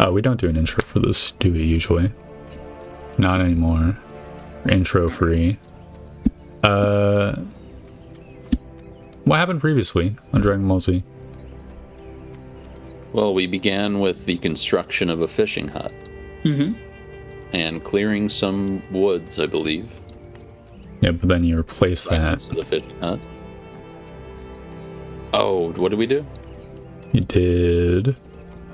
Oh, we don't do an intro for this, do we, usually? Not anymore. Intro free. What happened previously on Dragon Ball Z? Well, we began with the construction of a fishing hut. Mm-hmm. And clearing some woods, I believe. Yeah, but then you replace that. To the fishing hut. Oh, what did we do? You did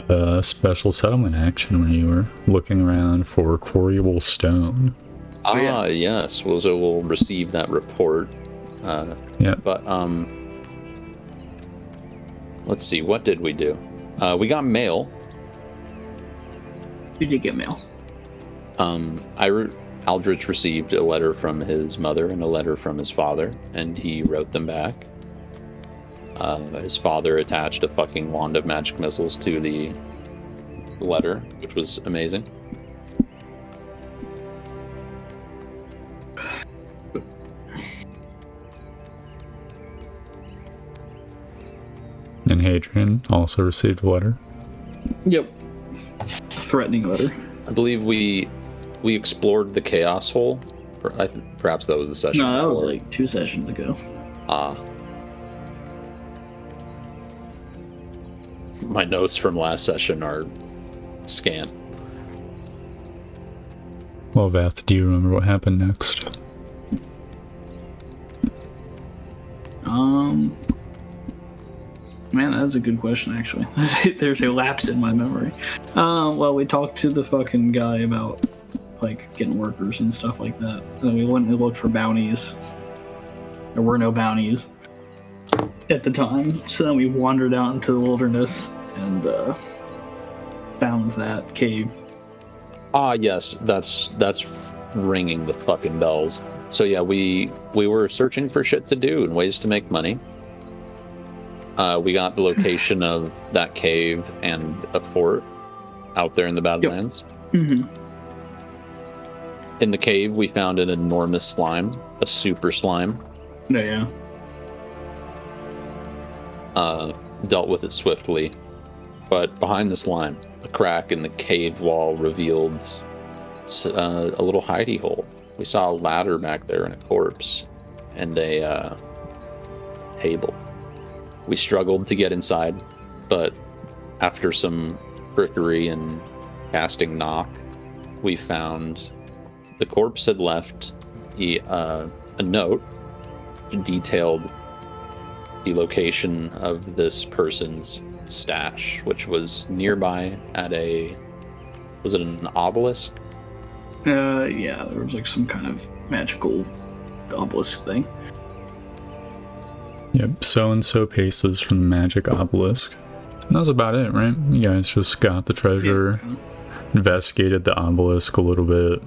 a special settlement action where you were looking around for quarryable stone. Yes. Well, so we'll receive that report. Yeah. But, let's see, what did we do? We got mail. You did get mail. Aldrich received a letter from his mother and a letter from his father, and he wrote them back. His father attached a fucking wand of magic missiles to the letter, which was amazing. And Hadrian also received a letter. Yep. Threatening letter. I believe we explored the chaos hole. Perhaps that was the session. No, that was like 2 sessions ago. My notes from last session are scant. Well, Vath, do you remember what happened next? Man, that's a good question, actually. There's a lapse in my memory. Well, we talked to the fucking guy about, like, getting workers and stuff like that. And we went and looked for bounties. There were no bounties at the time. So then we wandered out into the wilderness and found that cave. Yes, that's ringing the fucking bells. So yeah, we were searching for shit to do and ways to make money. We got the location of that cave and a fort out there in the Badlands. Yep. Mm-hmm. In the cave, we found an enormous slime, a super slime. Yeah. Dealt with it swiftly. But behind the slime, a crack in the cave wall revealed a little hidey hole. We saw a ladder back there and a corpse and a table. We struggled to get inside, but after some trickery and casting knock, we found the corpse had left a note detailed the location of this person's stash, which was nearby at was it an obelisk? Yeah, there was like some kind of magical obelisk thing. Yep, so-and-so paces from the magic obelisk. And that was about it, right? You guys just got the treasure, investigated the obelisk a little bit,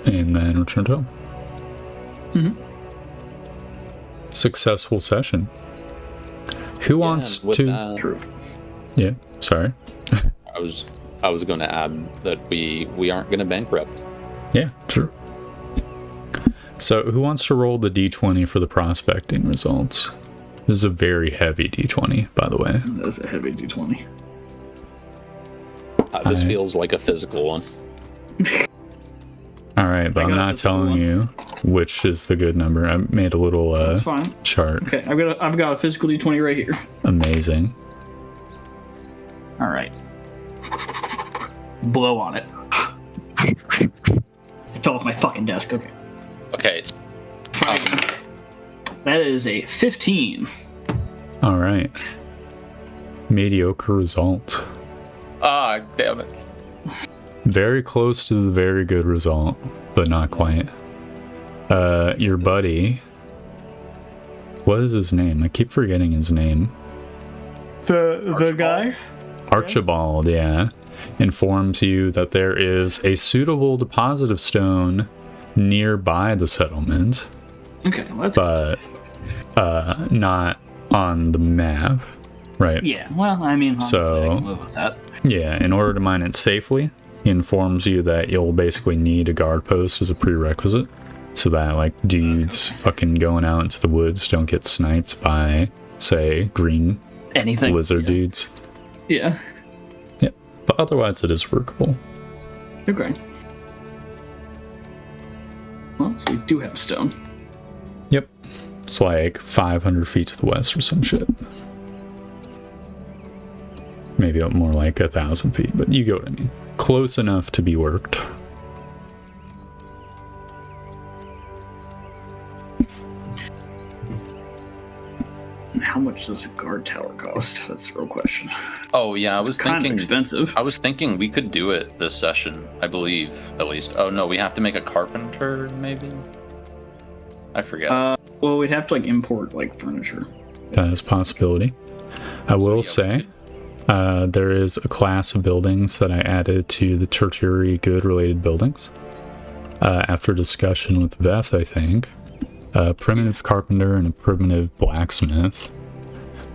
and then returned home. Mm-hmm. Successful session. Who wants to... True. Yeah, sorry. I was going to add that we aren't going to bankrupt. Yeah, true. So, who wants to roll the d20 for the prospecting results? This is a very heavy d20, by the way. That's a heavy d20. This feels like a physical one. Alright, but I'm not telling you which is the good number. I made a little That's fine. chart. Okay, I've got a physical d20 right here. Amazing. All right. Blow on it. It fell off my fucking desk. Okay. Okay. That is a 15. Alright. Mediocre result. Damn it. Very close to the very good result, but not quite. Your buddy... What is his name? I keep forgetting his name. The guy? Archibald, yeah. Informs you that there is a suitable deposit of stone nearby the settlement. Okay, let's... But not on the map, right? Yeah, well, I mean, honestly, I can live with that. Yeah, in order to mine it safely, he informs you that you'll basically need a guard post as a prerequisite, so that, like, dudes fucking going out into the woods don't get sniped by, say, green Anything. lizard dudes. Yeah. Yep. But otherwise, it is workable. Okay. Well, so we do have stone. Yep. It's like 500 feet to the west or some shit. Maybe more like 1,000 feet, but you get what I mean. Close enough to be worked. How much does a guard tower cost? That's the real question. Oh yeah, I was It's kind thinking of expensive. I was thinking we could do it this session, I believe, at least. Oh no, we have to make a carpenter, maybe? I forget. Well, we'd have to like import like furniture. That is a possibility. I will say, there is a class of buildings that I added to the tertiary good related buildings. After discussion with Veth, I think, a primitive carpenter and a primitive blacksmith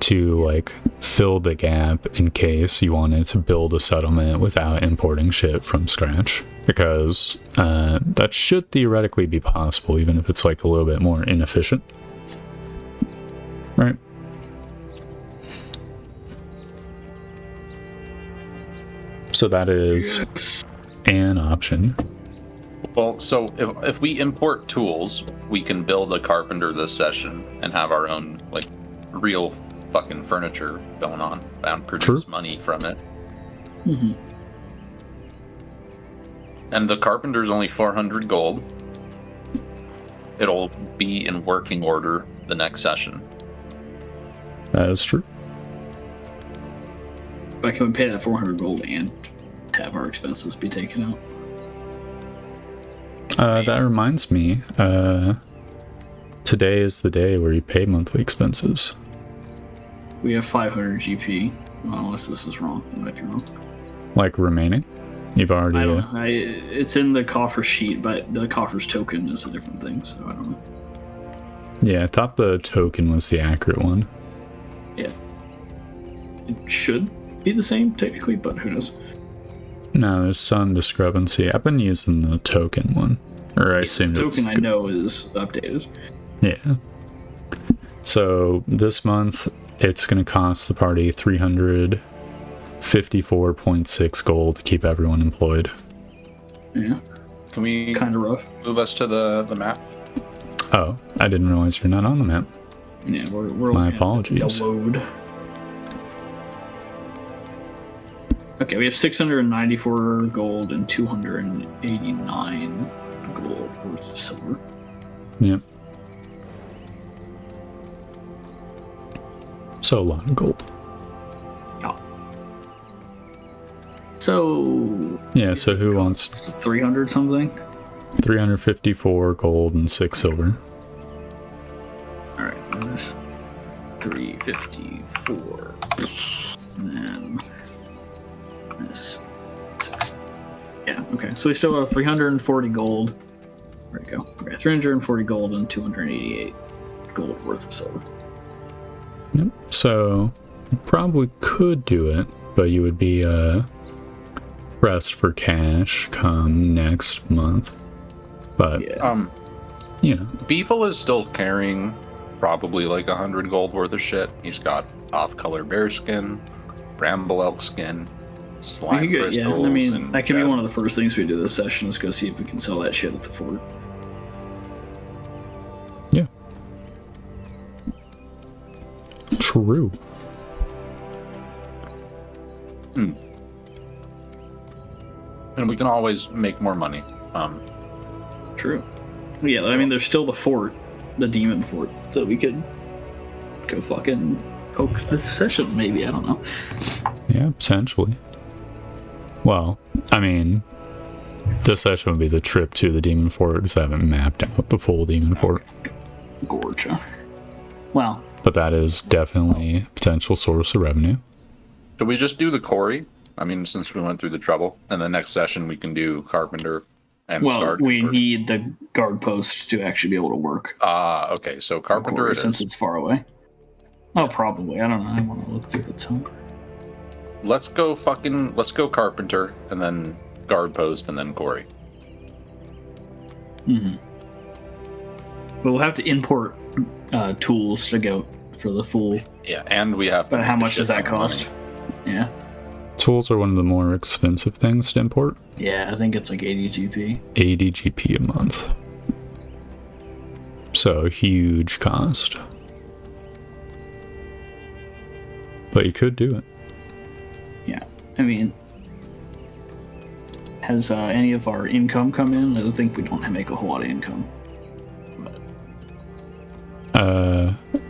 to like fill the gap in case you wanted to build a settlement without importing shit from scratch, because that should theoretically be possible, even if it's like a little bit more inefficient, right? So that is an option. Well, so if we import tools, we can build a carpenter this session and have our own like real fucking furniture going on and produce money from it. Mm-hmm. And the carpenter's only 400 gold. It'll be in working order the next session. That is true. But can we pay that 400 gold and have our expenses be taken out? That reminds me, today is the day where you pay monthly expenses. We have 500 GP. Well, unless this is wrong. It might be wrong. Like remaining? You've already... I don't know. It's in the coffer sheet, but the coffer's token is a different thing, so I don't know. Yeah, I thought the token was the accurate one. Yeah. It should be the same, technically, but who knows? No, there's some discrepancy. I've been using the token one. Or I assume the it's... token I know is updated. Yeah. So this month, it's going to cost the party 354.6 gold to keep everyone employed. Yeah. Can we Kind of rough. move us to the map? Oh, I didn't realize you're not on the map. Yeah, we're My looking at apologies. the load. Okay, we have 694 gold and 289 gold worth of silver. Yep. So a lot of gold. Oh. So... Yeah, so who wants 300 something? 354 gold and 6 silver? Alright, minus 354. And then... minus 6. Yeah, okay. So we still have 340 gold. Where'd it go? Okay, 340 gold and 288 gold worth of silver. Yep. So you probably could do it, but you would be pressed for cash come next month. But Yeah. you know, Beefle is still carrying probably like 100 gold worth of shit. He's got off-color bear skin, bramble elk skin, slime crystals. Yeah, I mean, and that could be one of the first things we do this session is go see if we can sell that shit at the fort. yeah. True. And we can always make more money. True. Yeah, I mean, there's still the fort, the demon fort, that we could go fucking poke this session, maybe. I don't know. Yeah, potentially. Well, I mean, this session would be the trip to the Demon Fort because I haven't mapped out the full Demon Fort. Gorge. Well, But that is definitely a potential source of revenue. Should we just do the quarry? I mean, since we went through the trouble, and the next session we can do carpenter and start. we need the guard post to actually be able to work. Okay, so carpenter Quarry, it since is. it's far away. Oh, probably. I don't know. I want to look through it. So. Let's go carpenter, and then guard post, and then quarry. Mm-hmm. But we'll have to import tools to go for the full. Yeah, and we have. But how much does that cost? Yeah. Tools are one of the more expensive things to import. Yeah, I think it's like 80 GP. 80 GP a month. So huge cost. But you could do it. Yeah, I mean, has any of our income come in? I don't think we don't make a whole lot of income.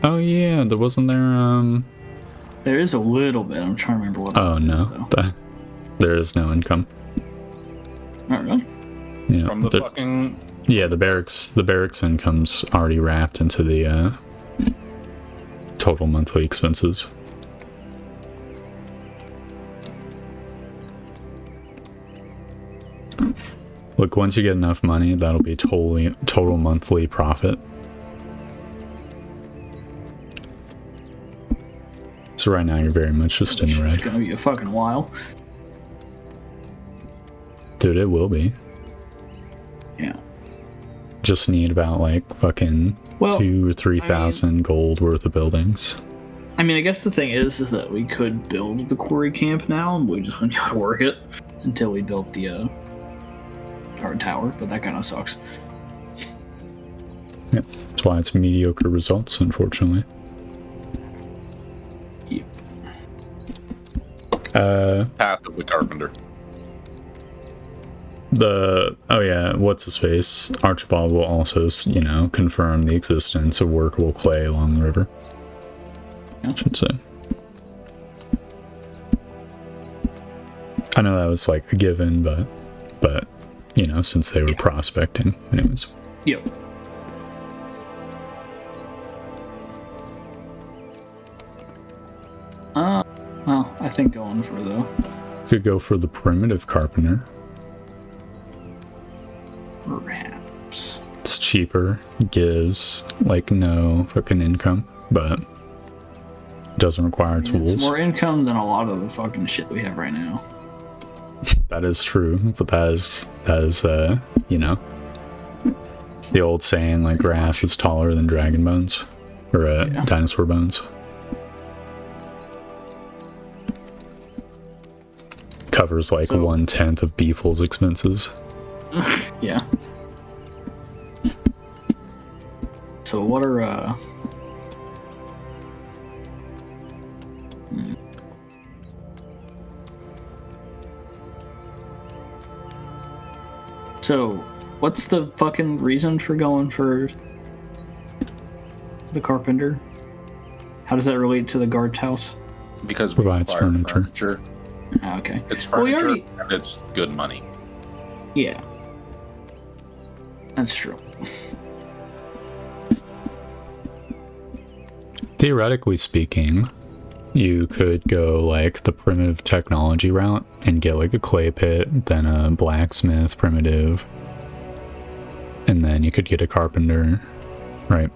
Oh yeah, there wasn't there, There is a little bit. I'm trying to remember what. Oh it no, is, there is no income. Not really. Yeah, From the fucking... Yeah, the barracks income's already wrapped into the total monthly expenses. Look, once you get enough money, that'll be total monthly profit. So right now you're very much just in the It's red. gonna be a fucking while. Dude, it will be. Yeah. Just need about like fucking 2,000 or 3,000 gold worth of buildings. I mean, I guess the thing is that we could build the quarry camp now, and we just wouldn't be able to work it until we built the guard tower, but that kind of sucks. Yep, that's why it's mediocre results, unfortunately. Yep. Path of the carpenter. Oh yeah, what's his face? Archibald will also, you know, confirm the existence of workable clay along the river. Yeah. I should say. I know that was like a given, but you know, since they were prospecting, anyways. Yep. Well, I think going for the Could go for the primitive carpenter. perhaps. It's cheaper, gives like no fucking income, but doesn't require tools. It's more income than a lot of the fucking shit we have right now. That is true, but that is you know, the old saying like grass is taller than dragon bones or dinosaur bones. Covers like 1/10 of Beefle's expenses. Yeah. So what are So what's the fucking reason for going for the carpenter? How does that relate to the guard house? Because we Provides require furniture. Ah, okay. It's Well, we furniture already- and it's good money. Yeah. That's true. Theoretically speaking, you could go like the primitive technology route and get like a clay pit, then a blacksmith primitive, and then you could get a carpenter, right?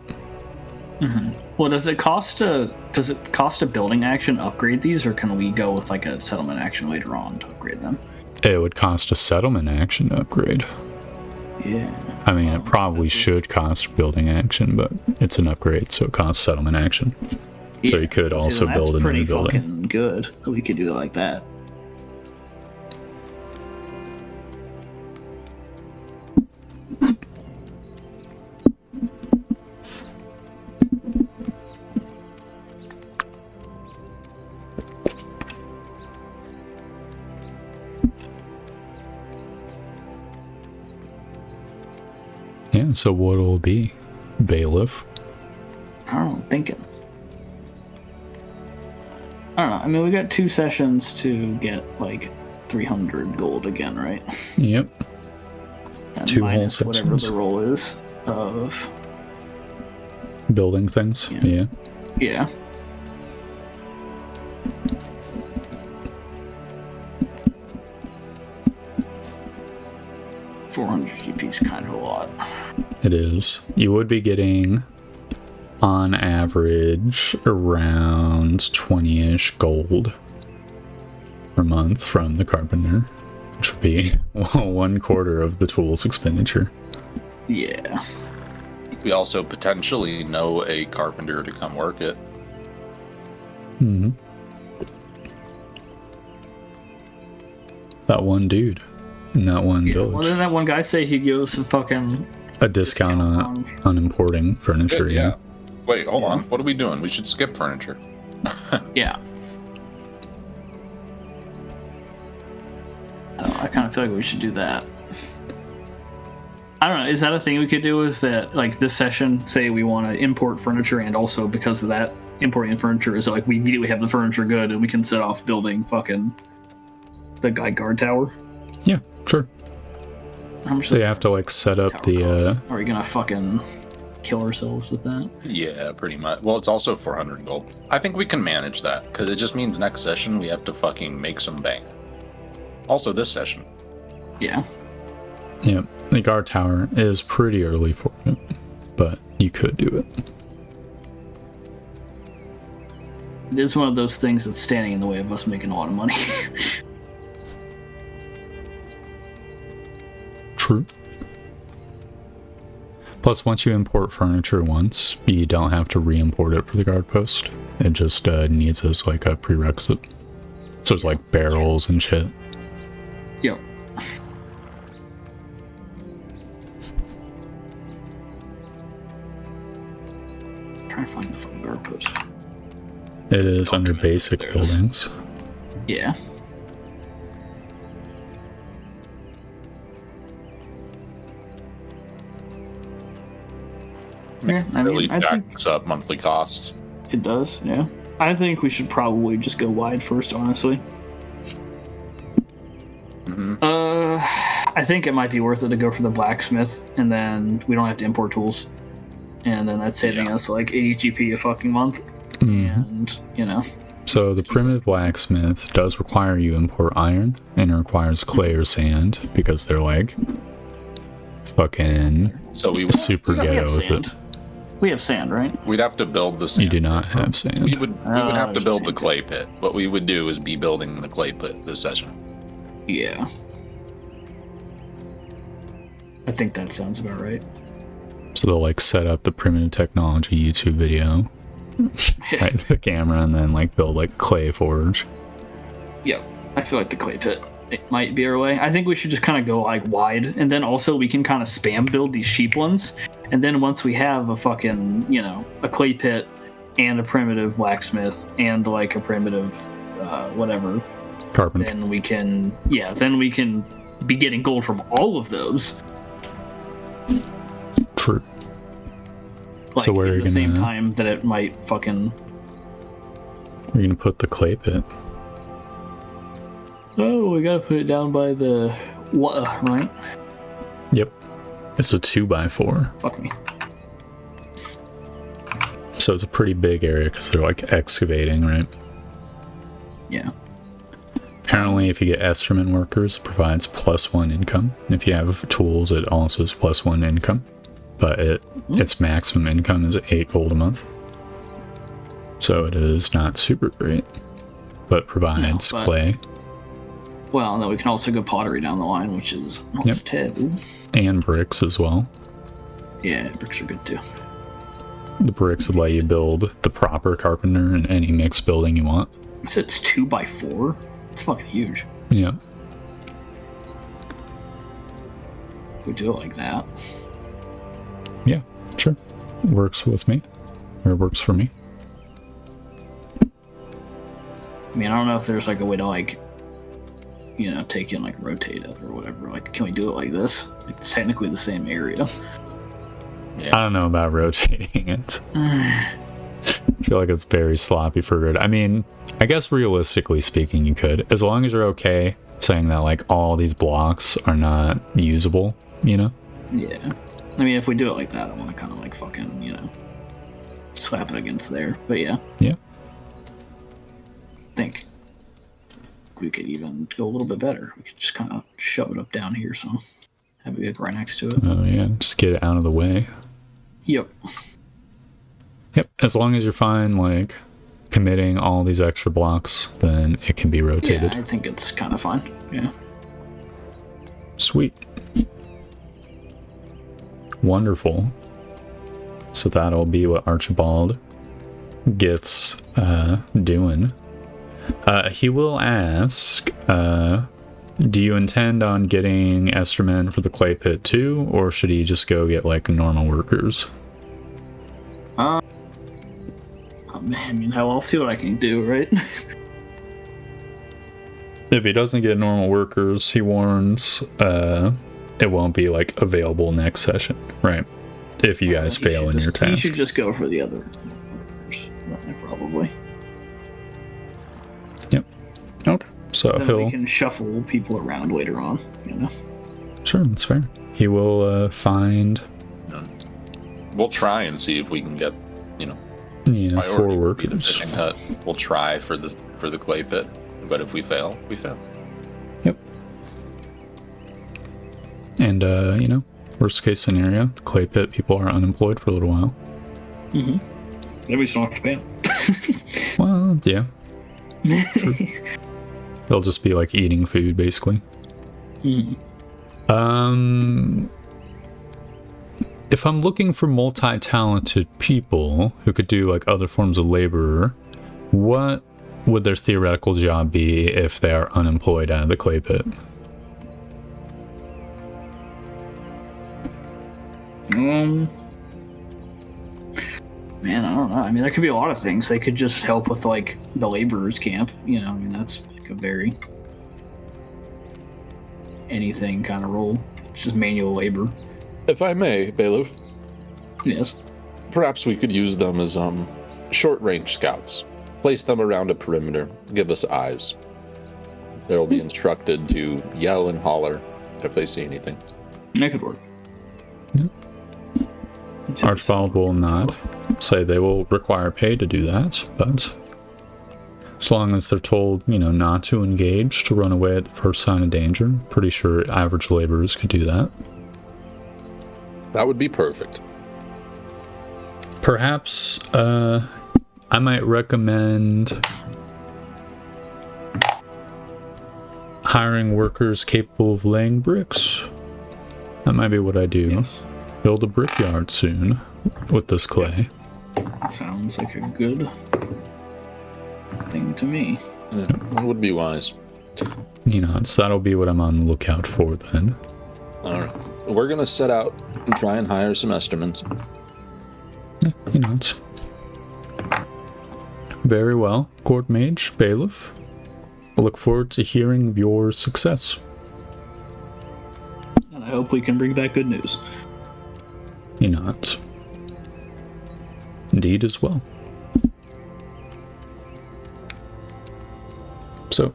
Well, does it cost a building action upgrade these, or can we go with like a settlement action later on to upgrade them? It would cost a settlement action to upgrade. Yeah. I mean, it probably should cost building action, but it's an upgrade, so it costs settlement action. So you could also build a new building. Fucking good that we could do it like that. Yeah, so what'll it be? Bailiff? I don't know, I'm thinking. I don't know. I mean, we got 2 sessions to get like 300 gold again, right? Yep. And 2 whole minus whatever sessions. the roll is of. Building things. Yeah. Yeah. $400 GP is kind of a lot. It is. You would be getting, on average, around 20-ish gold per month from the carpenter, which would be 1/4 of the tool's expenditure. Yeah. We also potentially know a carpenter to come work it. Hmm. that one dude in that one Well, village. didn't that one guy say he'd give us a fucking A discount on importing furniture, Good, yeah. Wait, hold on. What are we doing? We should skip furniture. Yeah. Oh, I kind of feel like we should do that. I don't know. Is that a thing we could do? Is that like this session, say we want to import furniture, and also because of that, importing furniture is like we immediately have the furniture good, and we can set off building fucking the guard tower. Yeah, sure. How much They have to like set up the Are we gonna fucking kill ourselves with that? Yeah, pretty much. Well, it's also 400 gold. I think we can manage that, because it just means next session we have to fucking make some bank. Also this session. Yeah. yeah, the guard tower is pretty early for it, but you could do it. It is one of those things that's standing in the way of us making a lot of money. True. Plus, once you import furniture once, you don't have to re-import it for the guard post. It just needs as like a prerequisite. So it's like barrels and shit. Yep. Trying to find the fucking guard post. It is under basic There it is. buildings. Yeah. Yeah, I Really mean, I think jacks up monthly costs. it does. Yeah, I think we should probably just go wide first, honestly. hmm I think it might be worth it to go for the blacksmith, and then we don't have to import tools, and then that's saving us like 80 GP a fucking month, and you know. So the primitive blacksmith does require you import iron, and it requires clay or sand because they're like fucking So we super We have ghetto with sand. it. We have sand, right? we'd have to build the sand. You do not have We sand. would have to there's build the sand. clay pit. What we would do is be building the clay pit this session. Yeah. I think that sounds about right. So they'll like set up the primitive technology YouTube video, right, the camera, and then like build like a clay forge. Yep. I feel like the clay pit, it might be our way. I think we should just kind of go like wide, and then also we can kind of spam build these cheap ones, and then once we have a fucking, you know, a clay pit and a primitive blacksmith and like a primitive whatever, Carpenter. then we can be getting gold from all of those. True. Like, So where are at you the same gonna- time that it might fucking. We're gonna put the clay pit. Oh, we gotta put it down by the right? Yep. It's a 2x4. Fuck me. So it's a pretty big area because they're like excavating, right? Yeah. Apparently, if you get instrument workers, it provides +1 income. And if you have tools, it also is +1 income. But its maximum income is 8 gold a month. So it is not super great, but provides No, but- clay Well, then we can also go pottery down the line, which is not Yep. terrible. and bricks as well. Yeah, bricks are good too. The bricks would let you build the proper carpenter in any mixed building you want. So it's 2x4. It's fucking huge. Yeah. We do it like that. Yeah, sure. Works with me. Or works for me. I mean, I don't know if there's like a way to like, you know, take in like rotate it or whatever. Like, can we do it like this? Like, it's technically the same area. I don't know about rotating it. I feel like it's very sloppy for grid. I mean, I guess realistically speaking, you could, as long as you're okay saying that like all these blocks are not usable, you know? Yeah. I mean, if we do it like that, I want to kind of like fucking, you know, slap it against there. But yeah. Yeah. I think we could even go a little bit better. We could just kind of shove it up down here, so have it right next to it. Oh yeah, just get it out of the way. Yep. Yep, as long as you're fine like committing all these extra blocks, then it can be rotated. Yeah, I think it's kind of fine. Yeah. Sweet. Wonderful. So that'll be what Archibald gets doing. He will ask Do you intend on getting Esterman for the clay pit too, or should he just go get like normal workers? Oh man, I mean, I'll see what I can do, right? If he doesn't get normal workers, he warns it won't be like available next session, right? If you guys fail in your You task. should just go for the other workers, probably. Yep. Okay. So Then he'll we can shuffle people around later on, you know. Sure, that's fair. He will find We'll try and see if we can get, you know, 4 priority would be the workers. fishing hut. We'll try for the clay pit, but if we fail, we fail. Yep. And you know, worst case scenario, the clay pit people are unemployed for a little while. Mm-hmm. Then we still have to pay them. Well, yeah. True. They'll just be like eating food basically. Mhm. If I'm looking for multi-talented people who could do like other forms of labor, what would their theoretical job be if they are unemployed out of the clay pit? Man, I don't know. I mean, there could be a lot of things. They could just help with like the laborers camp. You know, I mean, that's like a very anything kind of role. It's just manual labor. If I may, Bailiff, Yes. perhaps we could use them as short-range scouts. Place them around a perimeter. Give us eyes. They'll be instructed to yell and holler if they see anything. That could work. Yeah. It's Archibald will not say they will require pay to do that, but as long as they're told, you know, not to engage, to run away at the first sign of danger, pretty sure average laborers could do that. That would be perfect. Perhaps I might recommend hiring workers capable of laying bricks. That might be what I do. Yes. Build a brickyard soon with this clay. Sounds like a good thing to me. Yeah, that would be wise. You know, so that'll be what I'm on the lookout for then. All right. We're going to set out and try and hire some estimates. Yeah, you know, it's very well, Court Mage, Bailiff. I look forward to hearing of your success. And I hope we can bring back good news. You know, it's indeed as well. So,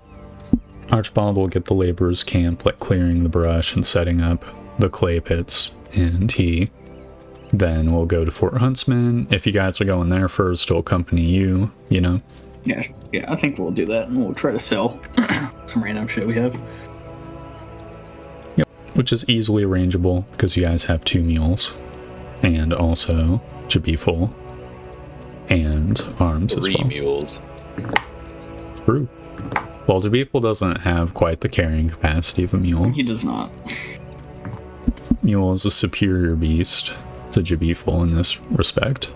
Archibald will get the laborers' camp, like clearing the brush and setting up the clay pits, and he then will go to Fort Huntsman. If you guys are going there first, he'll accompany you, you know. Yeah, I think we'll do that, and we'll try to sell some random shit we have. Yep, which is easily arrangeable because you guys have 2 mules, and also should be full, and arms as 3 well. mules. True. Well, Jabiful doesn't have quite the carrying capacity of a mule. He does not. Mule is a superior beast to Jabiful in this respect.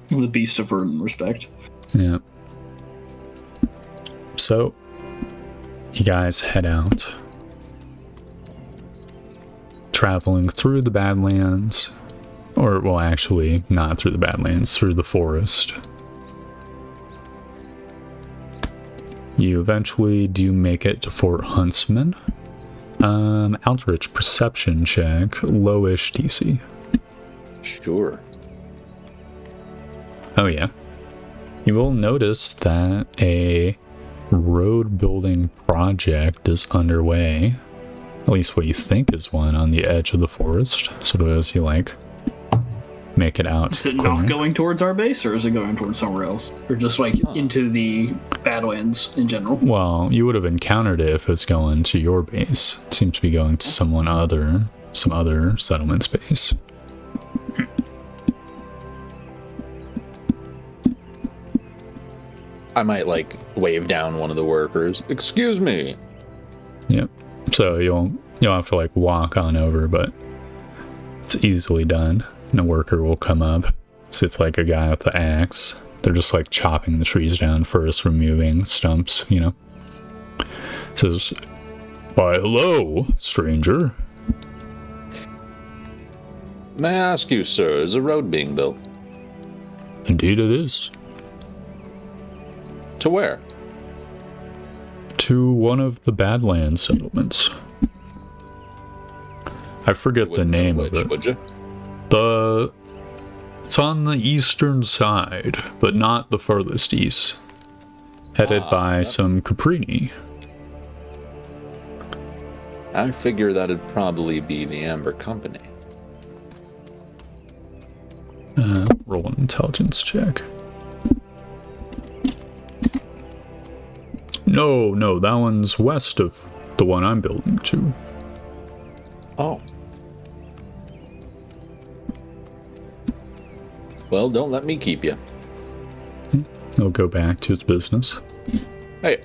The beast of burden respect. Yeah. So, you guys head out, traveling through the Badlands, or, well, actually, not through the Badlands, through the forest. You eventually do make it to Fort Huntsman. Aldrich, perception check, lowish DC. Sure. Oh yeah. You will notice that a road building project is underway. At least what you think is one on the edge of the forest. Sort of as you like make it out. Is it clearer. not going towards our base, or is it going towards somewhere else? Or just like into the Badlands in general? Well, you would have encountered it if it's going to your base. It seems to be going to some other settlement's base. I might like wave down one of the workers. Excuse me. Yep. So you'll have to like walk on over, but it's easily done. And a worker will come up. Sits like a guy with the axe, They're just like chopping the trees down first, removing stumps, you know. It says, "Why, hello, stranger." May I ask you, sir, is a road being built? Indeed it is. To where? To one of the Badlands settlements. I forget the name of it. Would you? It's on the eastern side, but not the furthest east. Headed by some Caprini. I figure that'd probably be the Amber Company. Roll an intelligence check. No, that one's west of the one I'm building to. Oh. Well, don't let me keep you. He'll go back to his business. Hey,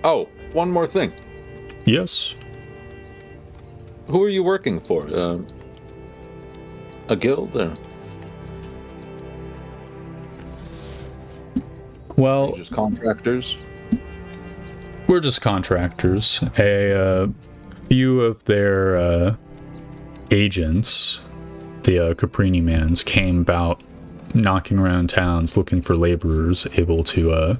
one more thing. Yes. Who are you working for? A guild? Well, Just contractors? we're just contractors. A few of their agents, the Caprini mans, came about knocking around towns looking for laborers able to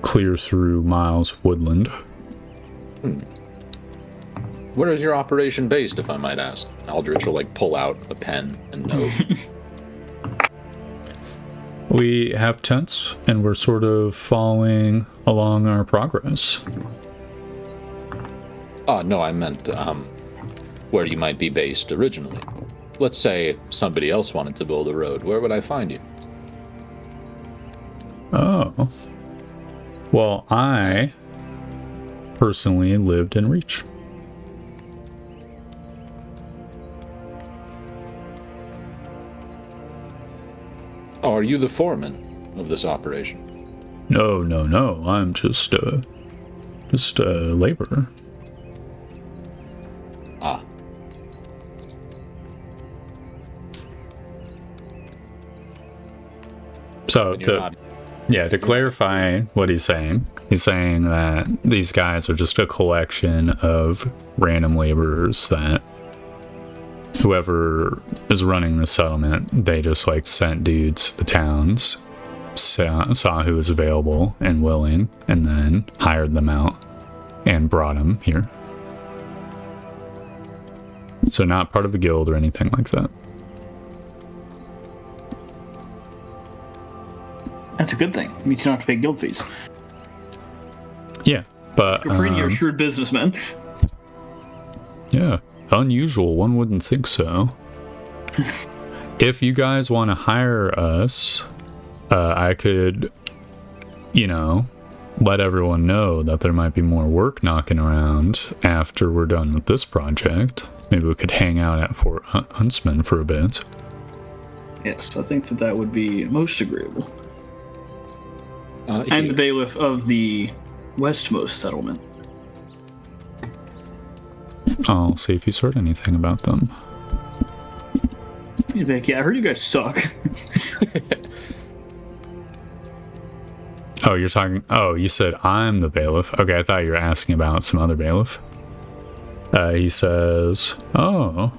clear through miles of woodland. Where is your operation based, if I might ask? Aldrich will pull out a pen and note. We have tents, and we're sort of following along our progress. No, I meant where you might be based originally. Let's say somebody else wanted to build a road. Where would I find you? Oh. Well, I personally lived in Reach. Oh, are you the foreman of this operation? No. I'm just a laborer. Ah. So And you're not- to clarify what he's saying that these guys are just a collection of random laborers that whoever is running the settlement, they just sent dudes to the towns, saw who was available and willing, and then hired them out and brought them here. So not part of a guild or anything like that. That's a good thing. It means you don't have to pay guild fees. Yeah, but Caprini are shrewd businessmen. yeah, unusual. One wouldn't think so. If you guys want to hire us, I could, let everyone know that there might be more work knocking around after we're done with this project. Maybe we could hang out at Fort Huntsman for a bit. Yes, I think that would be most agreeable. I'm here. the bailiff of the westmost settlement. I'll see if he's heard anything about them. He's back, yeah, I heard you guys suck. Oh, you're talking... Oh, you said I'm the bailiff. Okay, I thought you were asking about some other bailiff. He says... Oh.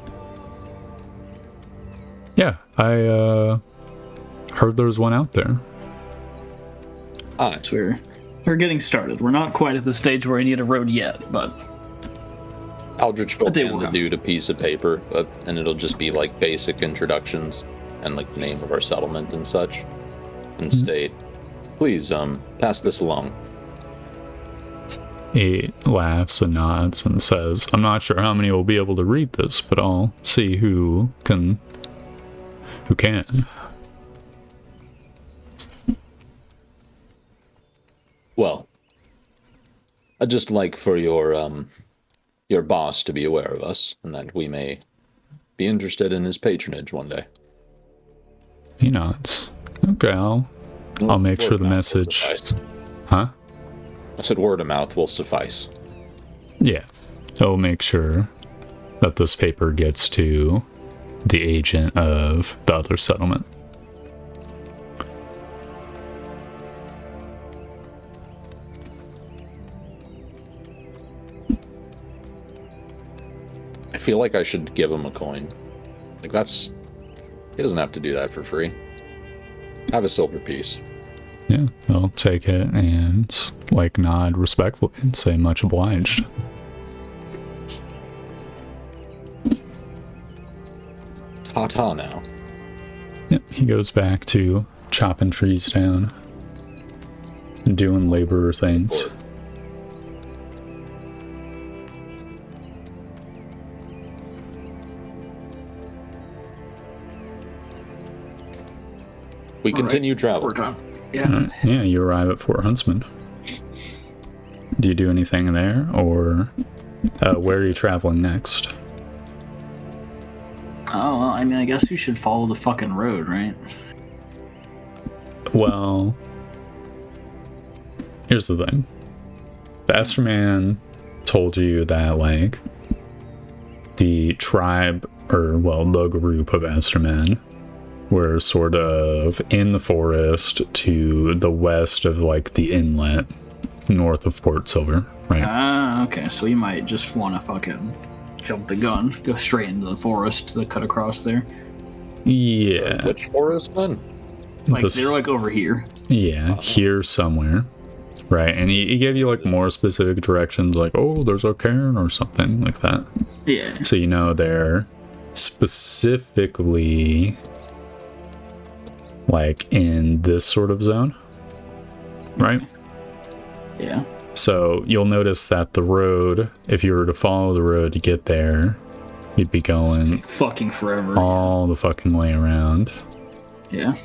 Yeah, I heard there's one out there. So we're getting started. We're not quite at the stage where we need a road yet, but... Aldrich will But they hand will the come. dude a piece of paper, and it'll just be basic introductions and the name of our settlement and such, and state, please pass this along. He laughs and nods and says, I'm not sure how many will be able to read this, but I'll see who can. Well, I'd just like for your boss to be aware of us, and that we may be interested in his patronage one day. He nods. Okay, I'll make sure Word the of mouth will message... suffice. Huh? I said word of mouth will suffice. Yeah. I'll make sure that this paper gets to the agent of the other settlement. feel like I should give him a coin. Like, that's... He doesn't have to do that for free. Have a silver piece. Yeah, I'll take it and, like, nod respectfully and say much obliged. Ta-ta now. Yep, he goes back to chopping trees down and doing labor things. We continue travel. Yeah. Yeah, you arrive at Fort Huntsman. Do you do anything there, or where are you traveling next? Oh, well, I mean, I guess we should follow the fucking road, right? Well, here's the thing. The Esther Man told you that, like, the tribe, or, well, the group of Esther Men were sort of in the forest to the west of, like, the inlet, north of Port Silver, right? Ah, okay, so we might just want to fucking jump the gun, go straight into the forest to cut across there. Yeah. Which forest, then? Like, they're, like, over here. Yeah, here somewhere. Right, and he gave you, like, more specific directions, like, oh, there's a cairn or something like that. Yeah. So you know they're specifically, like, in this sort of zone, right? Yeah. So you'll notice that the road, if you were to follow the road to get there, you'd be going Fucking forever. all the fucking way around. Yeah.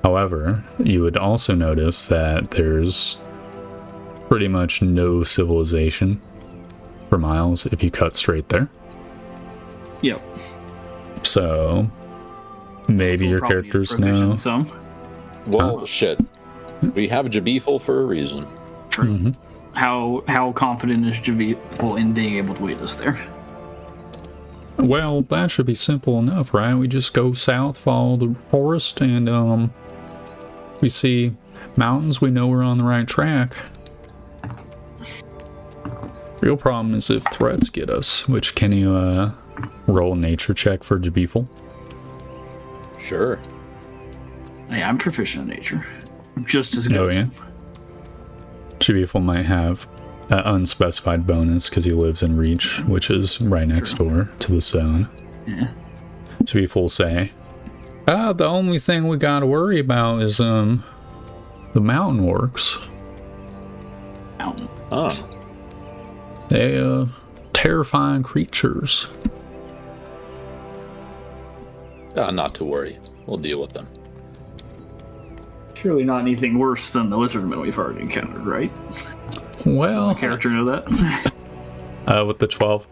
However, you would also notice that there's pretty much no civilization for miles if you cut straight there. Yep. So maybe So your probably characters provision know. some. Well, shit. We have Jabiful for a reason. True. Mhm. How confident is Javiful in being able to lead us there? Well, that should be simple enough, right? We just go south, follow the forest, and we see mountains, we know we're on the right track. Real problem is if threats get us, which can you roll a nature check for Jabiful? Sure. Yeah, I'm proficient in nature. I'm just as good. Oh, yeah? Jabiful might have an unspecified bonus because he lives in Reach, which is right next door to the zone. Yeah. Jabiful will say, the only thing we gotta worry about is the mountain orcs. Mountain. Oh. They terrifying creatures. Not to worry. We'll deal with them. Surely not anything worse than the lizardmen we've already encountered, right? Well, Character know that? with the 12,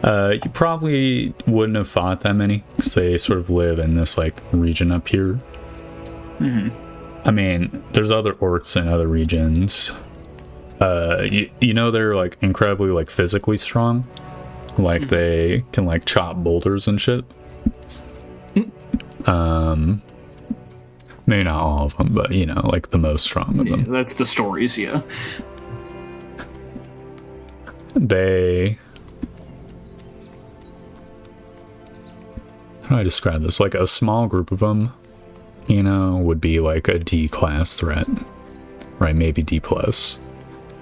you probably wouldn't have fought that many because they sort of live in this like region up here. Mm-hmm. I mean, there's other orcs in other regions. You know they're like incredibly like physically strong. Like they can like chop boulders and shit. Maybe not all of them, but you know, like the most strong of Yeah, them. that's the stories, yeah. They... How do I describe this? Like a small group of them, you know, would be like a D class threat. Right, maybe D plus.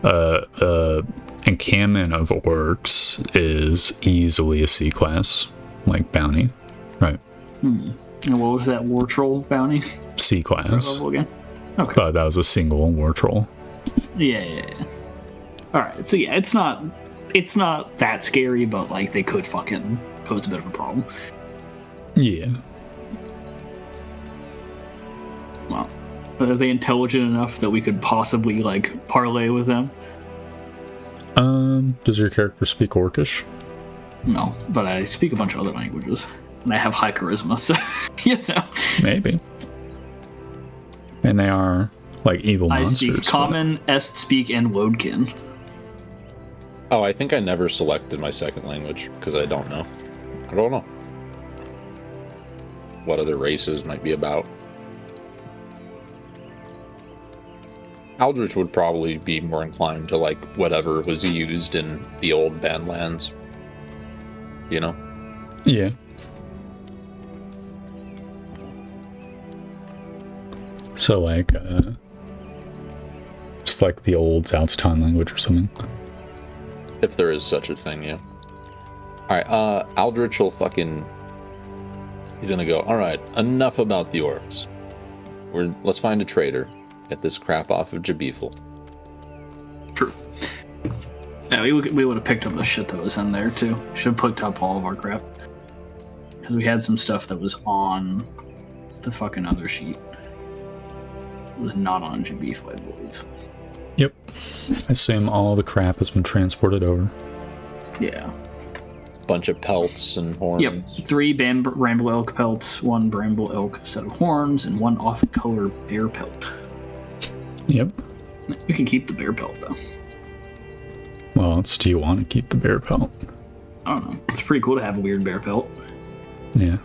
Encampment of orcs is easily a C class, like bounty. Right. And what was that war troll bounty C class. level again? Okay. But that was a single war troll. Yeah. All right. So yeah, it's not that scary, but like they could fucking pose a bit of a problem. Yeah. Well, are they intelligent enough that we could possibly like parlay with them? Does your character speak Orcish? No, but I speak a bunch of other languages, and I have high charisma, so you know. Maybe. And they are like evil I monsters. speak but- Common, Est Speak, and Lodkin. Oh, I think I never selected my second language because I don't know. I don't know what other races might be about. Aldrich would probably be more inclined to like whatever was used in the old Badlands. you know? Yeah. So like, just like the old Zaltitan language or something. If there is such a thing, yeah. Alright, Aldrich will he's gonna go, alright, enough about the orcs. Let's find a trader. Get this crap off of Jabifel. True. Yeah, we would have picked up the shit that was in there too. Should have picked up all of our crap. Because we had some stuff that was on the fucking other sheet. It was not on Jabifel, I believe. Yep. I assume all the crap has been transported over. Yeah. Bunch of pelts and horns. Yep. 3 bramble elk pelts, 1 bramble elk set of horns, and 1 off-color bear pelt. Yep. We can keep the bear pelt though. Well, do you want to keep the bear pelt? I don't know. It's pretty cool to have a weird bear pelt. Yeah.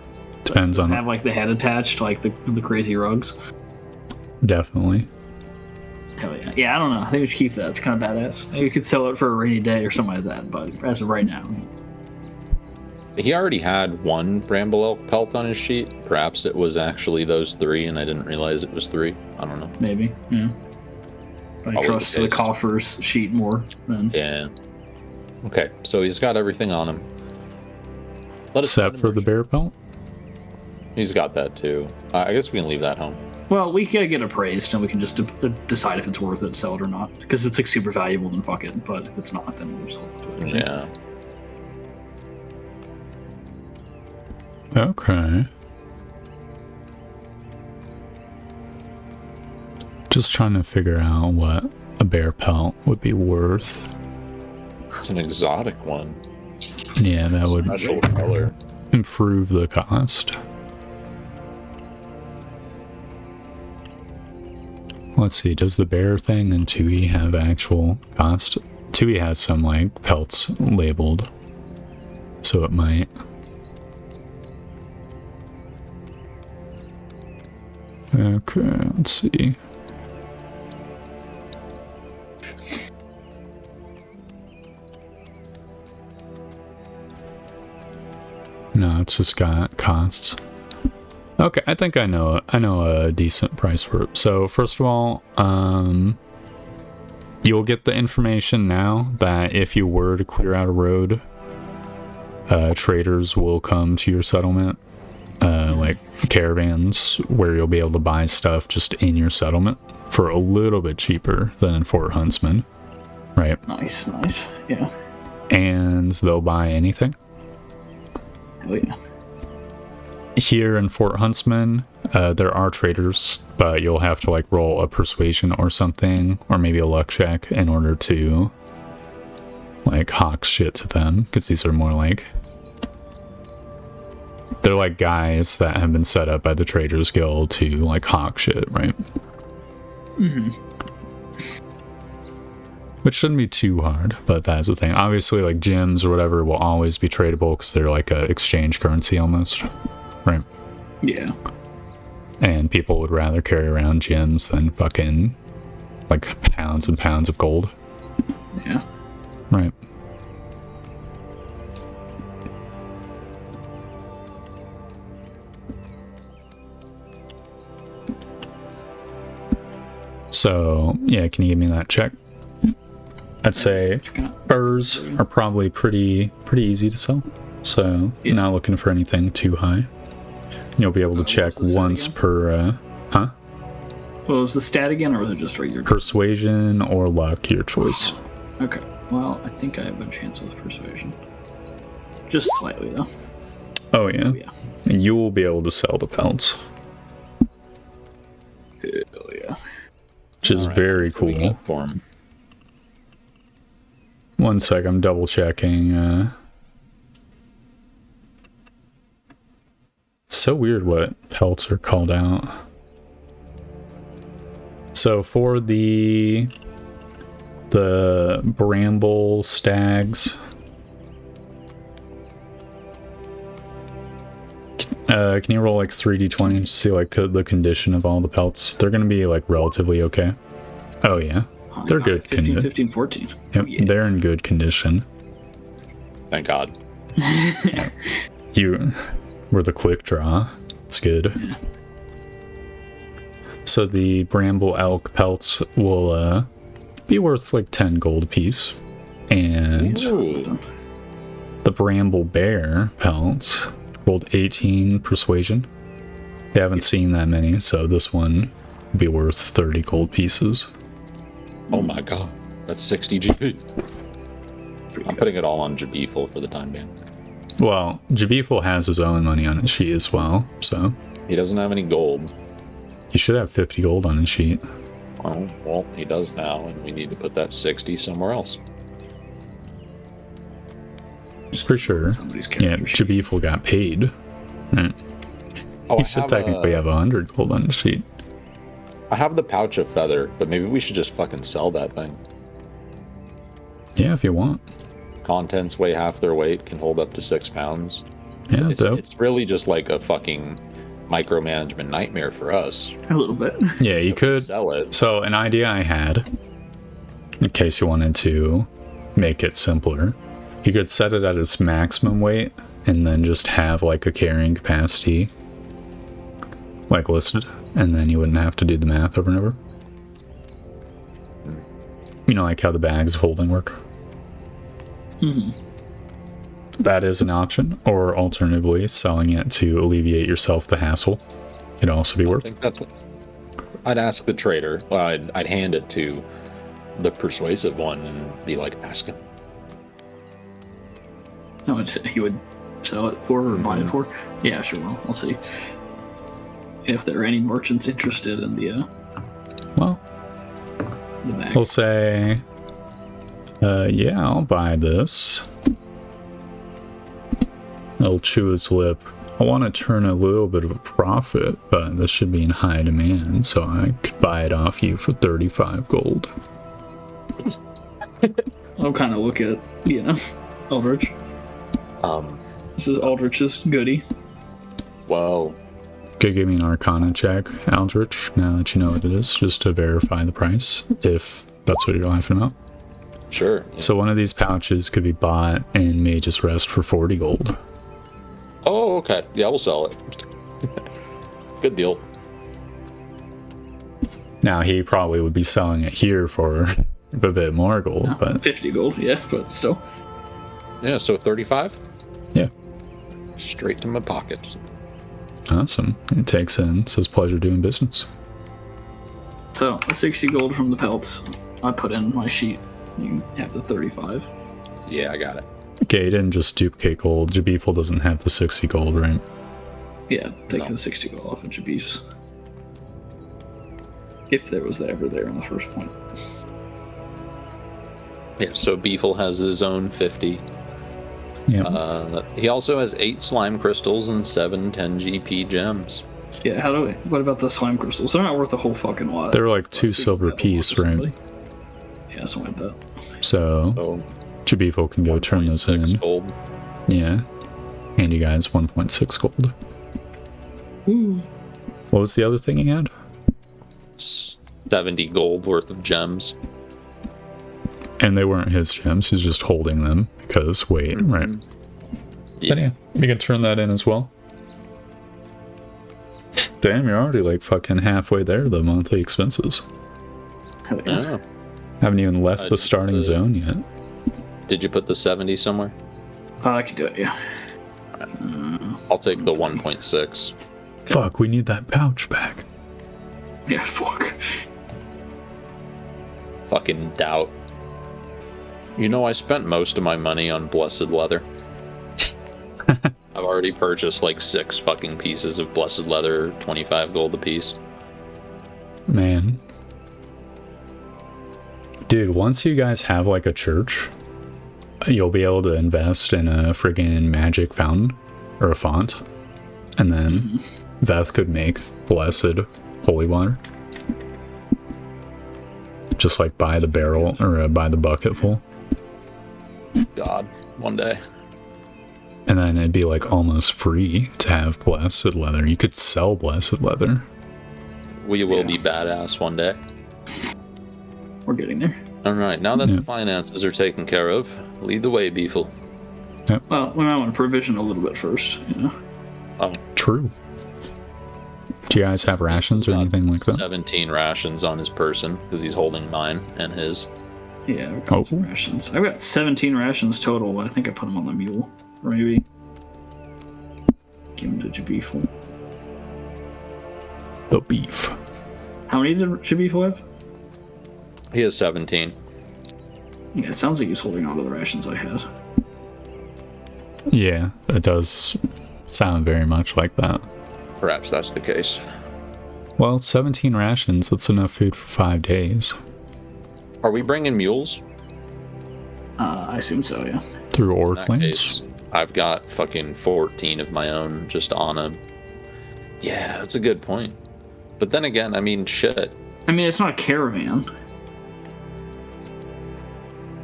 Depends on... Have like the head attached, like the crazy rugs. Definitely. Hell yeah. Yeah, I don't know. I think we should keep that. It's kind of badass. Maybe we could sell it for a rainy day or something like that, but as of right now. He already had 1 bramble elk pelt on his sheet. Perhaps it was actually those 3 and I didn't realize it was 3. I don't know. Maybe, yeah. I Probably trust the the case. coffers sheet more than... Yeah. Okay, so he's got everything on him. Except for the bear pelt? He's got that too. I guess we can leave that home. Well, we gotta get appraised, and we can just decide if it's worth it to sell it or not. Because if it's like super valuable, then fuck it. But if it's not, then we'll just do it. Yeah. Okay. Just trying to figure out what a bear pelt would be worth. It's an exotic one. Yeah, that would Special color. improve the cost. Let's see, does the bear thing and Tui have actual cost? Tui has some like pelts labeled, so it might. Okay, let's see. No, it's just got costs. Okay, I think I know a decent price for it. So first of all, you'll get the information now that if you were to clear out a road, traders will come to your settlement, like caravans where you'll be able to buy stuff just in your settlement for a little bit cheaper than in Fort Huntsman, right? Nice, yeah. And they'll buy anything. Oh yeah. Here in Fort Huntsman, there are traders, but you'll have to like roll a persuasion or something, or maybe a luck check in order to like hawk shit to them, because these are more like, they're like guys that have been set up by the Traders Guild to like hawk shit, right? Mm-hmm. Which shouldn't be too hard, but that's the thing. Obviously, like gems or whatever will always be tradable because they're like a exchange currency almost, right? Yeah. And people would rather carry around gems than fucking like pounds and pounds of gold. Yeah. Right. So, yeah, can you give me that check? I'd say furs are probably pretty easy to sell. So, Yeah. not looking for anything too high. You'll be able to check what's the stat once again? per, Well, was the stat again, or was it just regular? persuasion or luck, your choice. Okay. Well, I think I have a chance with persuasion. Just slightly, though. Oh, yeah. Oh, yeah. And you will be able to sell the pelts, Hell yeah. which is All right, very what do we cool. got for him? One sec, I'm double checking. It's so weird what pelts are called out. So for the bramble stags, can you roll like 3d20 to see like the condition of all the pelts? They're gonna be like relatively okay. Oh yeah, Oh, they're God, good 15, condition. 15, 14. Yep, Oh, yeah. they're in good condition. Thank God. You were the quick draw. It's good. Yeah. So the bramble elk pelts will be worth like 10 gold apiece. And Ooh. the bramble bear pelts rolled 18 persuasion. They haven't seen that many, so this one would be worth 30 gold pieces. Oh my god. That's 60 GP. I'm putting it all on Jabiful for the time being. Well, Jabiful has his own money on his sheet as well, so He doesn't have any gold. he should have 50 gold on his sheet. Oh, well, he does now, and we need to put that 60 somewhere else. Just pretty sure. Somebody's Yeah, character sheet. Jabiful got paid. Right. Oh, He should technically have 100 gold on his sheet. I have the pouch of feather, but maybe we should just fucking sell that thing. Yeah, if you want. Contents weigh half their weight, can hold up to 6 pounds. Yeah, dope. It's really just like a fucking micromanagement nightmare for us. A little bit. Yeah, you could. Sell it. So, an idea I had, in case you wanted to make it simpler, you could set it at its maximum weight and then just have like a carrying capacity like listed, and then you wouldn't have to do the math over and over. You know, like how the bags of holding work. Mhm. That is an option, or alternatively, selling it to alleviate yourself the hassle could also be I worth. think that's. I'd ask the trader. Well, I'd hand it to the persuasive one and be like, ask him. How much he would sell it for or buy it for? Yeah, sure. Well, I'll see if there are any merchants interested in the Well, bag. we'll say, yeah, I'll buy this. He'll chew his lip. I want to turn a little bit of a profit, but this should be in high demand, so I could buy it off you for 35 gold. I'll kind of look at Aldrich. This is Aldrich's goodie. Well, Could give me an Arcana check, Aldrich, now that you know what it is, just to verify the price, if that's what you're laughing about. sure. So one of these pouches could be bought and may just rest for 40 gold. Oh, okay. Yeah, we'll sell it. Good deal. Now, he probably would be selling it here for a bit more gold, No, but 50 gold, yeah, but still. Yeah, so 35? yeah, Straight to my pocket. awesome. It takes in, it says pleasure doing business. So, 60 gold from the pelts. I put in my sheet. You have the 35. Yeah, I got it. Okay, he didn't just duplicate gold. Jabiful doesn't have the 60 gold, right? Yeah, take No. the 60 gold off of your beefs. If there was ever there in the first point. Yeah, so Beefle has his own 50. Yeah. He also has 8 slime crystals and 7 10 GP gems. Yeah, what about the slime crystals? They're not worth a whole fucking lot. They're like 2 But silver we can piece, get them right? off to somebody. Yeah, something like that. So, So Jabiful can go turn those 1.6 in. gold. Yeah. And you guys 1.6 gold. Ooh. What was the other thing he had? 70 gold worth of gems. And they weren't his gems, he's just holding them because weight, right? Yeah. But yeah, you can turn that in as well. Damn, you're already like fucking halfway there, the monthly expenses. Hell yeah. Oh. Haven't even left the just starting the- zone yet. Did you put the 70 somewhere? I could do it, yeah. I'll take the 1.6. Fuck, we need that pouch back. Yeah, fuck. Fucking doubt. You know, I spent most of my money on blessed leather. I've already purchased like 6 fucking pieces of blessed leather, 25 gold a piece. Man. Dude, once you guys have like a church, you'll be able to invest in a friggin' magic fountain or a font. And then Veth could make blessed holy water. Just like buy the barrel or buy the bucket full. God, one day. And then it'd be like almost free to have blessed leather. You could sell blessed leather. We will Yeah. be badass one day. We're getting there. All right, now that Yeah. the finances are taken care of, lead the way, Beefle. Well, we might want to provision a little bit first, you know? Oh, True. Do you guys have rations or anything like that? 17 rations on his person because he's holding mine and his. Yeah, I've got some rations. I've got 17 rations total, but I think I put them on the mule. Or maybe give him to Jabiful. The beef. How many did Jabiful have? He has 17. Yeah, it sounds like he's holding on to the rations I had. Yeah, it does sound very much like that. Perhaps that's the case. Well, 17 rations, that's enough food for 5 days. Are we bringing mules? I assume so, yeah. Through In ore that claims? case, I've got fucking 14 of my own just on a. Yeah, that's a good point. But then again, I mean, shit. I mean, it's not a caravan.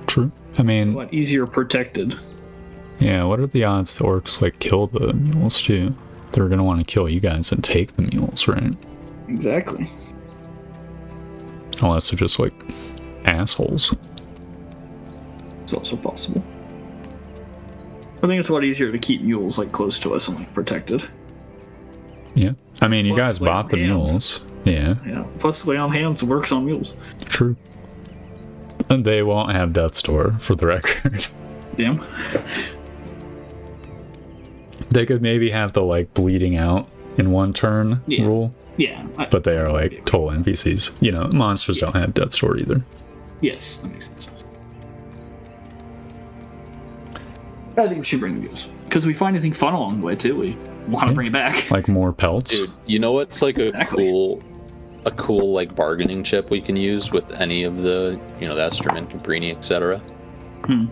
True. I It's a mean, lot easier protected. yeah, what are the odds the orcs, like, kill the mules, too? They're gonna want to kill you guys and take the mules, right? Exactly. Unless they're just, like, assholes. It's also possible. I think it's a lot easier to keep mules, like, close to us and, like, protected. Yeah. I mean, you Plus, guys like, bought the hands. mules. Yeah, Yeah. Plus, lay on hands works on mules. true. And they won't have Death's Door, for the record. Damn. They could maybe have the, like, bleeding out in one turn Yeah. rule, Yeah. but they are, like, total NPCs. You know, monsters don't have Death's Door either. Yes, that makes sense. I think we should bring the mules. Because we find anything fun along the way, too. We want to Yeah. bring it back. Like, more pelts. Dude, you know what's like Exactly. a cool like bargaining chip we can use with any of the, you know, the Esterman, Cabrini, etc. Hmm.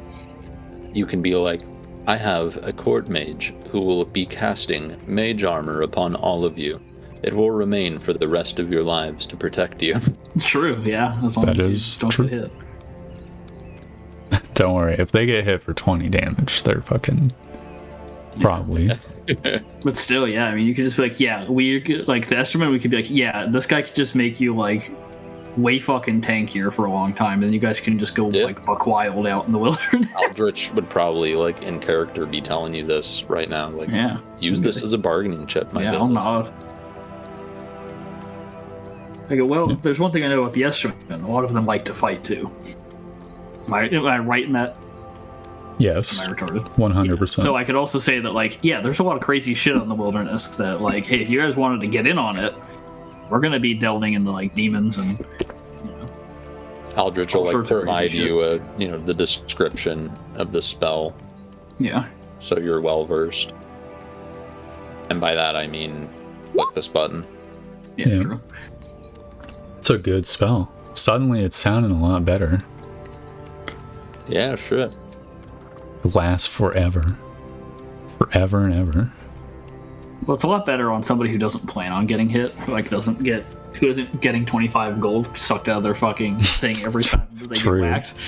You can be like, I have a court mage who will be casting mage armor upon all of you. It will remain for the rest of your lives to protect you. True, yeah. As long That as is you don't true. get hit. Don't worry, if they get hit for 20 damage, they're fucking probably. But still, yeah, I mean, you could just be like, yeah, like, the estimate, we could be like, yeah, this guy could just make you, like, way fucking tankier for a long time, and then you guys can just go, Yeah. like, buck wild out in the wilderness. Aldrich would probably, like, in character, be telling you this right now. Like, Yeah. use this as a bargaining chip, my Yeah, I'll Bailiff. nod. I go, well, there's one thing I know about the Estermen. A lot of them like to fight, too. Am I right in that? Yes, Am I retarded? 100%. So I could also say that, like, yeah, there's a lot of crazy shit on the wilderness that, like, hey, if you guys wanted to get in on it, we're going to be delving into, like, demons and, you know. Aldrich All will, like, sorts of provide crazy you a, you know, the description of the spell, Yeah. so you're well versed. And by that I mean, click this button. Yeah, Yeah. true. It's a good spell. Suddenly it's sounding a lot better. Yeah, shit. It lasts forever. Forever and ever. Well, it's a lot better on somebody who doesn't plan on getting hit, who, like, who isn't getting 25 gold sucked out of their fucking thing every time that they True. get whacked.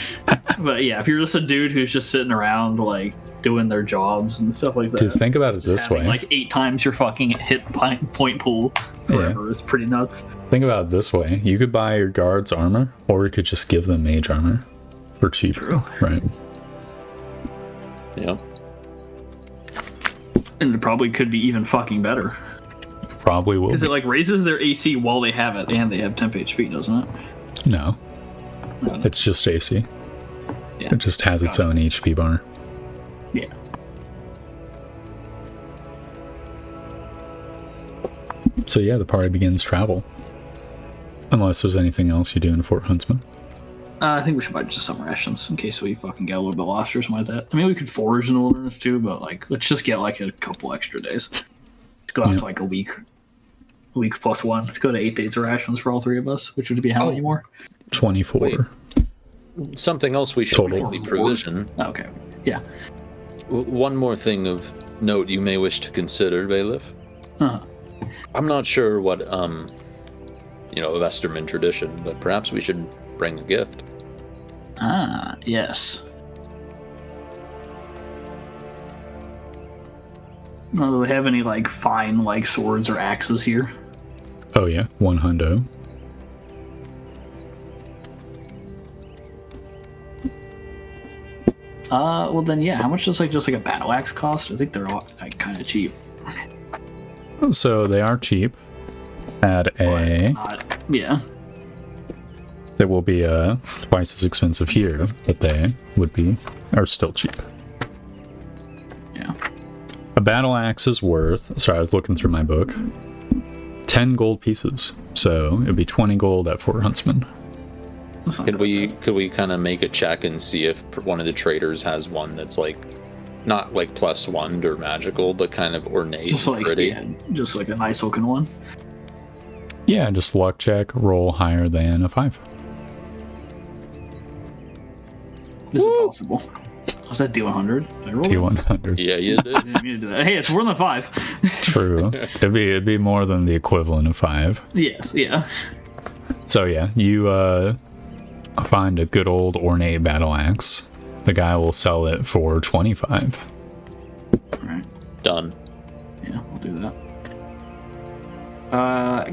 But yeah, if you're just a dude who's just sitting around, like, doing their jobs and stuff like that. Dude, think about it just this having, way. like, 8 times your fucking hit point pool forever is pretty nuts. Think about it this way. You could buy your guards armor, or you could just give them mage armor for cheap. True. Right. Yeah. And it probably could be even fucking better. Probably will Because be. it, like, raises their AC while they have it, and they have temp HP, doesn't it? No. No. It's just AC. Yeah. It just has its Got it. own HP bar. Yeah. So yeah, the party begins travel. Unless there's anything else you do in Fort Huntsman. I think we should buy just some rations in case we fucking get a little bit lost or something like that. I mean, we could forage in the wilderness too, but, like, let's just get, like, a couple extra days. Let's go out Yeah. to, like, a week plus one. Let's go to 8 days of rations for all 3 of us, which would be how many more? 24. Wait. Something else we should Total. quickly provision. Okay. Yeah. One more thing of note you may wish to consider, Bailiff. Uh-huh. I'm not sure what, you know, of Esterman tradition, but perhaps we should bring a gift. Ah, yes. Well, do they have any, like, fine, like, swords or axes here? Oh yeah, 1 hundo. Well then, yeah. How much does just like a battle axe cost? I think they're all like kind of cheap. So they are cheap. At a, Yeah. they will be twice as expensive here, but they are still cheap. Yeah. A battle axe is worth. Sorry, I was looking through my book. 10 gold pieces. So it'd be 20 gold at Fort Huntsman. Could we kind of make a check and see if one of the traders has one that's like not like +1 or magical, but kind of ornate, Just like pretty? yeah, just like a nice looking one. Yeah, just luck check, roll higher than a 5. Is it possible? Was that D100? Did I roll D100. Yeah, you I did. didn't mean to do that. Hey, it's more than 5. True. It'd be more than the equivalent of 5. Yes, yeah. So yeah, you find a good old ornate battle axe. The guy will sell it for 25. Alright. Done. Yeah, I'll do that.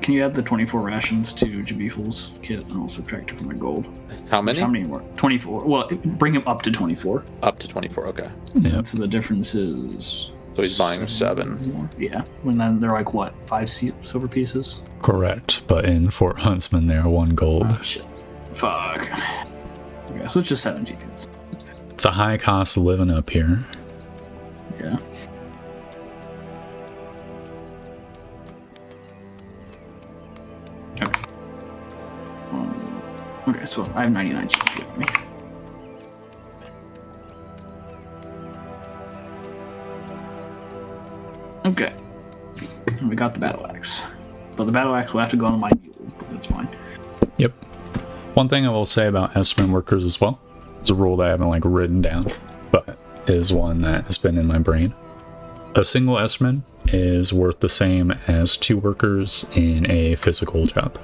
Can you add the 24 rations to Jabiful's kit and I'll subtract it from my gold? How many? How many more? 24. Well, bring him up to 24. Up to 24. Okay. Yep. So the difference is... So he's buying 7. more. Yeah. And then they're like, what, 5 silver pieces? Correct. But in Fort Huntsman, they are 1 gold. Oh, shit. Fuck. Okay, so it's just 7 GPs. It's a high cost of living up here. Yeah. Okay. Okay, so I have 99 GP with me. Okay. And we got the battle axe. But the battle axe will have to go on my mule, but that's fine. Yep. One thing I will say about estimate workers as well, it's a rule that I haven't like written down, but is one that has been in my brain. A single estimate is worth the same as 2 workers in a physical job.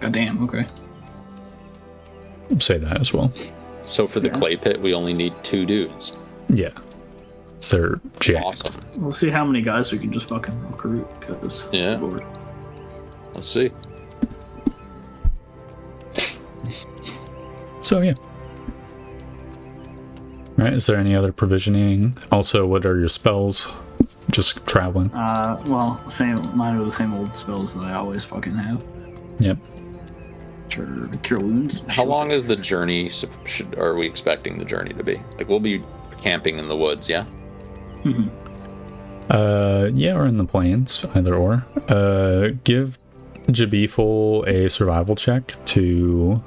God damn, okay. Say that as well. So for the Yeah. clay pit, we only need 2 dudes. Yeah. So they're jacked. Awesome. We'll see how many guys we can just fucking recruit, because... Yeah. Lord. Let's see. So yeah. Alright, is there any other provisioning? Also, what are your spells? Just traveling. Well, mine are the same old spells that I always fucking have. Yep. Cure wounds. How long is the journey? Are we expecting the journey to be? Like, we'll be camping in the woods, yeah? Mhm. Yeah, or in the plains, either or. Give Jabiful a survival check to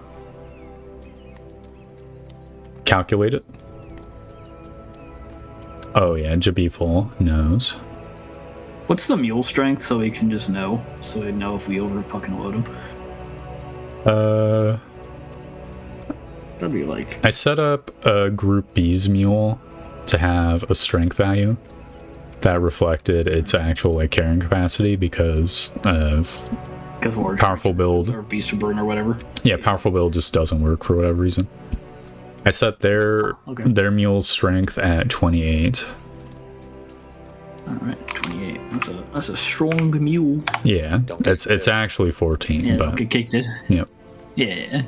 calculate it. Oh yeah, Jabiful knows. What's the mule strength so we can just know? So we know if we over fucking load him. That'd be like... I set up a Group B's mule to have a strength value that reflected its actual like carrying capacity because of large powerful build. or beast of burden or whatever. Yeah, powerful build just doesn't work for whatever reason. I set their mule's strength at 28. Alright, 28. That's a strong mule. Yeah, it's actually 14, Yeah, but don't get kicked it. yep. Yeah.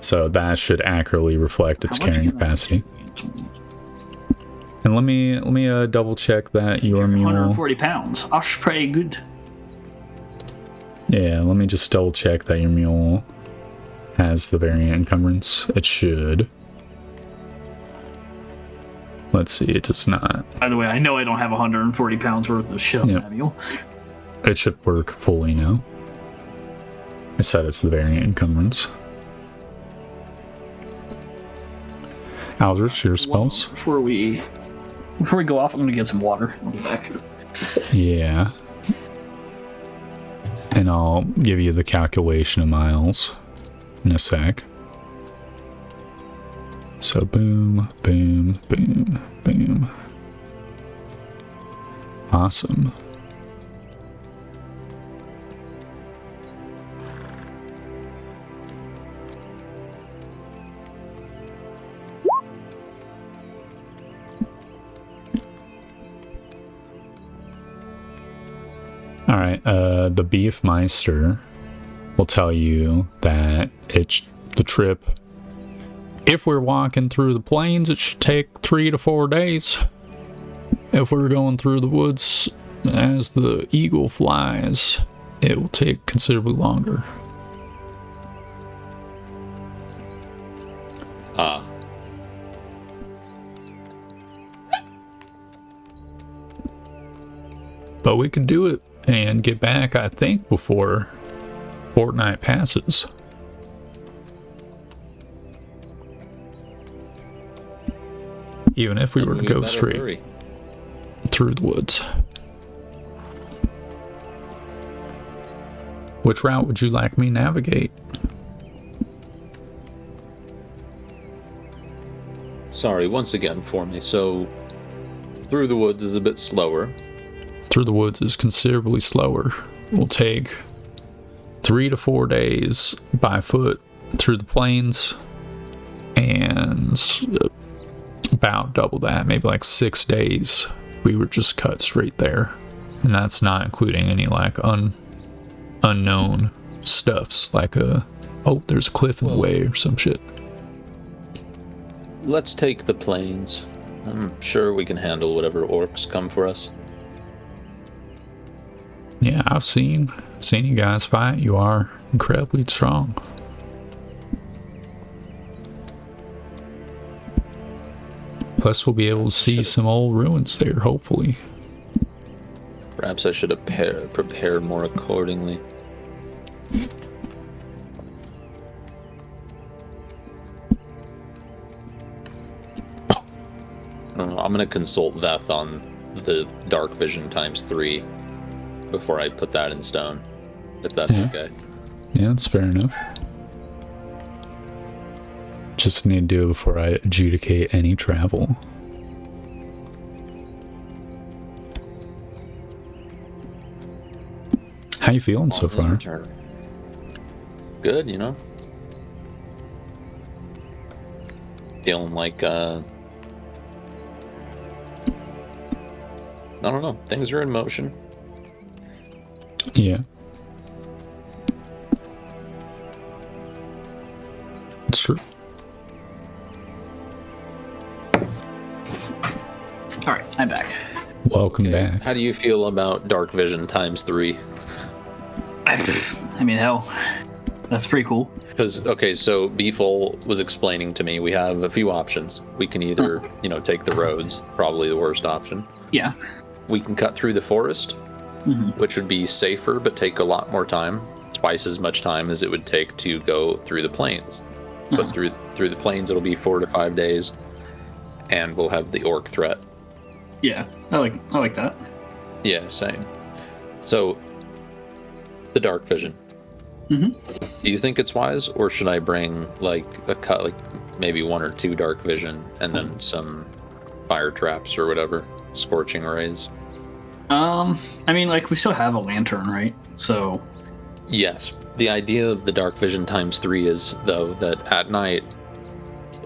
So that should accurately reflect its How much carrying can I- capacity. And let me double check that your mule. 140 pounds. That's pretty good. Yeah, let me just double check that your mule has the variant encumbrance. It should. Let's see, it does not. By the way, I know I don't have 140 pounds worth of shit on Yep. that mule. It should work fully now. I set it to the variant encumbrance. Aldrich, your spells? Before we go off, I'm gonna get some water. I'll be back. Yeah. And I'll give you the calculation of miles in a sec. So boom, boom, boom, boom. Awesome. All right, the Beef Meister will tell you that the trip if we're walking through the plains, it should take 3 to 4 days. If we're going through the woods as the eagle flies, it will take considerably longer. But we could do it and get back, I think, before fortnight passes. Even if we were to go straight through the woods. Which route would you like me to navigate? Sorry, once again for me. So, through the woods is a bit slower. Through the woods is considerably slower. It will take 3 to 4 days by foot through the plains, and about double that, maybe like 6 days if we were just cut straight there. And that's not including any like unknown stuffs like there's a cliff in the way or some shit. Let's take the plains. I'm sure we can handle whatever orcs come for us. Yeah, I've seen you guys fight. You are incredibly strong. Plus, we'll be able to see some old ruins there, hopefully. Perhaps I should have prepared more accordingly. I'm going to consult Veth on the dark vision ×3 before I put that in stone, if that's okay. Yeah, that's fair enough. Just need to do it before I adjudicate any travel. How you feeling so far? Good, you know. Feeling like, I don't know, things are in motion. Yeah. It's true. Alright, I'm back. Welcome back. How do you feel about dark vision ×3? I mean, hell, that's pretty cool. Because, okay, so Beefle was explaining to me we have a few options. We can either, take the roads, probably the worst option. Yeah. We can cut through the forest, which would be safer but take a lot more time, twice as much time as it would take to go through the plains. But through the plains, it'll be 4 to 5 days, and we'll have the orc threat. Yeah, I like that. Yeah, same. So, the dark vision. Do you think it's wise, or should I bring like maybe 1 or 2 dark vision and then some fire traps or whatever, scorching rays? I mean, like, we still have a lantern, right? So yes, the idea of the dark vision ×3 is, though, that at night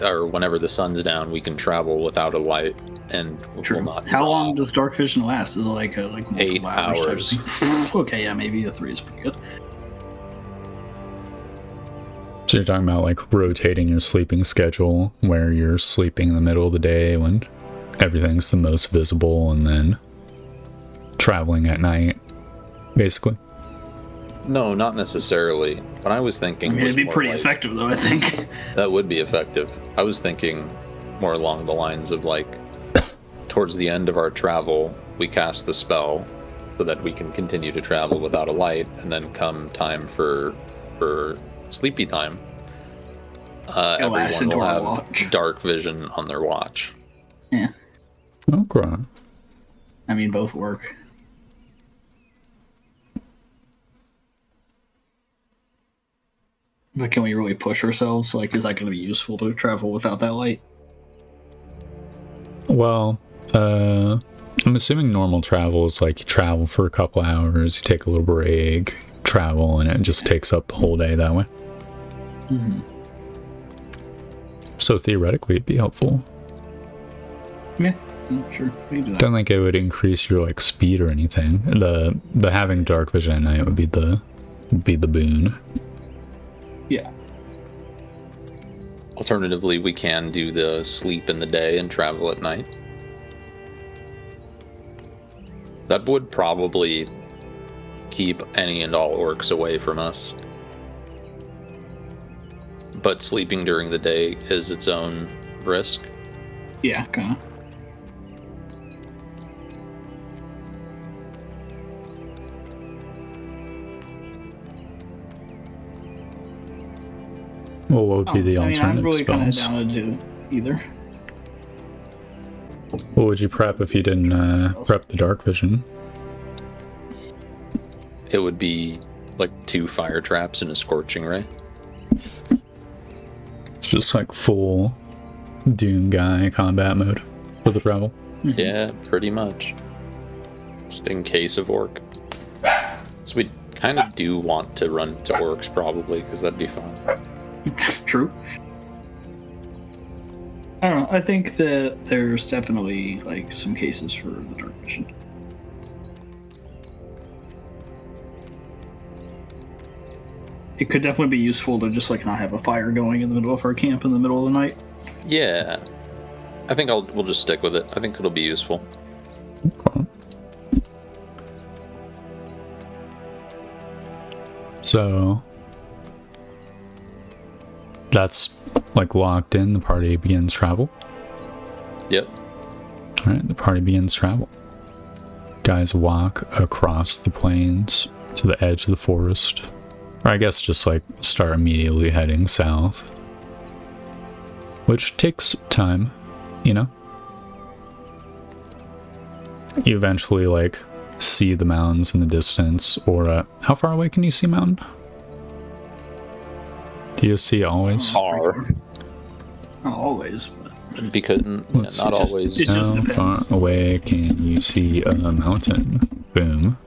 or whenever the sun's down, we can travel without a light and will not. How long does dark vision last? Is it like 8 hours? Okay, yeah, maybe a 3 is pretty good. So you're talking about like rotating your sleeping schedule, where you're sleeping in the middle of the day when everything's the most visible, and then traveling at night, basically? No, not necessarily. But I was thinking, I mean, it'd be pretty effective, though, I think. That would be effective. I was thinking more along the lines of like, towards the end of our travel, we cast the spell so that we can continue to travel without a light, and then come time for sleepy time, everyone will have dark vision on their watch. Yeah. Okay. I mean, both work. But can we really push ourselves? Like, is that going to be useful to travel without that light? Well, I'm assuming normal travel is like you travel for a couple hours, you take a little break, travel, and it just takes up the whole day that way. So theoretically, it'd be helpful. Yeah, sure. We can do that. Don't think it would increase your like speed or anything. The having dark vision at night would be the boon. Yeah. Alternatively, we can do the sleep in the day and travel at night. That would probably keep any and all orcs away from us. But sleeping during the day is its own risk. Yeah, kind of. Well, what would be the alternative I'm really kind of spells? down to do either. What would you prep if you didn't prep the dark vision? It would be like 2 fire traps and a scorching ray. It's just like full Doom guy combat mode for the travel. Yeah, pretty much. Just in case of orc. So we kind of do want to run to orcs probably, because that'd be fun. True. I don't know. I think that there's definitely like some cases for the dark vision. It could definitely be useful to just like not have a fire going in the middle of our camp in the middle of the night. Yeah. I think we'll just stick with it. I think it'll be useful. Okay. So that's like locked in. The party begins travel. Yep. All right, the party begins travel. Guys walk across the plains to the edge of the forest. Or I guess just like start immediately heading south. Which takes time, you know? You eventually like see the mountains in the distance, or how far away can you see a mountain? Do you see always? Far. Not always, but Because Let's not see. always. It just How far depends. away can you see a mountain? Boom.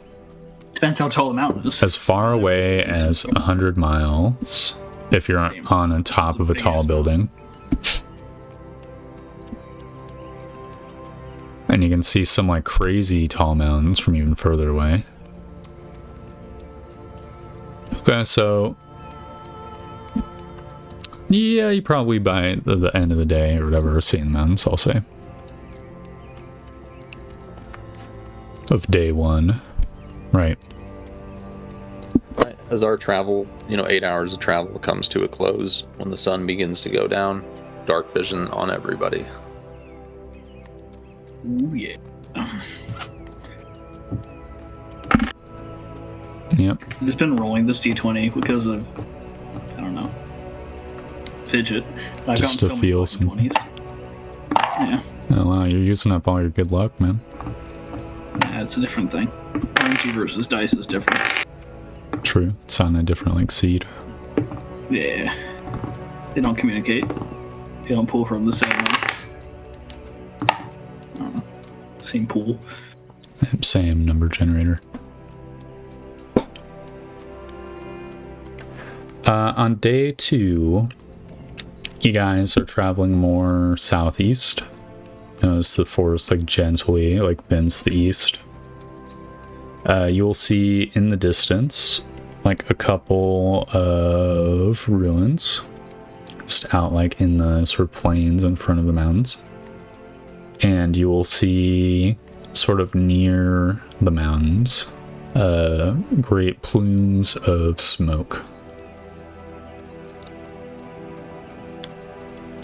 depends how tall the mountain is. As far away as 100 miles if you're on the top of a tall building. And you can see some like crazy tall mountains from even further away. Okay, so yeah, you probably by the end of the day or whatever seeing the mountains, I'll say. Of day one. Right. Right. As our travel, 8 hours of travel comes to a close, when the sun begins to go down, dark vision on everybody. Ooh, yeah. Yep. I've just been rolling this d20 because of, I don't know, fidget. I've Just gotten to so feel many some- fucking 20s. Yeah. Oh wow, you're using up all your good luck, man. Yeah, it's a different thing. RNG versus dice is different. True. It's on a different like seed. Yeah. They don't communicate. They don't pull from the same same pool. Same number generator. On day 2, you guys are traveling more southeast. As the forest like gently like bends to the east. You'll see in the distance like a couple of ruins just out like in the sort of plains in front of the mountains. And you will see sort of near the mountains great plumes of smoke.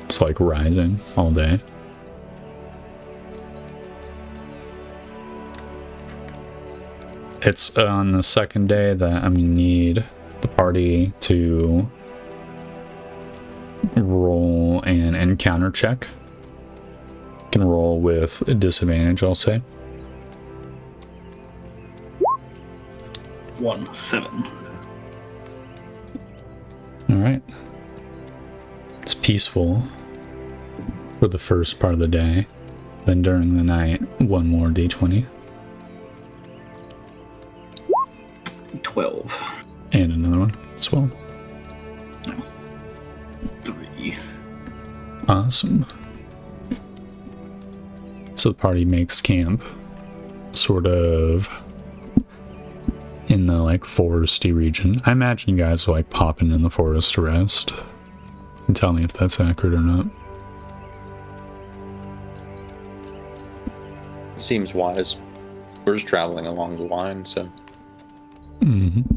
It's like rising all day. It's on the second day that I'm gonna need the party to roll an encounter check. Can roll with a disadvantage, I'll say. 1-7. Alright. It's peaceful for the first part of the day. Then during the night, one more d20. 12. And another one as well. 3. Awesome. So the party makes camp sort of in the like foresty region. I imagine you guys will like pop in the forest to rest and tell me if that's accurate or not. Seems wise. We're just traveling along the line, so. Mm-hmm.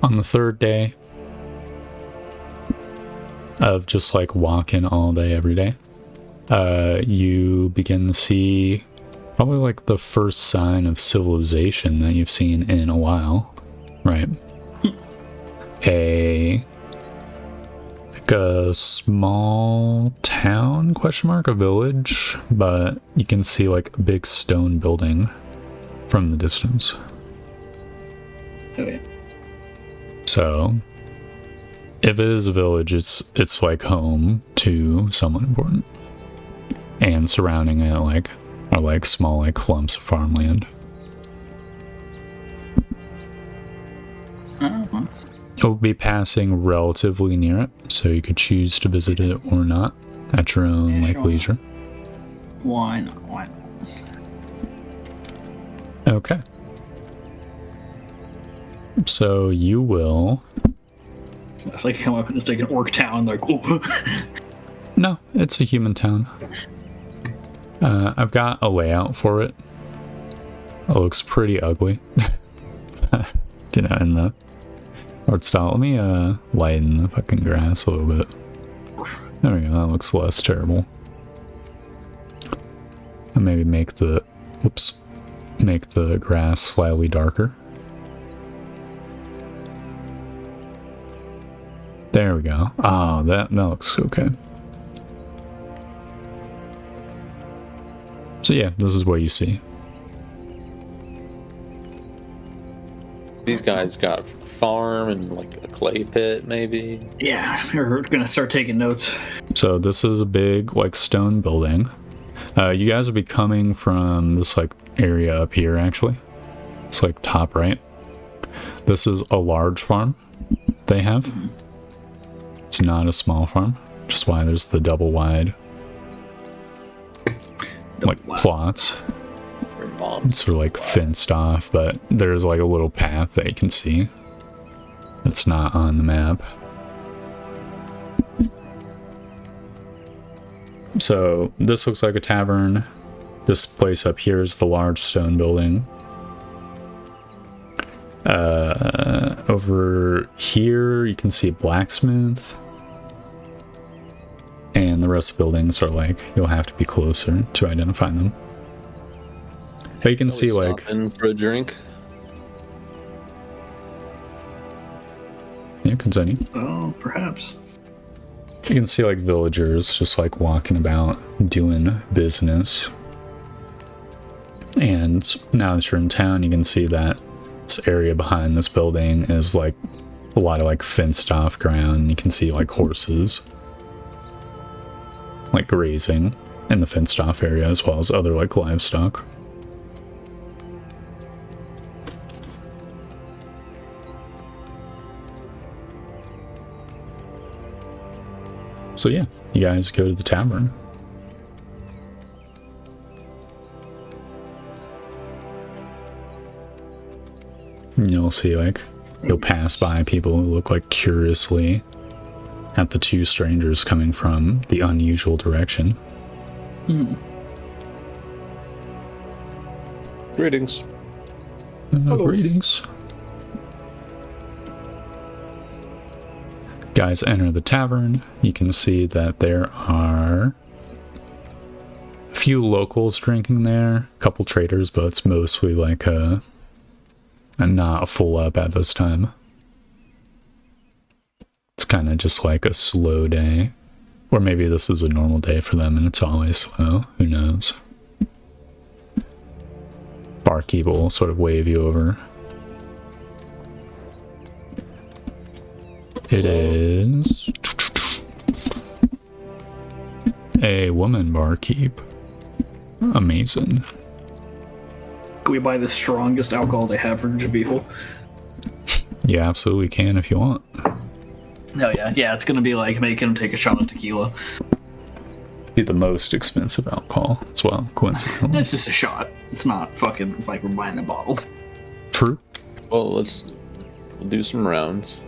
On the third day of just like walking all day every day, you begin to see probably like the first sign of civilization that you've seen in a while, right? a small town, a village, but you can see like a big stone building from the distance. Okay. So if it is a village, it's like home to someone important, and surrounding it like are like small like clumps of farmland. Uh-huh. You'll be passing relatively near it, so you could choose to visit it or not at your own Yeah, sure. leisure. Why not? Why not? Okay. So you will. It's like come up and it's like an orc town, like oh. No, it's a human town. I've got a layout for it. It looks pretty ugly. In the art style. Let me lighten the fucking grass a little bit. There we go, that looks less terrible. And maybe make the grass slightly darker. There we go. Oh, that looks okay. So yeah, this is what you see. These guys got a farm and like a clay pit, maybe. Yeah, we're gonna start taking notes. So this is a big like stone building. You guys will be coming from this like area up here actually. It's like top right. This is a large farm they have. Mm-hmm. It's not a small farm, which is why there's the double wide plots. It's sort of like fenced off, but there's like a little path that you can see. It's not on the map. So this looks like a tavern. This place up here is the large stone building. Over here you can see a blacksmith. And the rest of the buildings are like, you'll have to be closer to identify them. But you can see like for a drink. Yeah, continue. Oh, perhaps. You can see like villagers just like walking about doing business. And now that you're in town, you can see that this area behind this building is like a lot of like fenced off ground. You can see like horses like grazing in the fenced off area, as well as other like livestock. So yeah, you guys go to the tavern. And you'll see like, you'll pass by people who look like curiously at the two strangers coming from the unusual direction. Greetings. Greetings. Guys enter the tavern. You can see that there are a few locals drinking there, a couple traders, but it's mostly like not a full up at this time. It's kind of just like a slow day. Or maybe this is a normal day for them and it's always slow. Who knows? Barkeep will sort of wave you over. It is a woman barkeep. Amazing. Can we buy the strongest alcohol they have for people? You absolutely can if you want. Oh yeah, yeah. It's gonna be like making them take a shot of tequila. Be the most expensive alcohol as well, coincidentally. It's just a shot. It's not fucking like we're buying a bottle. True. Well, we'll do some rounds.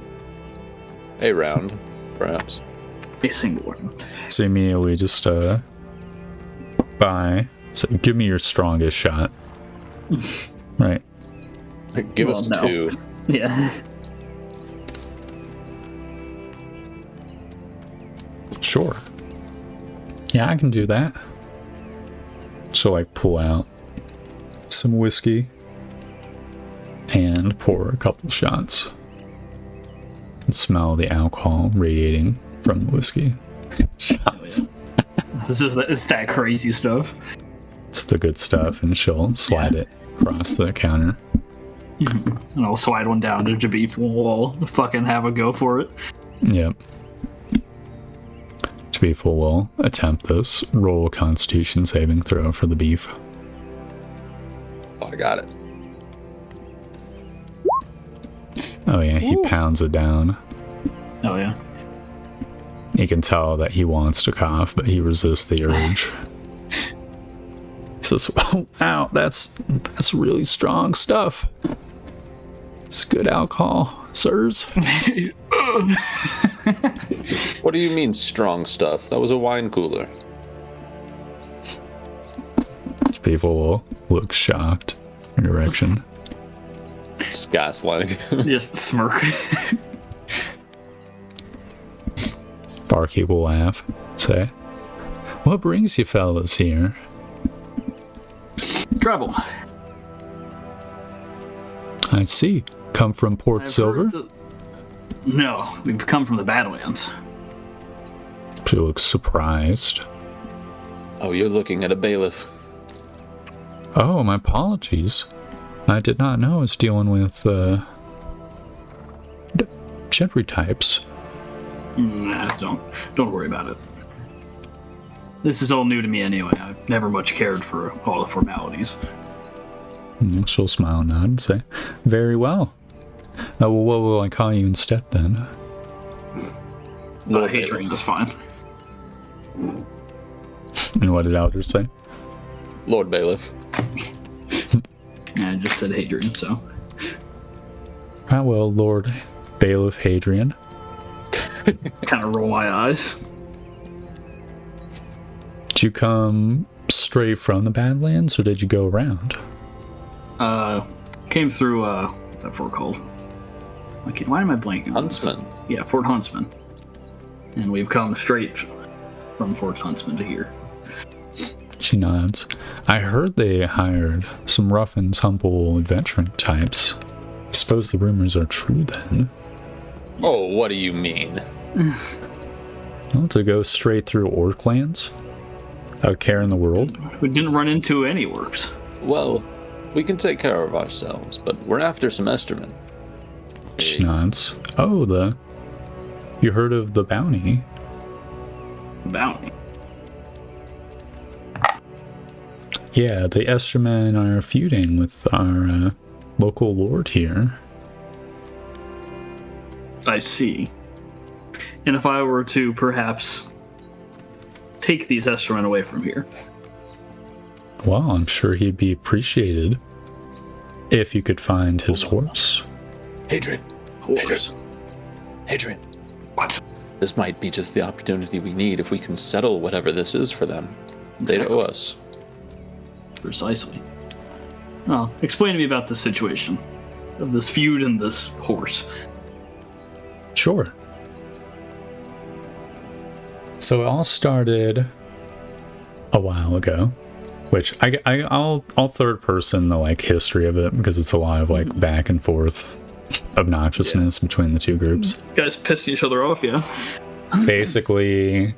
A round. perhaps. A single one. So immediately just buy. So give me your strongest shot. Right. Give us no. 2. Yeah. Sure. Yeah, I can do that. So like pull out some whiskey and pour a couple shots. And smell the alcohol radiating from the whiskey. Shots. It's that crazy stuff. It's the good stuff, and she'll slide it across the counter. And I'll slide one down to Jabif and we'll fucking have a go for it. Yep. Beef will attempt this. Roll a Constitution saving throw for the beef. Oh, I got it. Oh yeah, he pounds it down. Oh yeah. You can tell that he wants to cough, but he resists the urge. He says, "Oh, wow, that's really strong stuff. It's good alcohol, sirs." What do you mean strong stuff? That was a wine cooler. People will look shocked in your direction. Just gaslighting. Just smirk. Barkeep will laugh, say, "What brings you fellas here?" Travel. "I see. Come from Port Silver?" No, we've come from the Badlands. She looks surprised. Oh, you're looking at a bailiff. "Oh, my apologies. I did not know I was dealing with gentry types." Nah, don't worry about it. This is all new to me anyway. I've never much cared for all the formalities. She'll smile and nod and say, "Very well. Well, what will I call you instead then?" Hadrian is fine. And what did Elders say? Lord Bailiff. Yeah, I just said Hadrian, so. Ah, well, Lord Bailiff Hadrian. Kind of roll my eyes. Did you come straight from the Badlands, or did you go around? Came through, what's that fort called? Okay, why am I blanking on this? Huntsman. Yeah, Fort Huntsman. And we've come straight from Fort Huntsman to here. She nods. "I heard they hired some rough and tumble adventuring types. I suppose the rumors are true then." Oh, what do you mean? Well, to go straight through orc lands? Without a care in the world? We didn't run into any orcs. Well, we can take care of ourselves, but we're after some Estermen. She nods. "Oh, you heard of the bounty?" Bounty. "Yeah, the Estermen are feuding with our local lord here." I see. And if I were to perhaps take these Estermen away from here? "Well, I'm sure he'd be appreciated if you could find his horse." Hadrian. Horse. Hadrian. What? This might be just the opportunity we need if we can settle whatever this is for them. They'd owe us. Precisely. Oh, explain to me about this situation. Of this feud and this horse. Sure. So it all started a while ago, which I'll third person the like history of it because it's a lot of like back and forth obnoxiousness between the two groups. Guys pissing each other off, yeah. Basically,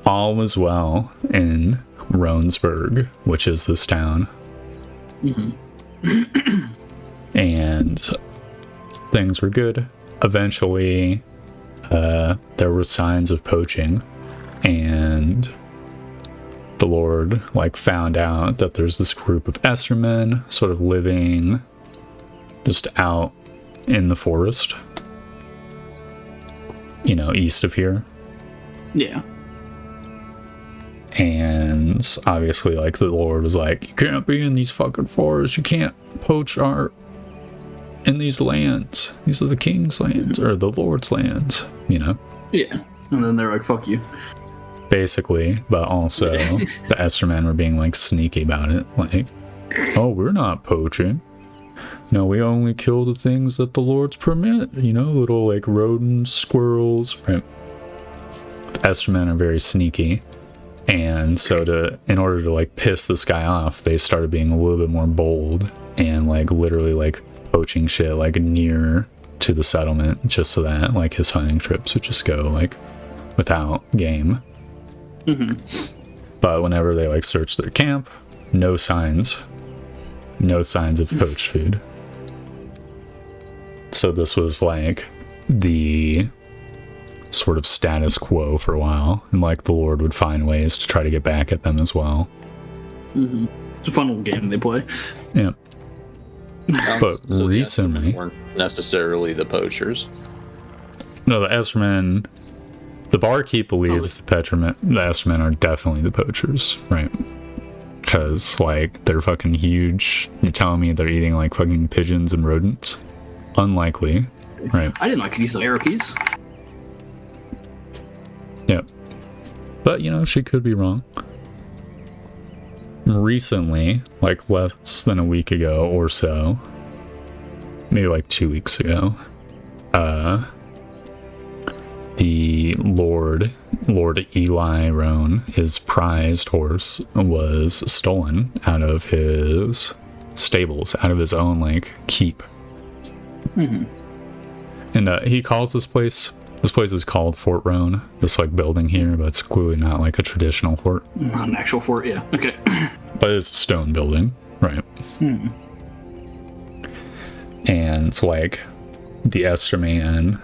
all was well in Roansburg, which is this town. And things were good. Eventually, there were signs of poaching, and the Lord like found out that there's this group of Estermen sort of living just out in the forest, you know, east of here. Yeah. And obviously, like, the Lord was like, "You can't be in these fucking forests. You can't poach in these lands. These are the king's lands, or the Lord's lands," you know? Yeah. And then they're like, fuck you. Basically, but also the Estermen were being like sneaky about it. Like, oh, we're not poaching. No, we only kill the things that the lords permit. You know, little like rodents, squirrels. Right. The Estermen are very sneaky. And so in order to like piss this guy off, they started being a little bit more bold and like literally like poaching shit like near to the settlement just so that like his hunting trips would just go like without game. But whenever they like search their camp, no signs of poached food. So this was like the sort of status quo for a while, and like the Lord would find ways to try to get back at them as well. It's a fun little game they play. Yeah. But So the recently, Estermen weren't necessarily the poachers. no, the Estermen, the barkeep believes the Estermen are definitely the poachers, right? Because like they're fucking huge. You're telling me they're eating like fucking pigeons and rodents? Unlikely, right? I didn't know I could use the arrow keys. Yeah. But, you know, she could be wrong. Recently, like less than a week ago or so, maybe like 2 weeks ago, the Lord Eli Roan, his prized horse, was stolen out of his stables, out of his own, like, keep. And he calls this place is called Fort Roan, this like building here, but it's clearly not like a traditional fort. Not an actual fort, yeah. Okay. But it's a stone building, right? And it's like the Esterman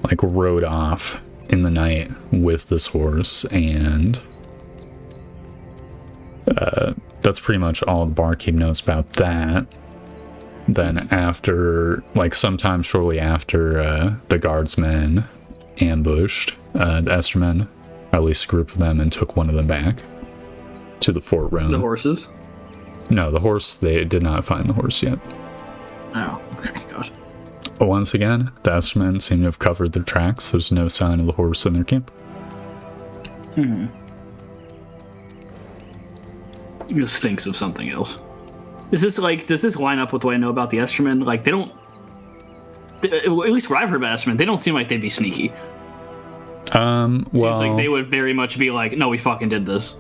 like rode off in the night with this horse, and that's pretty much all the barkeep knows about that. Then after, like sometime shortly after, the guardsmen ambushed the Estermen, or at least a group of them, and took one of them back to the Fort Roan. The horses? No, the horse, they did not find the horse yet. Oh, okay, God. But once again, the Estermen seem to have covered their tracks. There's no sign of the horse in their camp. It stinks of something else. Is this like, does this line up with what I know about the Estermen? Like, at least what I've heard about Estermen, they don't seem like they'd be sneaky. Well, Seems like they would very much be like, no, we fucking did this.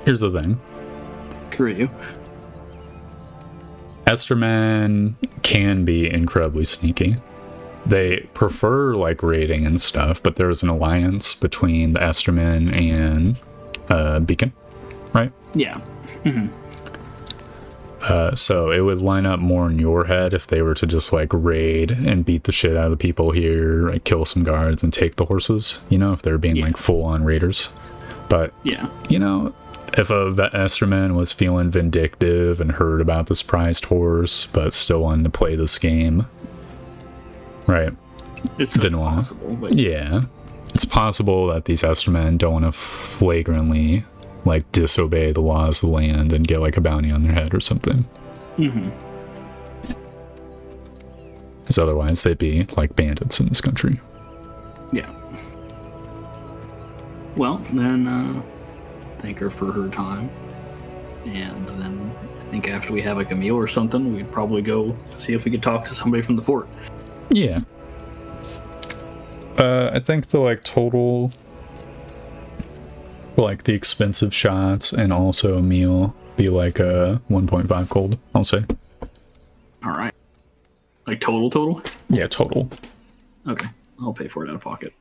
here's the thing. Screw you. Estermen can be incredibly sneaky. They prefer like raiding and stuff, but there's an alliance between the Estermen and Beacon, right? Yeah. So it would line up more in your head if they were to just like raid and beat the shit out of the people here, like kill some guards and take the horses, you know, if they're being like full on raiders. But, you know, if a Esterman was feeling vindictive and heard about this prized horse, but still wanted to play this game, right? It's possible. But... Yeah. It's possible that these Estermen don't want to flagrantly like disobey the laws of the land and get like a bounty on their head or something. Because otherwise they'd be like bandits in this country. Yeah. Well, then thank her for her time. And then I think after we have like a meal or something, we'd probably go see if we could talk to somebody from the fort. Yeah. I think the like total, like the expensive shots and also a meal be like a 1.5 gold, I'll say. All right. Like total? Yeah, total. Okay. I'll pay for it out of pocket.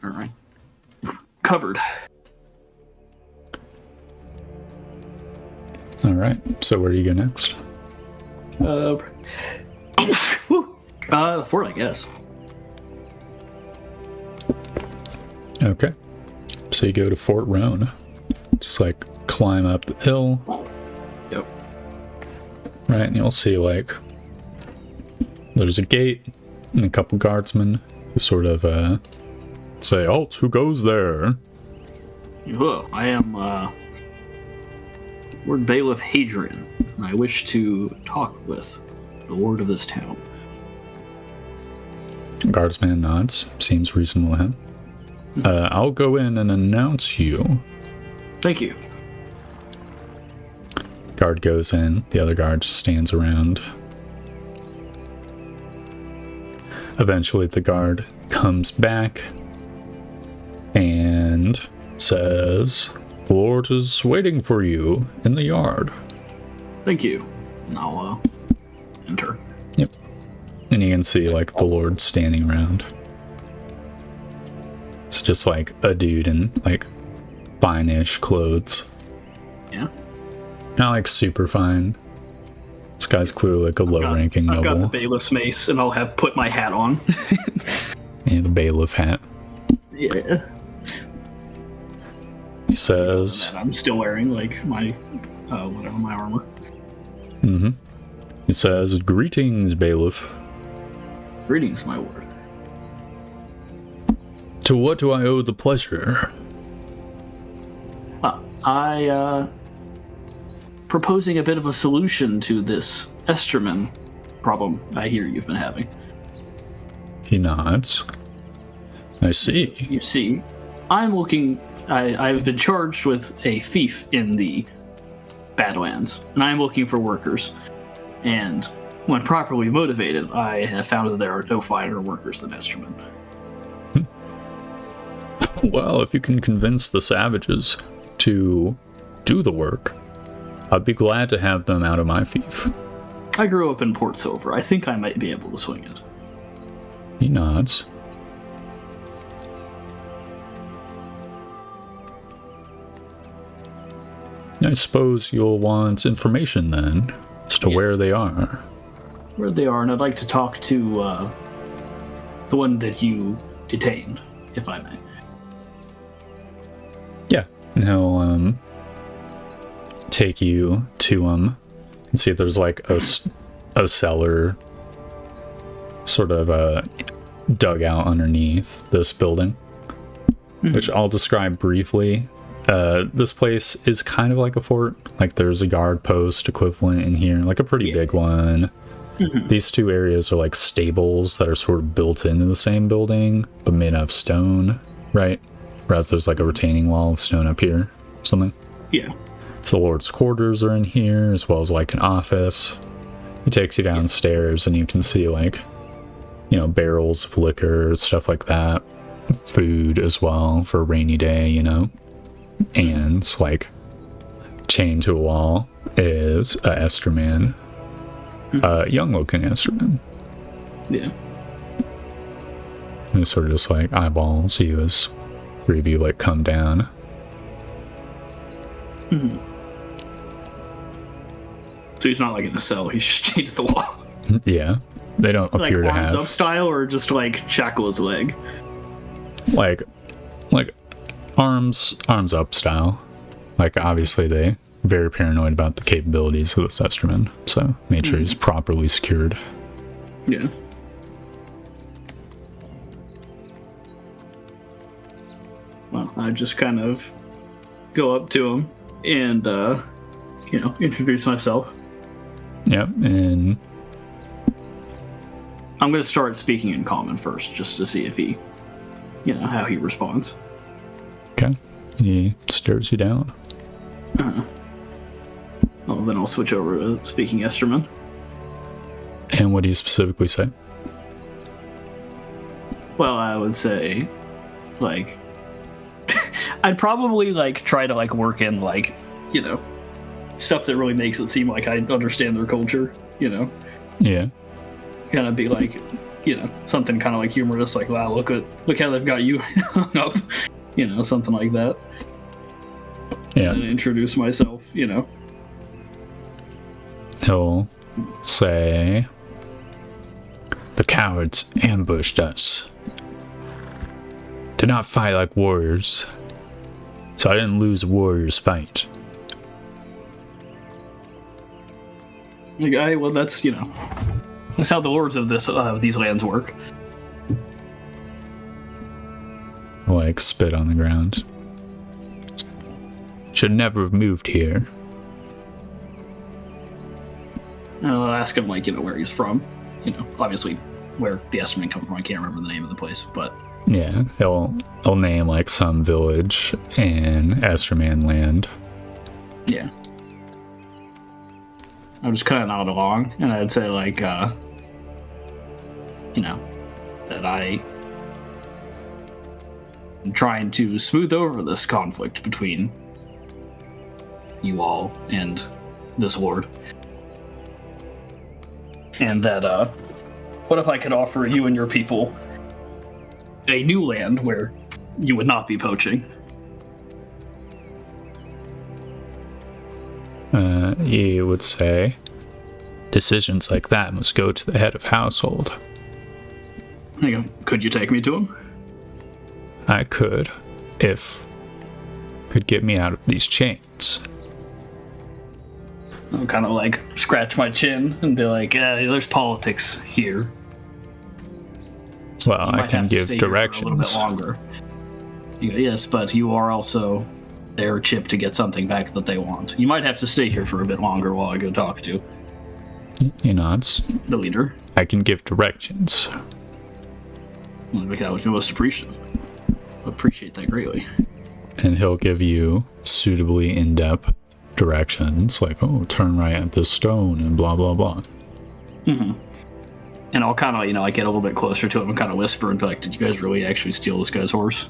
All right. Covered. All right. So where do you go next? The fort, I guess. Okay. So you go to Fort Roan. Just like climb up the hill. Yep. Right, and you'll see like there's a gate and a couple guardsmen who sort of say, "Halt, who goes there?" Hello, I am Lord Bailiff Hadrian, and I wish to talk with the lord of this town. Guardsman nods. Seems reasonable to him. I'll go in and announce you. Thank you. Guard goes in. The other guard just stands around. Eventually, the guard comes back and says, "The Lord is waiting for you in the yard." Thank you. And I'll enter. Yep. And you can see, like, the Lord standing around. It's just, like, a dude in, like, fine-ish clothes. Yeah. Not, like, super fine. This guy's clearly, like, a low-ranking I've got noble. the bailiff's mace, and I'll have put my hat on. And the bailiff hat. Yeah. He says... And I'm still wearing, like, my, my armor. Mm-hmm. He says, "Greetings, bailiff. Greetings, my lord. To what do I owe the pleasure?" Proposing a bit of a solution to this Esterman problem I hear you've been having. He nods. "I see. You see, I've been charged with a thief in the Badlands, and I'm looking for workers. And when properly motivated, I have found that there are no finer workers than Esterman. Well, if you can convince the savages to do the work, I'd be glad to have them out of my fief." I grew up in Port Silver. I think I might be able to swing it. He nods. "I suppose you'll want information then as to where Yes. they are." Where they are, and I'd like to talk to the one that you detained, if I may. Yeah, and he'll take you to and see if there's like a cellar sort of dug out underneath this building, which I'll describe briefly. This place is kind of like a fort. Like, there's a guard post equivalent in here, like a pretty big one. These two areas are like stables that are sort of built into the same building, but made out of stone, right? Whereas there's like a retaining wall of stone up here, or something. Yeah. So the Lord's quarters are in here, as well as like an office. He takes you downstairs, and you can see, like, you know, barrels of liquor, stuff like that. Food as well for a rainy day, you know. And, like, chained to a wall is a Esterman. A young-looking Esterman. Yeah. And he sort of just, like, eyeballs you as three of you, like, come down. So he's not like in a cell, he's just chained to the wall. Yeah. They don't Like appear to arms have... up style, or just like shackle his leg? like arms up style. Like, obviously they very paranoid about the capabilities of this Esterman, so made sure he's properly secured. Yeah. Well, I just kind of go up to him and introduce myself. Yep, and I'm going to start speaking in common first, just to see if he, how he responds. okay, he stares you down. Well, then I'll switch over to speaking Esterman. And what do you specifically say? Well, I would say, like, I'd probably, like, try to, like, work in, like, stuff that really makes it seem like I understand their culture, Yeah. Kind of be like, something kind of like humorous, like, wow, look how they've got you hung up, something like that. Yeah. And introduce myself, He'll say, "The cowards ambushed us. Did not fight like warriors, so I didn't lose a warrior's fight." Like, well, that's, that's how the lords of these lands work. Like, spit on the ground. "Should never have moved here." And I'll ask him, like, where he's from. Obviously where the Estermen come from. I can't remember the name of the place, but Yeah, he'll name like some village in Esterman land. yeah. I would just kind of nod along, and I'd say like, you know, that I am trying to smooth over this conflict between you all and this lord. And that, what if I could offer you and your people a new land where you would not be poaching? You would say, decisions like that must go to the head of household. I go, could you take me to him? I could, if could get me out of these chains. I'll kind of like scratch my chin and be like, there's politics here. Well, You I might can have to give stay here for a little bit directions. longer. You go, yes, but you are also their chip to get something back that they want. You might have to stay here for a bit longer while I go talk to He nods. the leader. I can give directions. That would be most appreciative. I appreciate that greatly. And he'll give you suitably in-depth directions, like, oh, turn right at this stone and blah, blah, blah. And I'll kind of, I get a little bit closer to him and kind of whisper and be like, did you guys really actually steal this guy's horse?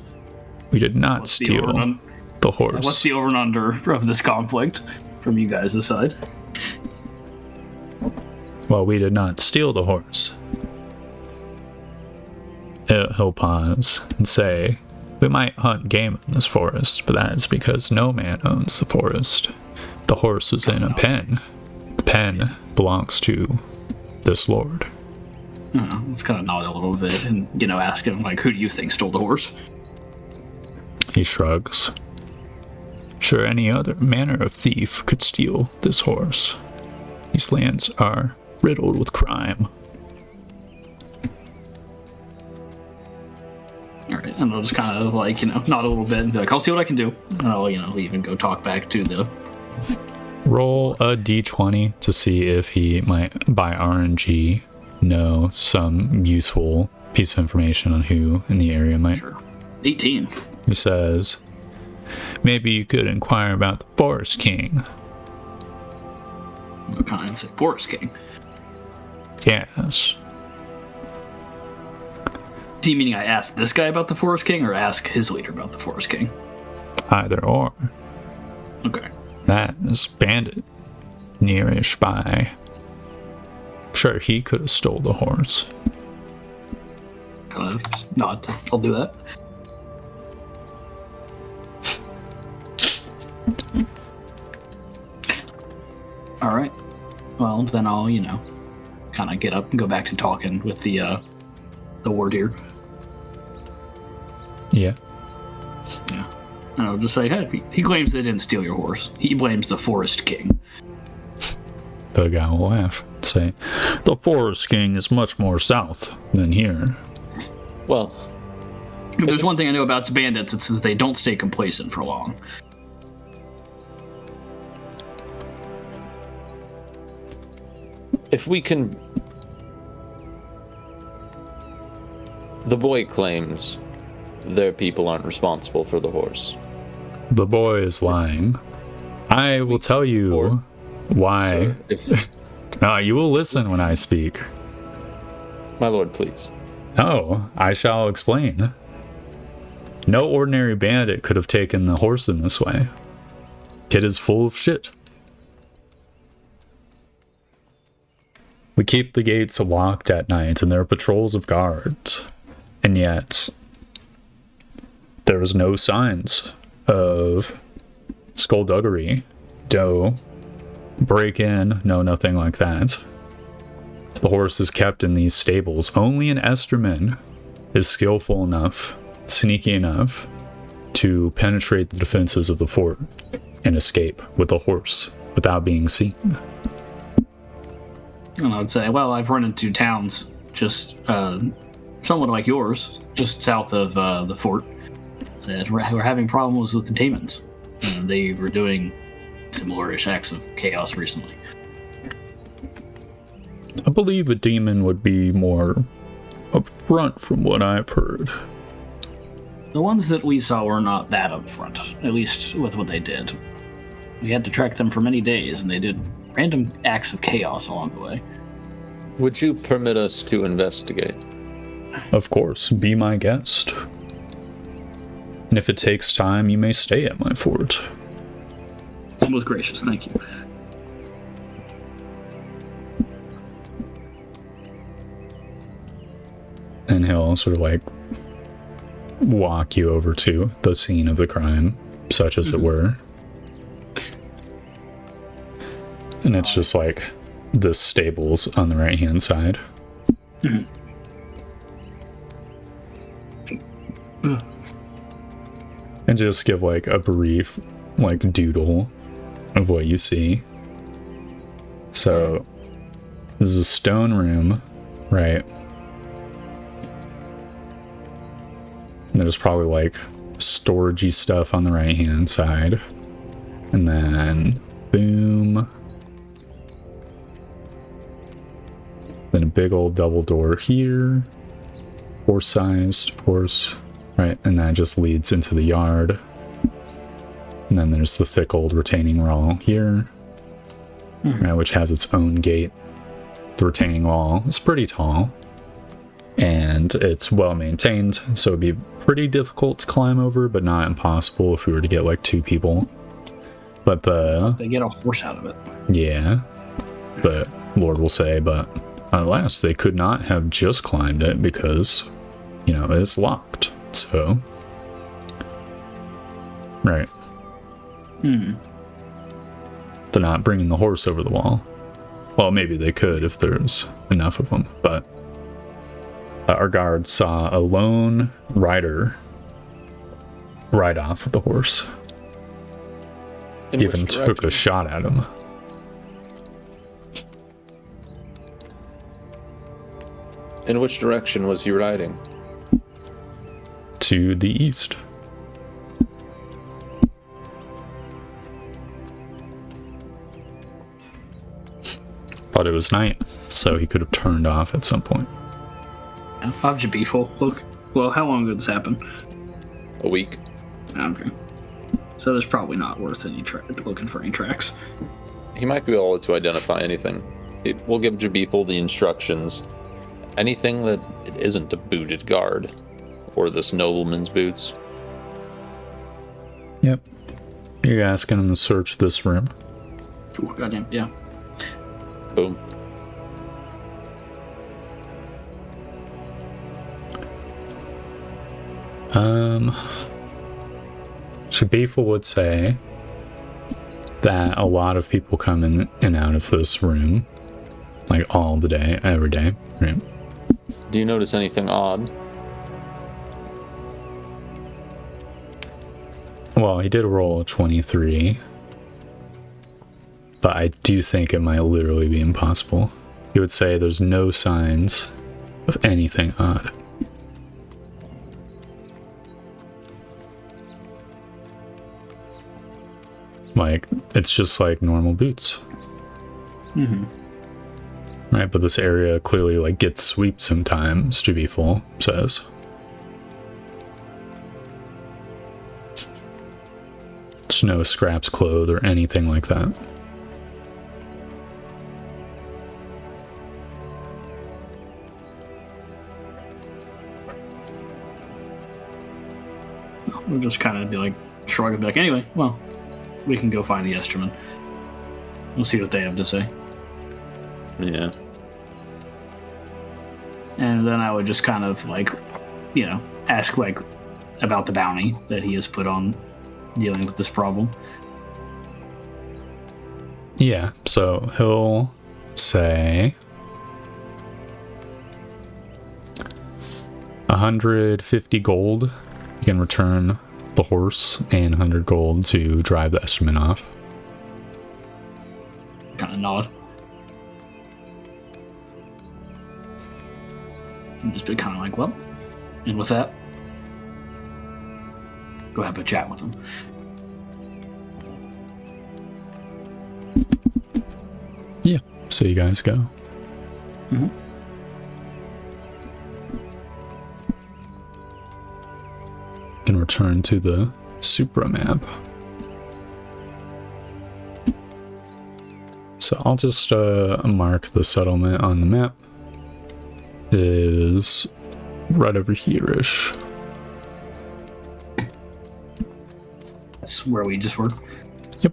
We did not What's the steal over and the horse. What's the over and under of this conflict from you guys' side? Well, we did not steal the horse. He'll pause and say, we might hunt game in this forest, but that is because no man owns the forest. The horse is in a pen. The pen belongs to this lord. Let's kind of nod a little bit and, ask him, like, who do you think stole the horse? He shrugs. Sure, any other manner of thief could steal this horse. These lands are riddled with crime. All right, and I'll just kind of like, nod a little bit and be like, I'll see what I can do. And I'll, even go talk back to the... Roll a d20 to see if he might, by RNG, know some useful piece of information on who in the area might. Sure. 18. He says, maybe you could inquire about the Forest King. What kind of say Forest King? Yes. Do you meaning I ask this guy about the Forest King or ask his leader about the Forest King? Either or. Okay. That is bandit. Nearish by. Sure, he could have stole the horse. Kind of just nod. I'll do that. All right. Well, then I'll, kind of get up and go back to talking with the ward here. Yeah. Yeah. And I'll just say, hey, he claims they didn't steal your horse. He blames the Forest King. The guy will laugh and say, the Forest King is much more south than here. Well, If there's one thing I know about bandits, it's that they don't stay complacent for long. if we can... The boy claims their people aren't responsible for the horse. The boy is lying. I will tell you why. So if, You will listen when I speak. my lord, please. Oh, I shall explain. No ordinary bandit could have taken the horse in this way. Kid is full of shit. We keep the gates locked at night, and there are patrols of guards. And yet, there was no signs of skullduggery, break-in, no, nothing like that. The horse is kept in these stables. Only an Esterman is skillful enough, sneaky enough, to penetrate the defenses of the fort and escape with the horse without being seen. And I would say, well, I've run into towns just somewhat like yours, just south of the fort. That we're having problems with the demons. And they were doing similar-ish acts of chaos recently. I believe a demon would be more up front from what I've heard. The ones that we saw were not that upfront, at least with what they did. We had to track them for many days, and they did random acts of chaos along the way. Would you permit us to investigate? Of course, be my guest. And if it takes time, you may stay at my fort. It's most gracious, thank you. And he'll sort of like walk you over to the scene of the crime, such as it were. And it's just like the stables on the right hand side. And just give like a brief like doodle of what you see. So this is a stone room, right? And there's probably like storagey stuff on the right hand side. And then boom. Then a big old double door here. Horse-sized, of course. Right, and that just leads into the yard. And then there's the thick old retaining wall here. Right, which has its own gate. The retaining wall is pretty tall. And it's well maintained, so it'd be pretty difficult to climb over, but not impossible if we were to get like 2 people. But They get a horse out of it. yeah, the Lord will say, but alas, they could not have just climbed it because, you know, it's locked. So, right. They're not bringing the horse over the wall. Well, maybe they could if there's enough of them, but our guard saw a lone rider ride off with the horse. Even took a shot at him. In which direction was he riding? To the east. But it was night, so he could have turned off at some point. Objabiful. Look. Well, how long did this happen? A week. Okay. So there's probably not worth any looking for any tracks. He might be able to identify anything. We'll give Jabipal the instructions. Anything that it isn't a booted guard or this nobleman's boots. Yep. You're asking him to search this room? Ooh, goddamn, yeah. Boom. Shabifal would say that a lot of people come in and out of this room, like all the day, every day, right? Do you notice anything odd? Well, he did roll a 23, but I do think it might literally be impossible. He would say there's no signs of anything odd. Like, it's just like normal boots. Right, but this area clearly like gets swept sometimes, to be full, says. There's no scraps clothes or anything like that. We'll just kind of be like, shrug and be like, anyway, well, we can go find the Esterman. We'll see what they have to say. Yeah. And then I would just kind of like, you know, ask like about the bounty that he has put on dealing with this problem. Yeah, so he'll say 150 gold. You can return the horse and 100 gold to drive the Esterman off. Kind of nod. And just be kind of like, well, and with that, go have a chat with him. Yeah, so you guys go. and return to the Supra map. So I'll just mark the settlement on the map. It is right over here-ish. That's where we just were. Yep.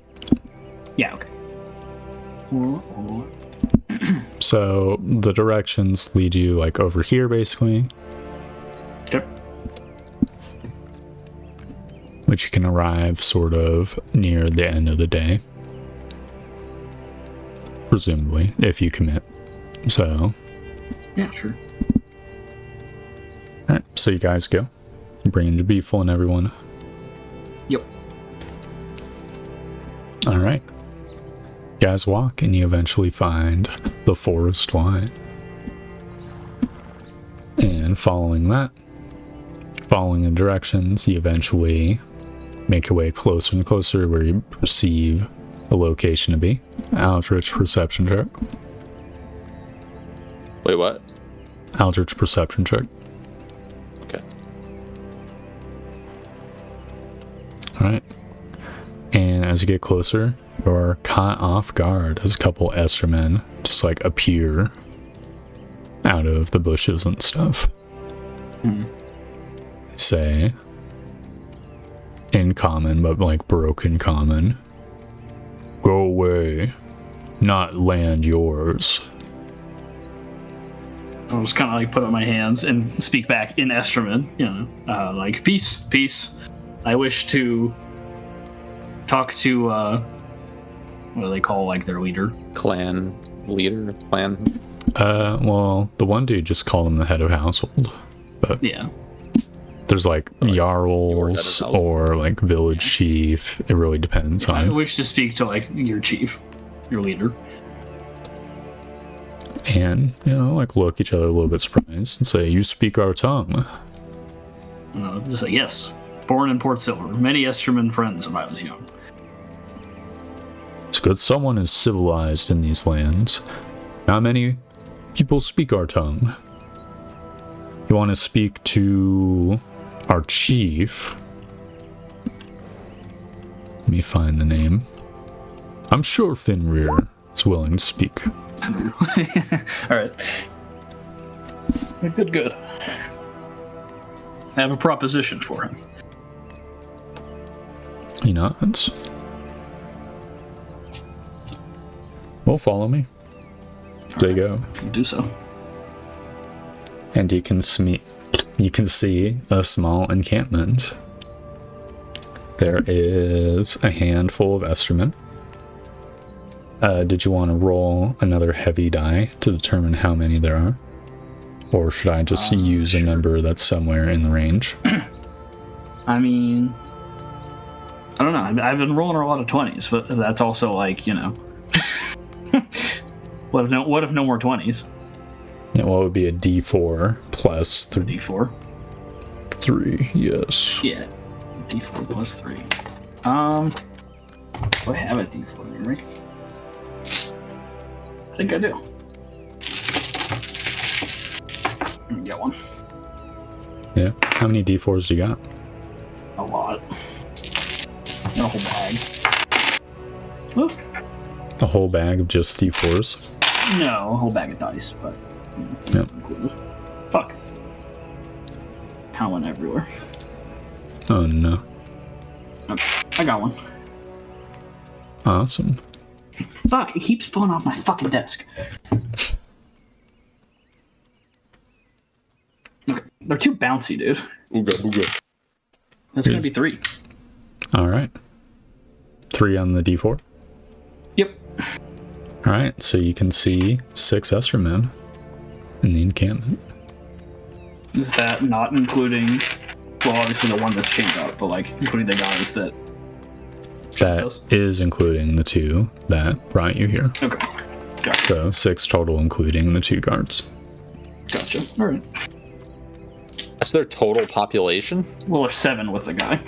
Yeah, okay. So the directions lead you like over here basically, Yep. which you can arrive sort of near the end of the day. Presumably, if you commit. So, Yeah, sure. alright, so you guys go. Bring in the Beeful and everyone. Yep. Alright. You guys walk and you eventually find the forest wine. And following that, following the directions, you eventually make your way closer and closer where you perceive the location to be. Aldrich perception check. Wait, what? Aldrich perception check. Okay. Alright. And as you get closer, you're caught off guard as a couple Estermen just like appear out of the bushes and stuff. They say, in common, but like broken common, "Go away, not land yours." I'll just kind of like put up my hands and speak back in Esterman, you know, like, peace, peace. I wish to talk to, what do they call, like, their leader? Clan leader? Clan? Well, the one dude just called him the head of household, but Yeah. there's like your head of jarls household. or like village chief. It really depends I on. wish to speak to, like, your chief, your leader. And, you know, like look each other a little bit surprised and say, "You speak our tongue." Just like, yes, born in Port Silver. Many Esterman friends when I was young. It's good someone is civilized in these lands. Not many people speak our tongue. You want to speak to our chief? Let me find the name. I'm sure Finrear is willing to speak. All right. Good. I have a proposition for him. He nods. Well, follow me. There you go. Do so. And you can see a small encampment. There is a handful of Estermen. Did you want to roll another heavy die to determine how many there are? Or should I just use a number that's somewhere in the range? I mean, I don't know. I've been rolling a lot of 20s, but that's also like, you know. What if no more 20s? Yeah, well, it would be a D4 plus D4. 3, yes. Yeah. D4 plus 3. Do I have a D4 memory? I think I do. Let me get one. Yeah. How many D4s do you got? A lot. A whole bag. Woo. A whole bag of just D4s? No, a whole bag of dice, but Yep. included. Fuck. Kind of went everywhere. Oh no. Okay, I got one. Awesome. Fuck, it keeps falling off my fucking desk. Okay, they're too bouncy, dude. Ooga. That's gonna be 3. Alright. 3 on the D4? Yep. Alright, so you can see 6 Estermen in the encampment. Is that not including, well, obviously the one that's chained up, but like including the guys that. That is including the 2 that brought you here. Okay. Gotcha. So 6 total, including the 2 guards. Gotcha. All right. That's their total population? Well, there's 7 with the guy.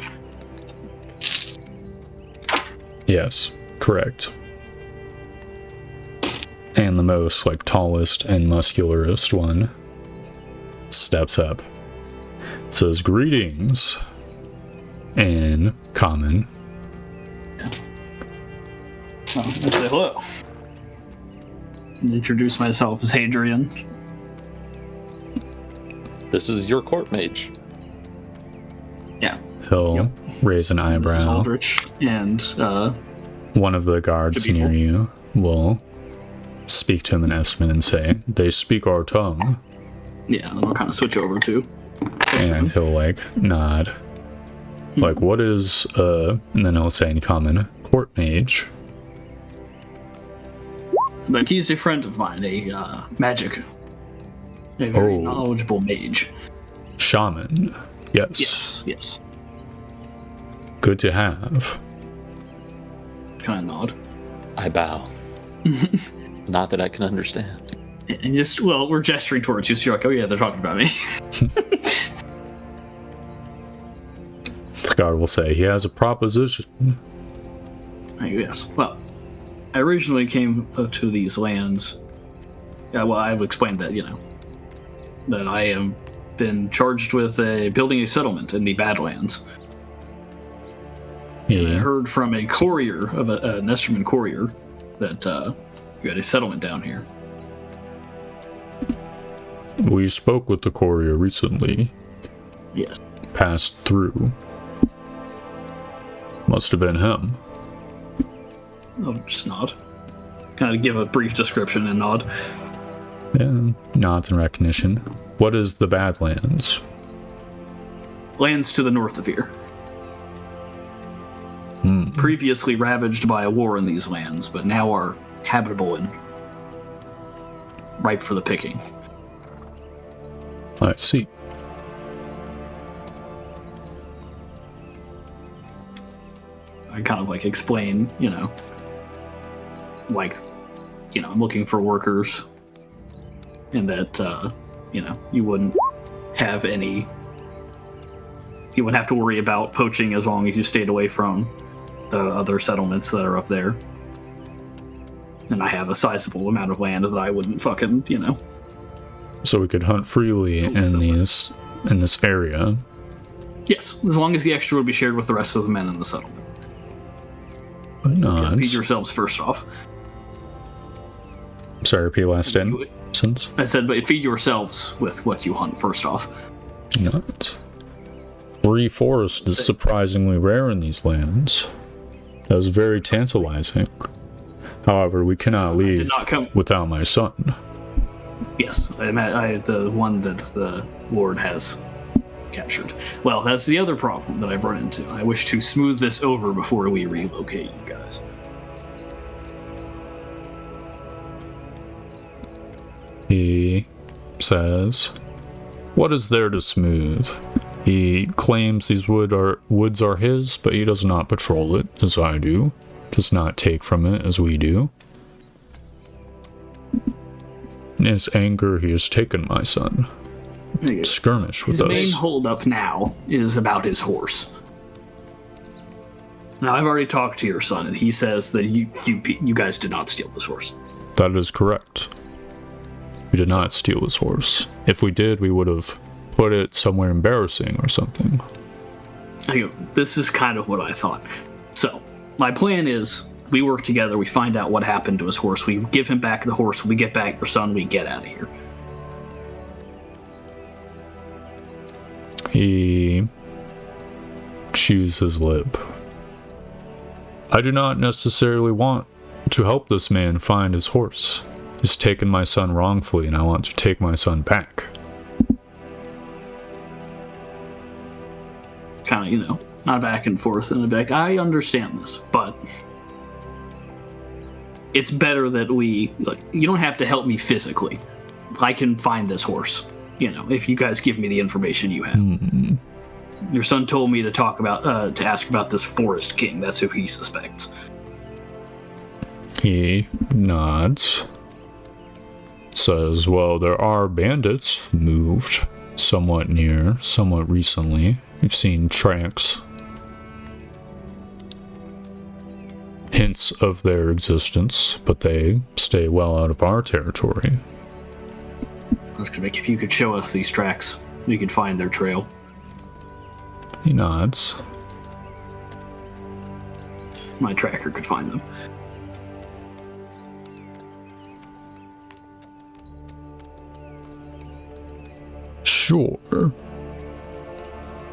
Yes, correct. And the most, like, tallest and muscularest one steps up. Says, "Greetings. in common. I say hello. And introduce myself as Hadrian. This is your court mage. Yeah. He'll raise an This is eyebrow. Aldrich. And One of the guards Should be near full. you will speak to him in Esmond and say, "They speak our tongue." yeah, then I'll kind of switch over to. And he'll like nod. Like, what is and then he'll say in common, "Court mage." But he's a friend of mine, a magic. A very Oh. knowledgeable mage. Shaman. Yes. Yes. Good to have. Kind of nod. I bow. Not that I can understand. And just, well, we're gesturing towards you, so you're like, oh yeah, they're talking about me. The guard will say, "He has a proposition." Yes. Well, I originally came to these lands. Yeah, well, I've explained that, that I have been charged with building a settlement in the Badlands. I He heard from a courier, of an Esterman courier, that you had a settlement down here. We spoke with the courier recently. Yes. Passed through. Must have been him. I'll just nod. Kind of give a brief description and nod. Yeah, nods in recognition. What is the Badlands? Lands to the north of here. Previously ravaged by a war in these lands, but now are habitable and ripe for the picking. I see. I kind of like explain, I'm looking for workers, and that, you wouldn't have to worry about poaching as long as you stayed away from the other settlements that are up there. And I have a sizable amount of land that I wouldn't fucking, So we could hunt freely in this area. Yes, as long as the extra would be shared with the rest of the men in the settlement. Nods. Feed yourselves first off. Sorry, repeat last sentence. I said, but feed yourselves with what you hunt first off. Nods. Free forest is surprisingly rare in these lands. That was very tantalizing. However, we cannot leave not come- without my son. Yes, the one that the Lord has captured. Well, that's the other problem that I've run into. I wish to smooth this over before we relocate you guys. He says, "What is there to smooth?" He claims these woods are his, but he does not patrol it as I do. Does not take from it as we do. In his anger, he has taken my son. Skirmish with His us. main holdup now is about his horse. Now, I've already talked to your son, and he says that you guys did not steal this horse. That is correct. We did not steal his horse. If we did, we would have put it somewhere embarrassing or something. This is kind of what I thought. So, my plan is, we work together, we find out what happened to his horse, we give him back the horse, we get back your son, we get out of here. He chews his lip. I do not necessarily want to help this man find his horse. He's taken my son wrongfully, and I want to take my son back. Kind of, not back and forth and back. I understand this, but it's better that you don't have to help me physically. I can find this horse, if you guys give me the information you have. Your son told me to ask about this forest king. That's who he suspects. He nods. Says, well, there are bandits moved somewhat recently. We've seen tracks. Hints of their existence, but they stay well out of our territory. If you could show us these tracks, we could find their trail. He nods. my tracker could find them. Sure.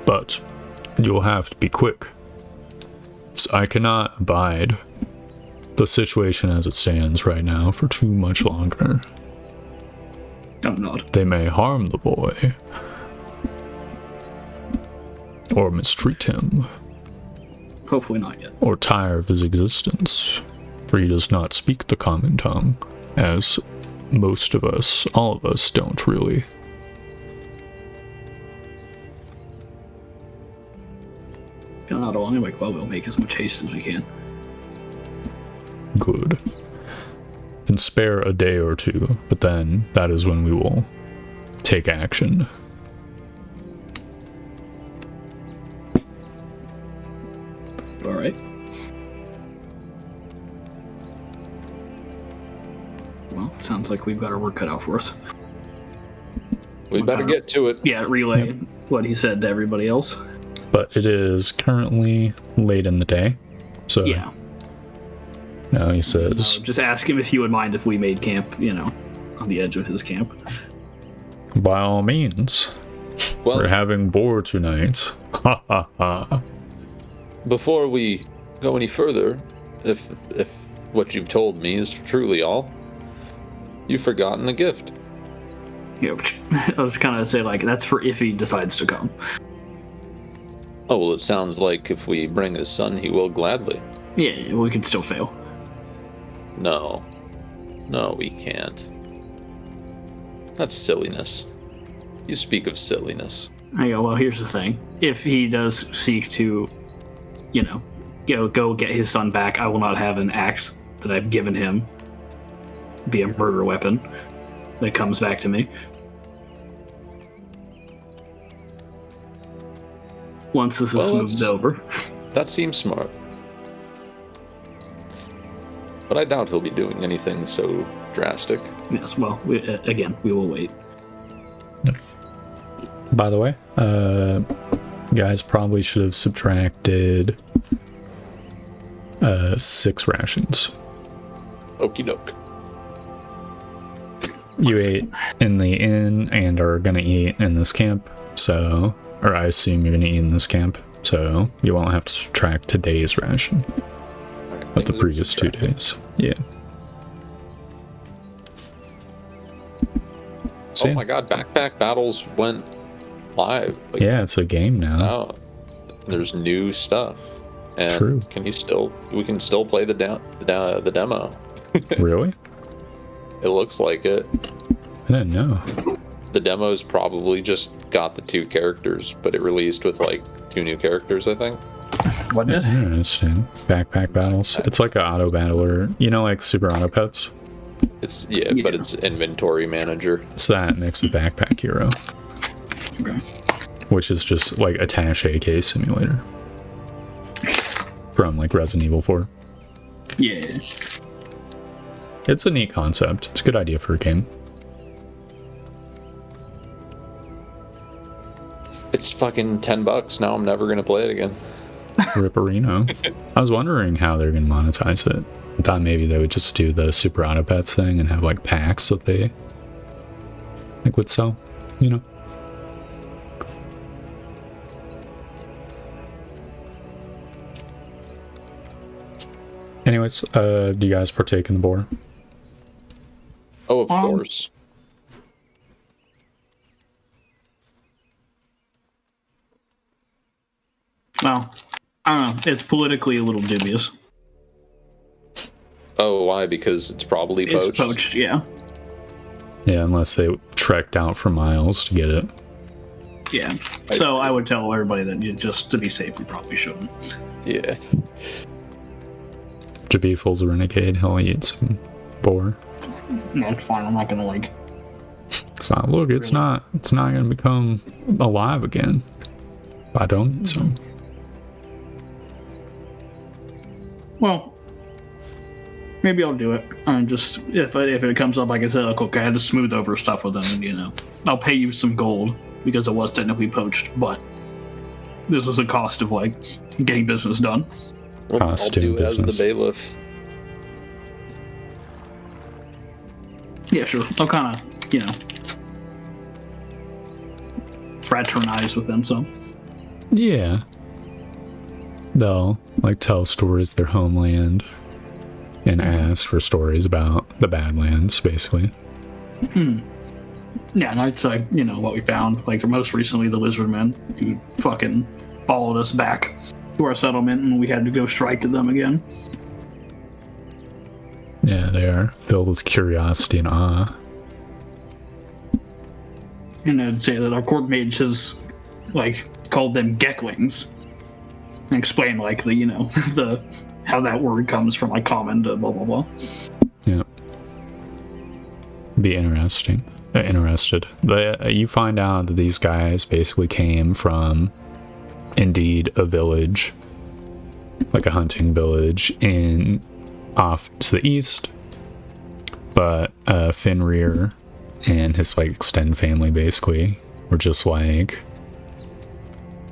But you'll have to be quick. So I cannot abide the situation as it stands right now for too much longer. I'm not. They may harm the boy. Or mistreat him. Hopefully not yet. Or tire of his existence. For he does not speak the common tongue. As most of us, all of us, don't really. Not all anyway, well, we'll make as much haste as we can. Good. Can spare a day or two, but then that is when we will take action. Alright. Well, sounds like we've got our work cut out for us. We better get to it. Yeah, relay what he said to everybody else. But it is currently late in the day, so Yeah. now he says, Just ask him if he would mind if we made camp, on the edge of his camp. by all means, Well, we're having boar tonight. Ha ha ha. before we go any further, if what you've told me is truly all, you've forgotten a gift. I was kind of say, that's for if he decides to come. Oh, well, it sounds like if we bring his son, he will gladly. Yeah, we could still fail. No, we can't. That's silliness. You speak of silliness. I go, well, here's the thing. If he does seek to, go get his son back, I will not have an axe that I've given him be a murder weapon that comes back to me. Once this is moved over. That seems smart. But I doubt he'll be doing anything so drastic. Yes, well, we will wait. By the way, you guys probably should have subtracted 6 rations. Okie doke. You ate in the inn and are gonna eat in this camp, so, or I assume you're gonna eat in this camp, so you won't have to subtract today's ration, but the previous 2 days. Yeah. So, Oh my god, Backpack Battles went live. yeah, it's a game now. Now there's new stuff. And True. we can still play the demo. Really? It looks like it. I didn't know. The demo's probably just got the 2 characters, but it released with 2 new characters, I think. What did? Interesting. Backpack battles. It's like an auto battler. Like Super Auto Pets? It's but it's inventory manager. It's that mixed with Backpack Hero. Okay. Which is just like Attache AK Simulator. From Resident Evil 4. Yeah. It's a neat concept. It's a good idea for a game. It's fucking $10. Now I'm never gonna play it again. Ripperino. I was wondering how they're going to monetize it. I thought maybe they would just do the Super Auto Pets thing and have packs that they would sell, Anyways, do you guys partake in the boar? Oh, of course. Well, I don't know. It's politically a little dubious. Oh, why? Because it's probably poached. It's poached, yeah. Yeah, unless they trekked out for miles to get it. Yeah. So I would tell everybody that just to be safe, we probably shouldn't. Yeah. Jabiful's a renegade. He'll eat some boar. No, it's fine. I'm not gonna It's not. Look, it's not gonna become alive again. If I don't eat some. Well, maybe I'll do it. Just if it comes up, like I said, look, I had to smooth over stuff with them. I'll pay you some gold because it was technically poached, but this was a cost of getting business done. Well, Costume I'll do as business. the bailiff. Yeah, sure. I'll kind of, fraternize with them some. Yeah. They'll like tell stories of their homeland and ask for stories about the Badlands, basically. Yeah, and I'd say, what we found, like most recently the lizardmen who fucking followed us back to our settlement and we had to go strike at them again. Yeah, they are filled with curiosity and awe. And I'd say that our court mage has, called them Geklings. And explain, the how that word comes from, common to blah, blah, blah. Yeah. Be interested. You find out that these guys basically came from, indeed, a village, like a hunting village off to the east. But Fenrir and his extended family basically were just a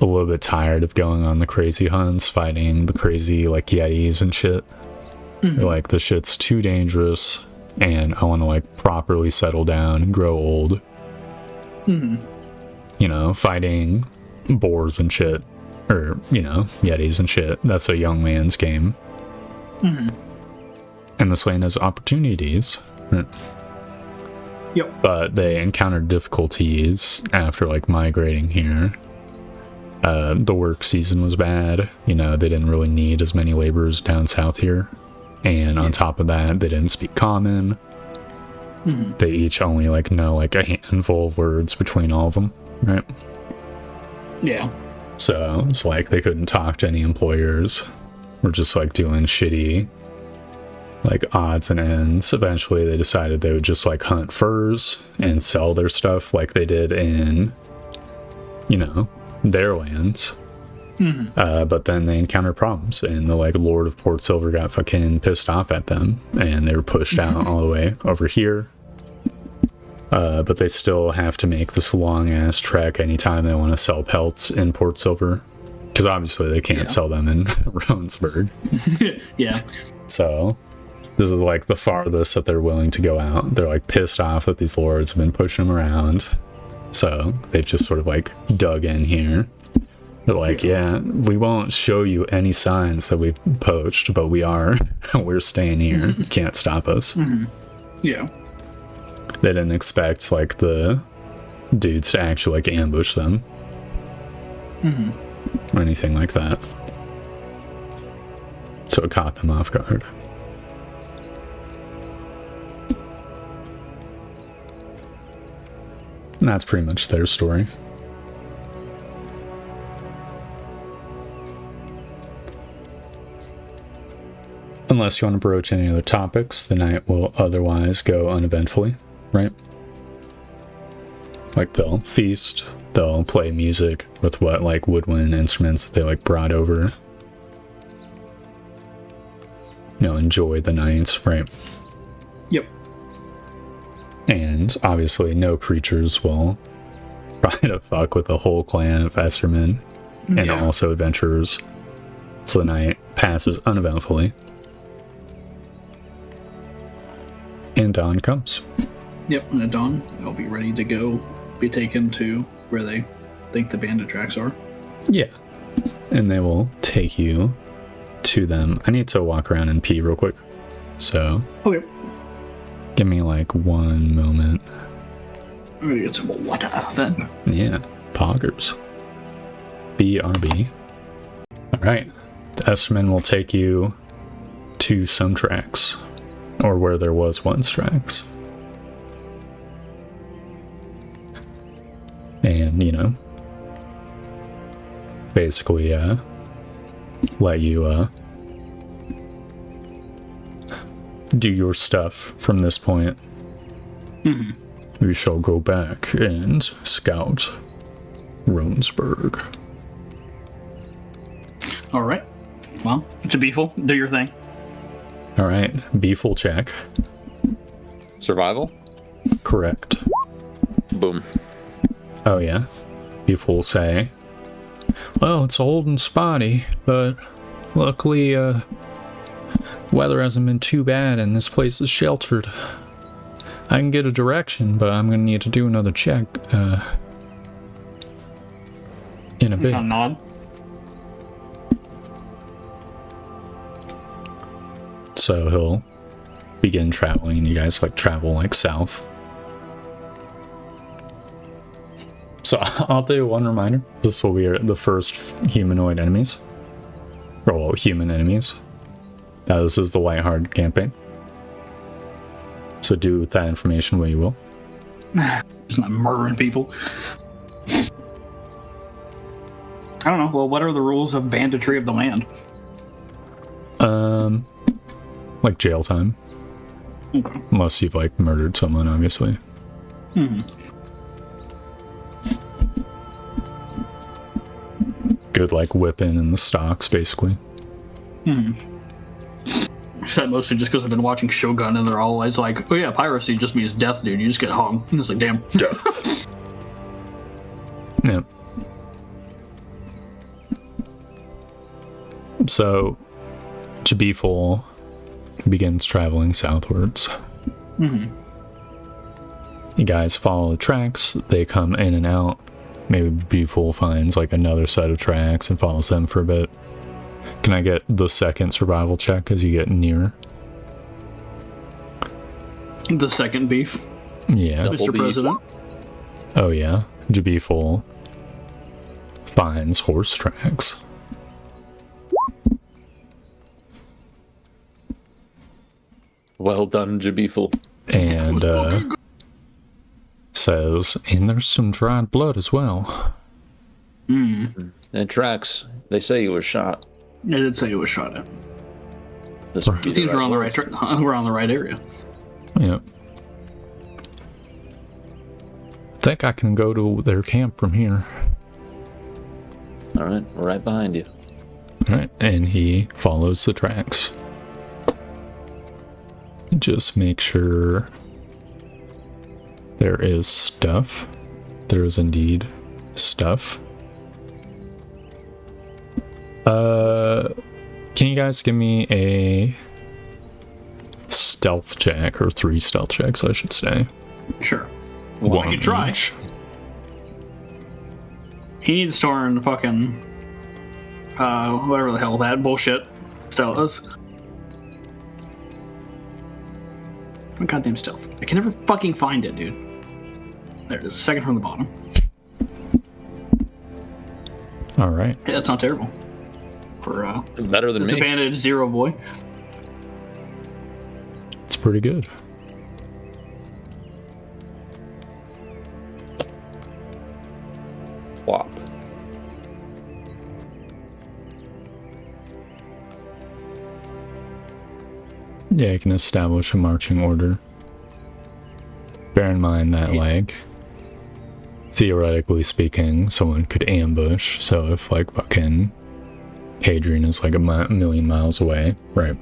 little bit tired of going on the crazy hunts, fighting the crazy yetis and shit. They're like, this shit's too dangerous, and I want to properly settle down and grow old. Fighting boars and shit, or yetis and shit. That's a young man's game. And this land has opportunities. Right? Yep. But they encountered difficulties after migrating here. The work season was bad. They didn't really need as many laborers down south here. And on top of that, they didn't speak common. They each only know a handful of words between all of them, right? Yeah. So it's they couldn't talk to any employers. We're just doing shitty odds and ends. Eventually they decided they would just hunt furs and sell their stuff like they did in their lands. But then they encountered problems, and the Lord of Port Silver got fucking pissed off at them, and they were pushed out all the way over here. But they still have to make this long ass trek anytime they want to sell pelts in Port Silver, because obviously they can't sell them in Ronsburg. Yeah. So this is the farthest that they're willing to go out. They're pissed off that these lords have been pushing them around. So they've just sort of dug in here. They're yeah, we won't show you any signs that we've poached, but we're staying here. You can't stop us. Yeah. They didn't expect the dudes to actually ambush them. Or anything like that. So it caught them off guard. And that's pretty much their story. Unless you want to broach any other topics, the night will otherwise go uneventfully, right? They'll feast, they'll play music with woodwind instruments that they brought over. Enjoy the nights, right? Yep. And obviously no creatures will try to fuck with the whole clan of Esterman and also adventurers. So the night passes uneventfully. And dawn comes. Yep, and at dawn, I'll be ready to go, be taken to where they think the bandit tracks are. Yeah. And they will take you to them. I need to walk around and pee real quick. So. Okay. Give me 1 moment. I'm gonna get some water then. Yeah. Poggers. BRB. Alright. The Esterman will take you to some tracks. Or where there was once tracks. And, basically, let you, do your stuff from this point. We shall go back and scout Ronsburg. Alright. Well, to Beefle, do your thing. Alright, Beefle check. Survival? Correct. Boom. Oh yeah. Beefle will say, well, it's old and spotty, but luckily, weather hasn't been too bad and this place is sheltered. I can get a direction, but I'm gonna need to do another check, in a bit. Kind of nod. So he'll begin traveling, and you guys like travel like south. So I'll do one reminder. This will be the first humanoid enemies. Or well, human enemies. Now this is the lighthearted campaign. So do with that information what you will. Just not murdering people. I don't know. Well, what are the rules of banditry of the land? Like jail time. Okay. Unless you've like murdered someone, obviously. Good like whipping in the stocks, basically. Is that mostly just because I've been watching Shogun and they're always like, oh yeah, piracy just means death, dude. You just get hung. And it's like, damn. Death. Yeah. So, Jabiful begins traveling southwards. You guys follow the tracks. They come in and out. Maybe Jabiful finds like another set of tracks and follows them for a bit. Can I get the second survival check as you get nearer? The second beef, Yeah. Mr. President. Oh yeah. Jabiful finds horse tracks. Well done, Jabiful. And says, and there's some dried blood as well. And tracks. They say you were shot. It did say it was shot at. This would be It seems the we're on the words. right. We're on the right area. Yep. I think I can go to their camp from here. All right, we're right behind you. Alright, and he follows the tracks. Just make sure there is stuff. There is indeed stuff. Can you guys give me a stealth check, or 3 stealth checks, I should say. Sure. Well, I can try. each. He needs to learn fucking whatever the hell that bullshit stealth is. Oh, goddamn stealth. I can never fucking find it, dude. There it is, second from the bottom. Alright. Hey, that's not terrible. For Better than me. disadvantage 0 boy. It's pretty good. Plop. Yeah, you can establish a marching order. Bear in mind that, like, theoretically speaking, someone could ambush. So if, like, fucking Hadrian is like a million miles away, right?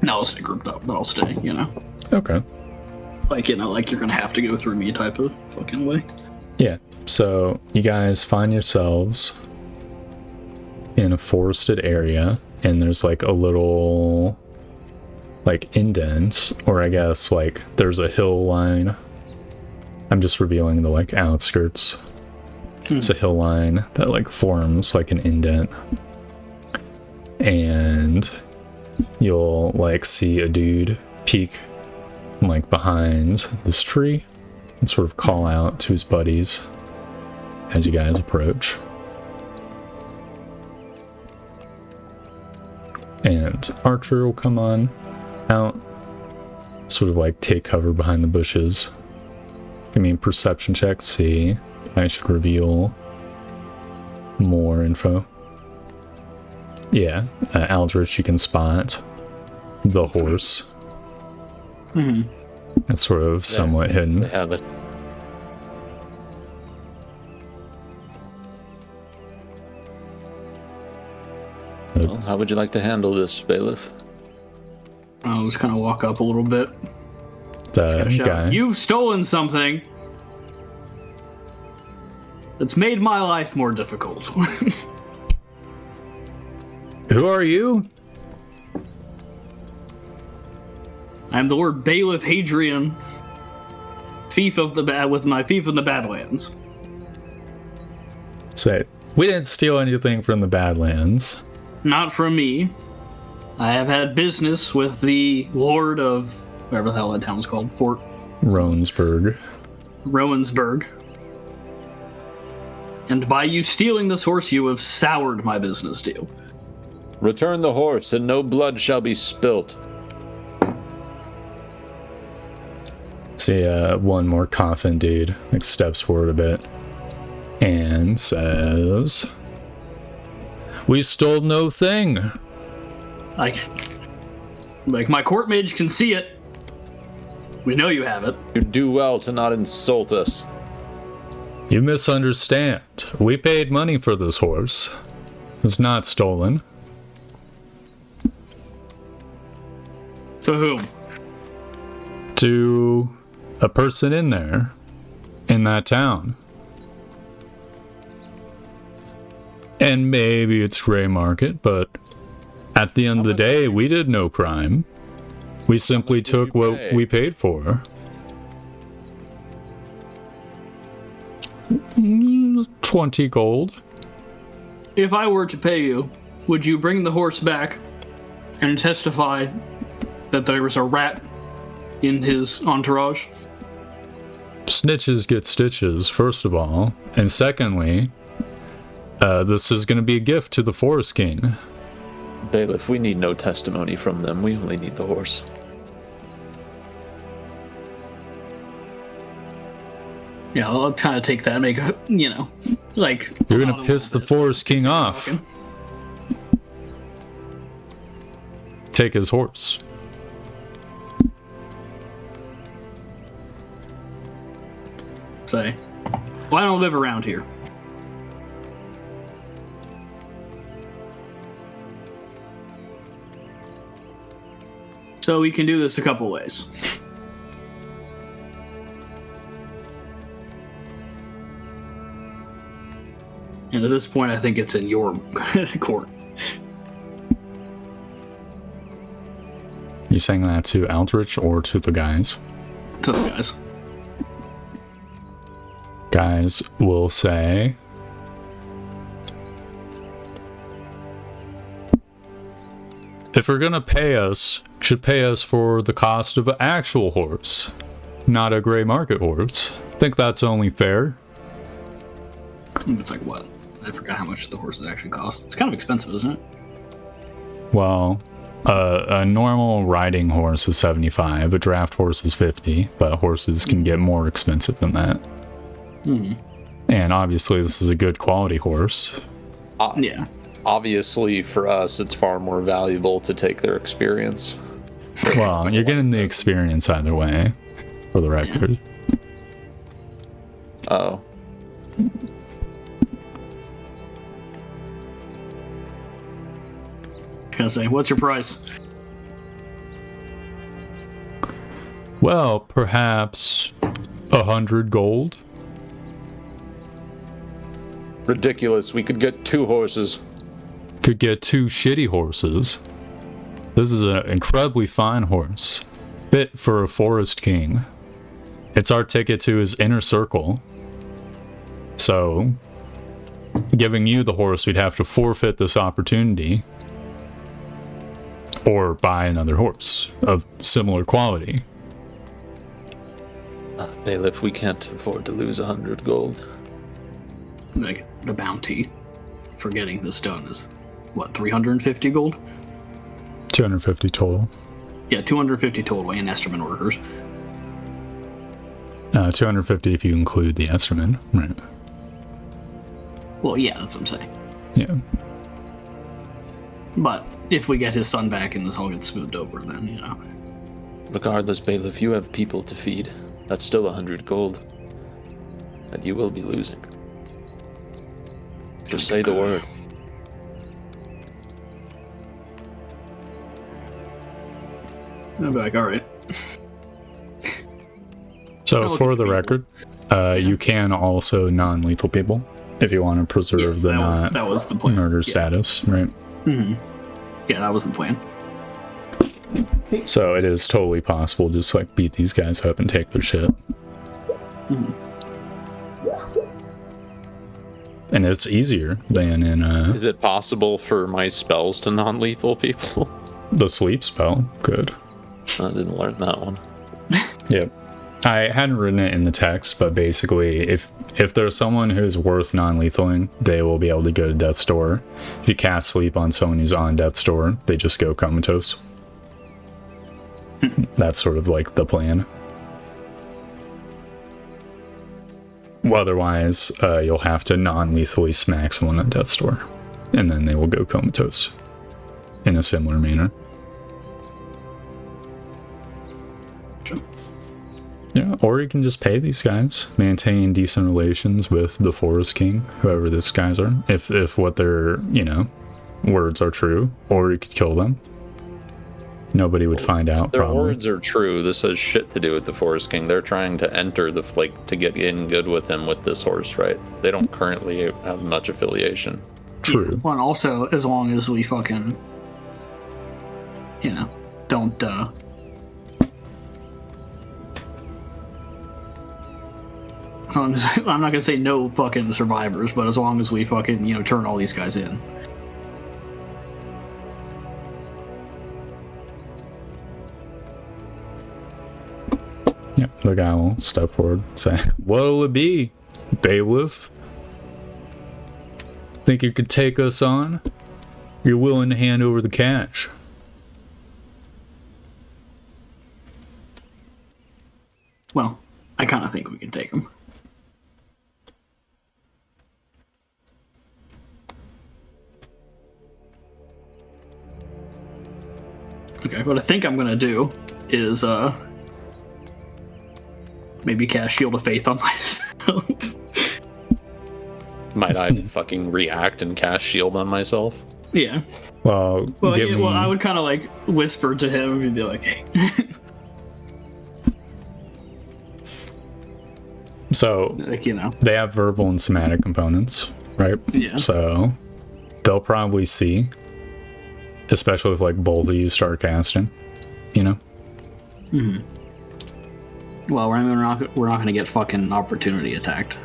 No, I'll stay grouped up, but I'll stay, you know. Okay. Like, you know, like you're gonna have to go through me type of fucking way. Yeah. So you guys find yourselves in a forested area, and there's like a little like indent, or I guess like there's a hill line. I'm just revealing the like outskirts. It's a hill line that like forms like an indent, and you'll like see a dude peek from like behind this tree and sort of call out to his buddies as you guys approach. And Archer will come on out, sort of like take cover behind the bushes. Give me a perception check to see if I should reveal more info. Yeah, Aldrich, you can spot the horse. It's sort of somewhat They hidden. have it. Well, how would you like to handle this, Bailiff? I'll just kind of walk up a little bit. The Shout, guy. you've stolen something that's made my life more difficult. Who are you? I'm the Lord Bailiff Hadrian, fief of the with my fief in the Badlands. Say, we didn't steal anything from the Badlands. Not from me. I have had business with the Lord of whatever the hell that town's called, Fort Roansburg. Rowansburg. And by you stealing this horse, you have soured my business deal. Return the horse, and no blood shall be spilt. See, one more coffin dude like steps forward a bit and says, "We stole no thing." Like my court mage can see it. We know you have it. You do well to not insult us. You misunderstand. We paid money for this horse. It's not stolen. To whom? To a person in there, in that town. And maybe it's gray market, but at the end of the day, we did no crime. We simply took what we paid for. 20 gold. If I were to pay you, would you bring the horse back and testify that there was a rat in his entourage? Snitches get stitches, first of all. And secondly, this is going to be a gift to the Forest King. Bailiff, we need no testimony from them. We only need the horse. Yeah, I'll kind of take that and make a, like... You're going to piss the Forest King off. Take his horse. Say, well, I don't live around here. So we can do this a couple ways. And at this point, I think it's in your court. You saying that to Aldrich or to the guys? To the guys. Guys will say, if you're gonna pay us, you should pay us for the cost of an actual horse, not a gray market horse. I think that's only fair. It's like what? I forgot how much the horses actually cost. It's kind of expensive, isn't it? Well, a normal riding horse is 75, a draft horse is 50, but horses can get more expensive than that. And obviously this is a good quality horse. Yeah. Obviously, for us, it's far more valuable to take their experience. Well, you're getting the experience either way, for the record. Oh. Gonna say, what's your price? Well, perhaps 100 gold. Ridiculous. We could get 2 horses. Could get 2 shitty horses. This is an incredibly fine horse, fit for a forest king. It's our ticket to his inner circle. So, giving you the horse, we'd have to forfeit this opportunity. Or buy another horse of similar quality. Bailiff, we can't afford to lose 100 gold. Like, the bounty for getting this done is, what, 350 gold? 250 total. Yeah, 250 total and Esterman workers. 250 if you include the Esterman, right? Well, yeah, that's what I'm saying. Yeah. But if we get his son back and this all gets smoothed over, then, Regardless, Bailiff, you have people to feed. That's still 100 gold that you will be losing. Just say the word. I'll be like, all right. So for the record, you can also non-lethal people if you want to preserve Yes, the that was the plan. murder Yeah. status, right? Yeah, that was the plan. So it is totally possible to just like beat these guys up and take their shit. And it's easier than in Is it possible for my spells to non-lethal people? the sleep spell. Good. I didn't learn that one. Yep. I hadn't written it in the text, but basically, if there's someone who's worth non-lethaling, they will be able to go to death's door. If you cast sleep on someone who's on death's door, they just go comatose. That's sort of like the plan. Well, otherwise, you'll have to non-lethally smack someone at death's door, and then they will go comatose in a similar manner. Yeah, or you can just pay these guys, maintain decent relations with the Forest King, whoever these guys are, if what their, words are true, or you could kill them. Nobody would find out, Their probably. words are true. This has shit to do with the Forest King. They're trying to enter to get in good with him with this horse, right? They don't currently have much affiliation. True. Yeah. Well, and also, as long as we fucking, don't, as long as, I'm not gonna say no fucking survivors, but as long as we fucking, turn all these guys in. Yeah, the guy will step forward and say, "What'll it be, Bailiff? Think you could take us on? You're willing to hand over the cash?" Well, I kind of think we can take them. Okay, what I think I'm gonna do is maybe cast Shield of Faith on myself. Might I fucking react and cast shield on myself? Yeah. Well, Well, give yeah, me... well, I would kind of like whisper to him and be like, "Hey." So, Like, they have verbal and somatic components, right? Yeah. So, they'll probably see, especially if like both of you start casting, Mm-hmm. Well, we're not gonna get fucking opportunity attacked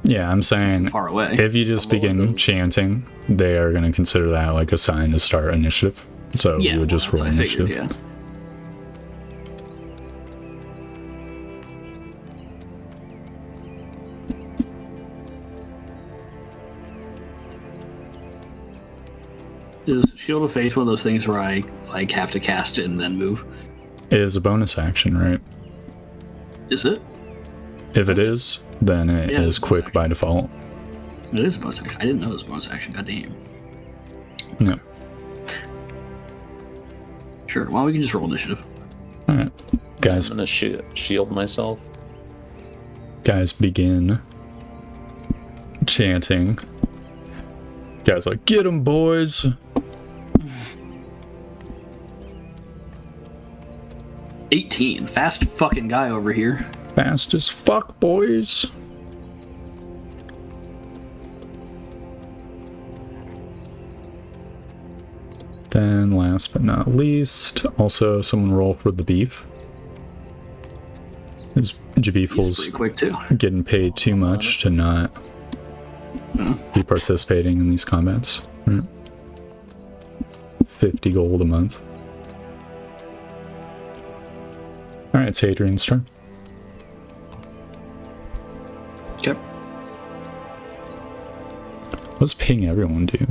Yeah, I'm saying far away. if you just begin chanting, they are going to consider that like a sign to start initiative. So yeah, you would just that's roll what I initiative. figured, yeah. Is Shield of Faith one of those things where I like have to cast it and then move? It is a bonus action, right? Is it? If it is, then it Yeah, is it's a bonus quick action. by default. It is a bonus action. I didn't know it was a bonus action. God damn. Yeah. Sure. Well, we can just roll initiative. All right, guys. I'm gonna shield myself. Guys begin chanting. Guys like, "Get 'em, boys!" 18. Fast fucking guy over here. Fast as fuck, boys. Then, last but not least, also someone roll for the beef. His He's Jabiful's pretty quick too. getting paid too much to not be participating in these combats. Right? 50 gold a month. Alright, it's Hadrian's turn. Okay. What's ping everyone do?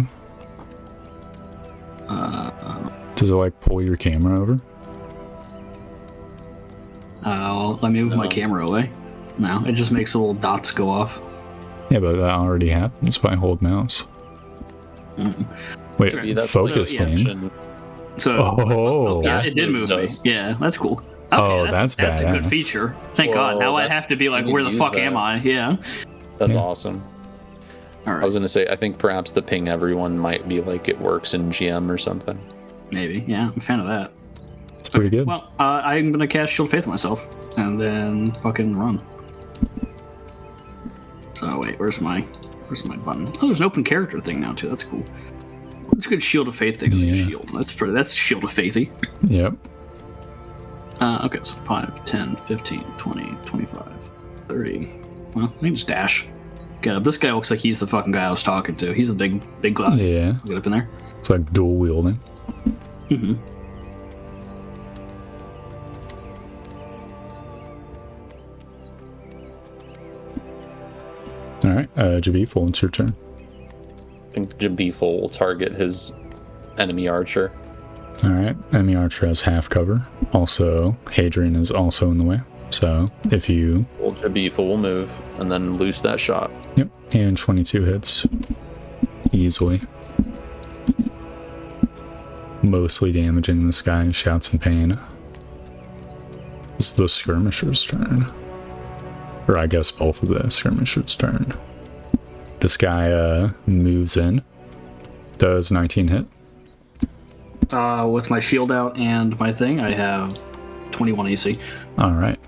Does it like pull your camera over? Let me move my No. camera away. No, it just makes the little dots go off. Yeah, but that already happens by hold mouse. Wait, Maybe that's focus like- pane? Action. So Oh, yeah, it did move me. Does. Yeah, that's cool. Okay, Oh, that's a good badass. feature. Thank God. Whoa, Now I'd that- have to be like, you where can the use fuck am that. I? Yeah. That's Yeah. awesome. All I right. was gonna say, I think perhaps the ping everyone might be like it works in GM or something. Maybe. Yeah, I'm a fan of that. it's pretty good. Well, I'm gonna cast Shield of Faith myself and then fucking run. So wait, where's my Where's my button? Oh, there's an open character thing now too. That's cool. It's a good Shield of Faith thing. It's a Yeah. shield. That's Shield of Faithy. Yep. Okay, so 5, 10, 15, 20, 25, 30. Well, let me just dash. God, this guy looks like he's the fucking guy I was talking to. He's a big guy. Yeah. Get up in there. It's like dual wielding. Mm-hmm. All right, Jabiful, it's your turn. I think Jabiful will target his enemy archer. All right, enemy archer has half cover. Also, Hadrian is also in the way. So if you, Well, Jabiful will move and then loose that shot. yep, and 22 hits easily. Mostly damaging this guy, shouts in pain. It's the skirmisher's turn. Or I guess both of the skirmishers' turn. This guy moves in. Does 19 hit? With my shield out and my thing, I have 21 AC. All right.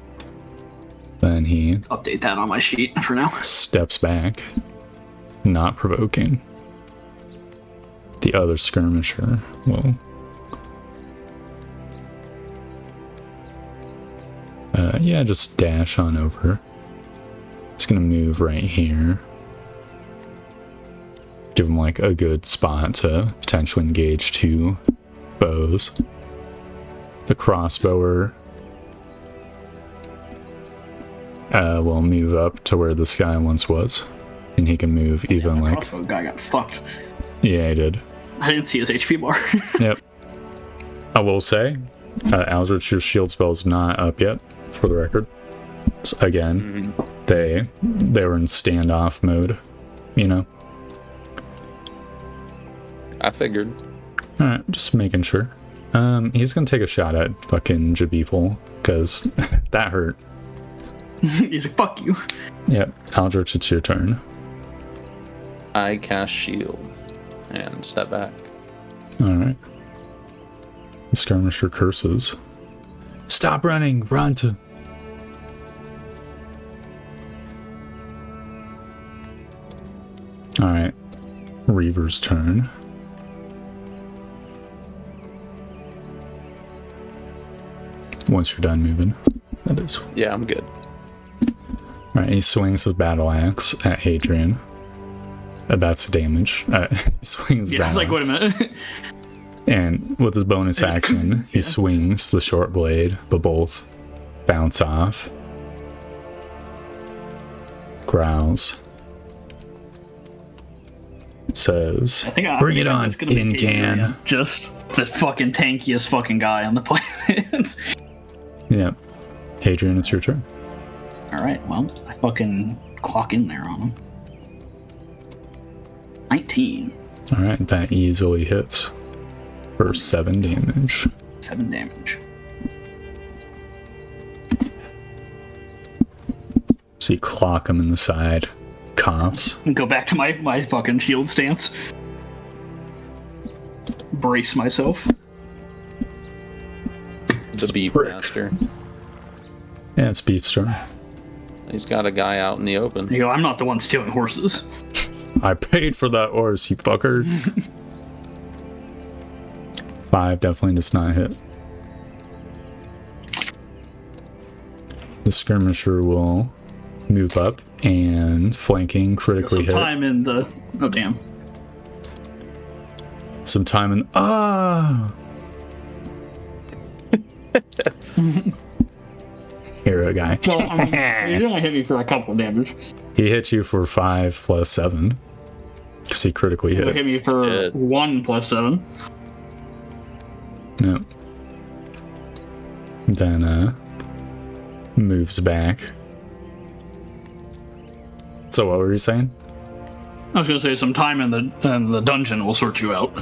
Then he Update that on my sheet for now. steps back, not provoking. The other skirmisher will yeah, just dash on over. It's gonna move right here. Give him like a good spot to potentially engage two foes. The crossbower will move up to where this guy once was, and he can move even My like, crossbow guy got fucked. yeah, he did. I didn't see his HP bar. Yep. I will say, Aldrich, your shield spell is not up yet, for the record. So again, they were in standoff mode, you know. I figured. All right, just making sure. He's gonna take a shot at fucking Jabiful because that hurt. He's like, fuck you. Yep, Aldrich, it's your turn. I cast shield and step back. All right. The skirmisher curses. Stop running, run to. All right, Reaver's turn. Once you're done moving, that is. Yeah, I'm good. All right, he swings his battle axe at Hadrian. That's damage. He swings his Yeah, it's battle like, wait a axe. minute. And with his bonus action, he swings the short blade, but both bounce off. Growls. Says, I think bring it I'm on, just gonna tin make can. Adrian just the fucking tankiest fucking guy on the planet. Yep. Hadrian, it's your turn. Alright, well, I fucking clock in there on him. 19. All right, that easily hits for 7 damage. 7 damage. So you clock him in the side, coughs. And go back to my fucking shield stance. Brace myself. The beef prick. master. Yeah, it's Beef's turn. He's got a guy out in the open. You go, I'm not the one stealing horses. I paid for that horse, you fucker. 5 definitely does not hit. The skirmisher will move up and flanking critically Some hit. time in the. Oh, damn. Some time in. Hero guy. Well, I mean, you only hit me for a couple of damage. He hit you for 5 plus 7. Because he critically You hit. hit me for Good. 1 plus 7. Yep. Then moves back. So what were you saying? I was gonna say some time in the dungeon will sort you out.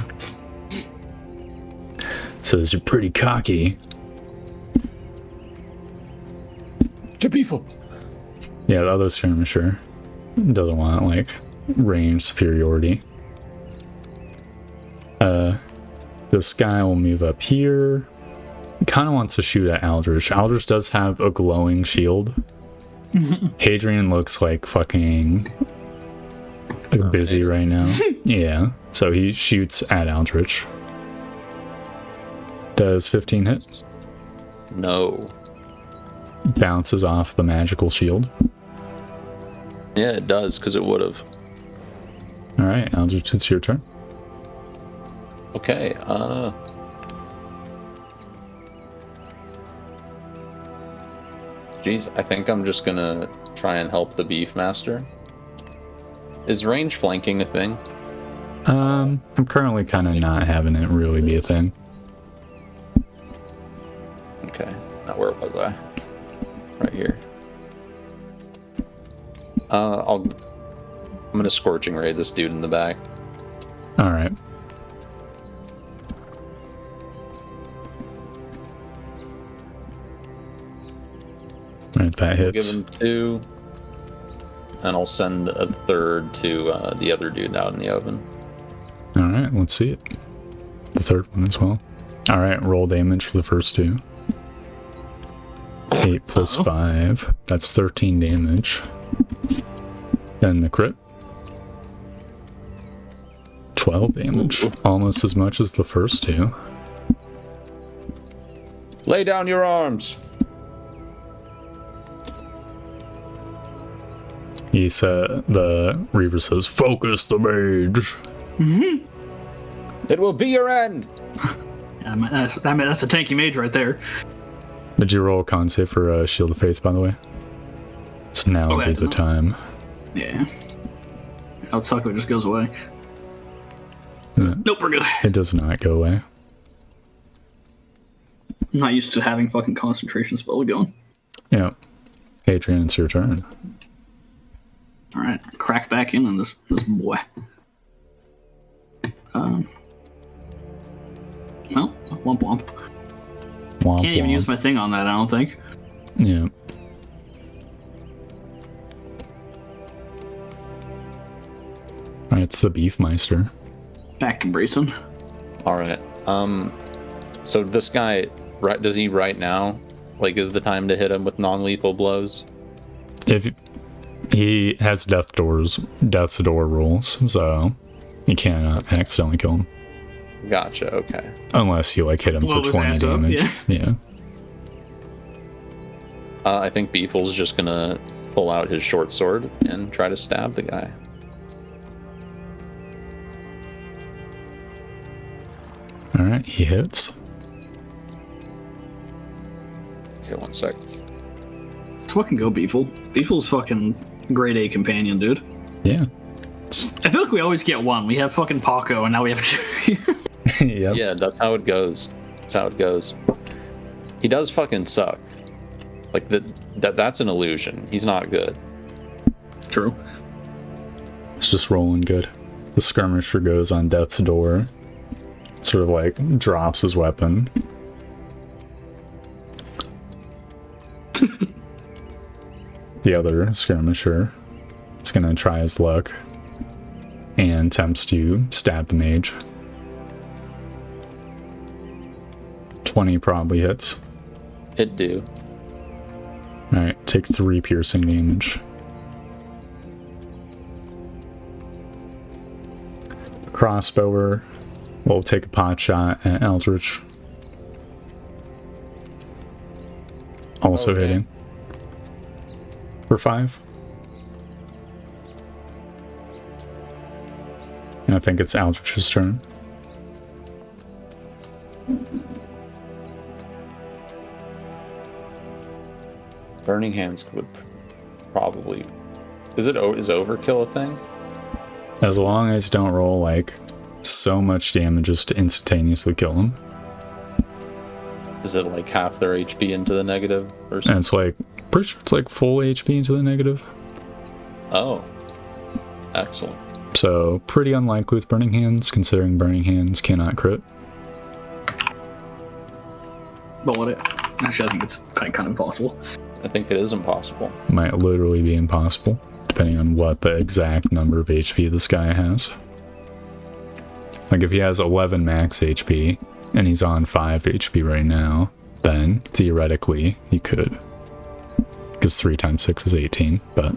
Says you're pretty cocky. Jabiful. Yeah, the other skirmisher doesn't want like range superiority. This guy will move up here. Kind of wants to shoot at Aldrich. Aldrich does have a glowing shield. Hadrian looks like fucking busy right now. Yeah. So he shoots at Aldrich. Does 15 hit? No. Bounces off the magical shield. Yeah, it does, because it would have. Alright, Aldrich, it's your turn. Okay, Jeez, I think I'm just gonna try and help the Beef Master. Is range flanking a thing? I'm currently kind of not having it really be a thing. Okay, now where was I? Right here. I'm gonna Scorching Ray this dude in the back. Alright. Alright, that I'll give hits. him 2. And I'll send a 3rd to the other dude out in the oven. Alright, let's see it. The third one as well. Alright, roll damage for the first 2. 8 plus 5. That's 13 damage. Then the crit. 12 damage. Ooh. Almost as much as the first 2. Lay down your arms! He said, the Reaver says, focus the mage. It will be your end! Yeah, that's a tanky mage right there. Did you roll a con save for Shield of Faith, by the way? So now Oh, would I be did the not. time. Yeah. That would suck if it just goes away. Yeah, Nope, we're good. it does not go away. I'm not used to having fucking concentration spell going. Yeah. Adrian, it's your turn. Alright, crack back in on this boy. Well, womp womp. Womp Can't even womp. use my thing on that, I don't think. Yeah. Alright, it's the Beefmeister. Back to bracing. Alright, so this guy, right, does he right now, like, is the time to hit him with non-lethal blows? If he has death's door rules, so you cannot accidentally kill him. Gotcha, okay. Unless you like hit him Blow for his 20 ass up, damage. Yeah. I think Beefle's just gonna pull out his short sword and try to stab the guy. Alright, he hits. Okay, 1 sec. Let's fucking go, Beefle. Beefle's fucking grade A companion, dude. Yeah. I feel like we always get one. We have fucking Paco, and now we have two. Yep. Yeah, that's how it goes. That's how it goes. He does fucking suck. Like, that's an illusion. He's not good. True. It's just rolling good. The skirmisher goes on death's door. Sort of like drops his weapon. The other skirmisher is gonna try his luck and attempts to stab the mage. 20 probably hits. It do. Alright, take 3 piercing damage. The crossbower will take a pot shot at Eldritch. Also Okay. hitting. For 5. And I think it's Eldritch's turn. Burning Hands would probably... Is overkill a thing? As long as you don't roll like so much damage just to instantaneously kill him. Is it like half their HP into the negative or And something? it's like, pretty sure it's like full HP into the negative. Oh. Excellent. So pretty unlikely with Burning Hands, considering Burning Hands cannot crit. But what it? Actually, I think it's kind of impossible. I think it is impossible. Might literally be impossible, depending on what the exact number of HP this guy has. Like if he has 11 max HP, and he's on 5 HP right now, then theoretically he could. Because 3 times 6 is 18, but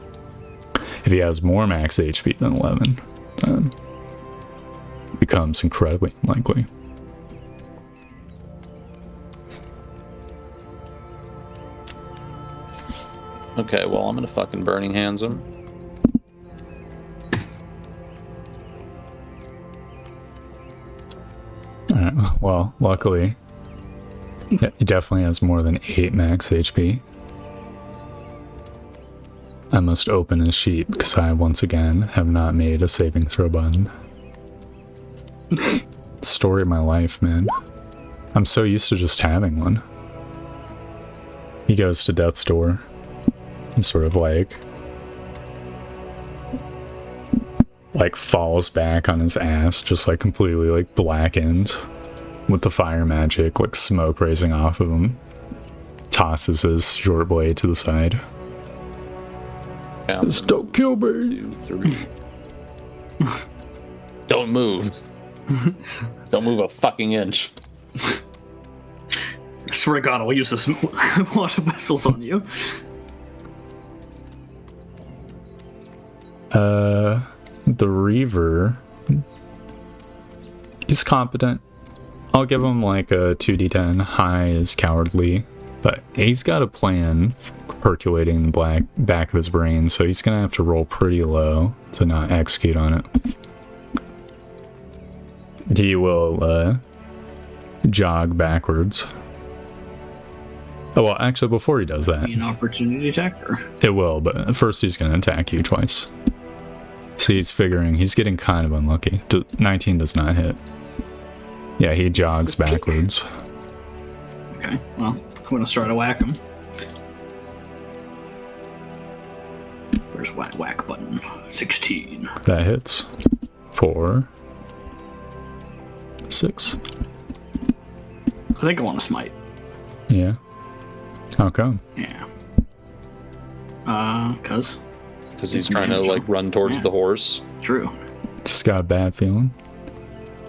if he has more max HP than 11, becomes incredibly unlikely. Okay, well, I'm gonna fucking Burning Hands him. Alright, well, luckily, yeah, he definitely has more than 8 max HP. I must open his sheet because I, once again, have not made a saving throw button. Story of my life, man. I'm so used to just having one. He goes to death's door. I'm sort of like falls back on his ass, just like completely like blackened with the fire magic, like smoke raising off of him. Tosses his short blade to the side. Just don't kill me. 2, 3. Don't move. Don't move a fucking inch. I swear to God, I'll use this water vessels on you. The Reaver, he's competent. I'll give him like a 2d10. High is cowardly, but he's got a plan percolating in the back of his brain, so he's gonna have to roll pretty low to not execute on it. He will jog backwards. Oh, well, actually, before he does that, Be an opportunity attacker. it will, but first he's gonna attack you twice. So he's figuring he's getting kind of unlucky. 19 does not hit. Yeah, he jogs backwards. Okay, well, I'm gonna try to whack him. Where's whack button? 16. That hits. 4, 6. I think I want to smite. Yeah. How come? Yeah. Cause he's trying to like run towards the horse. True. Just got a bad feeling.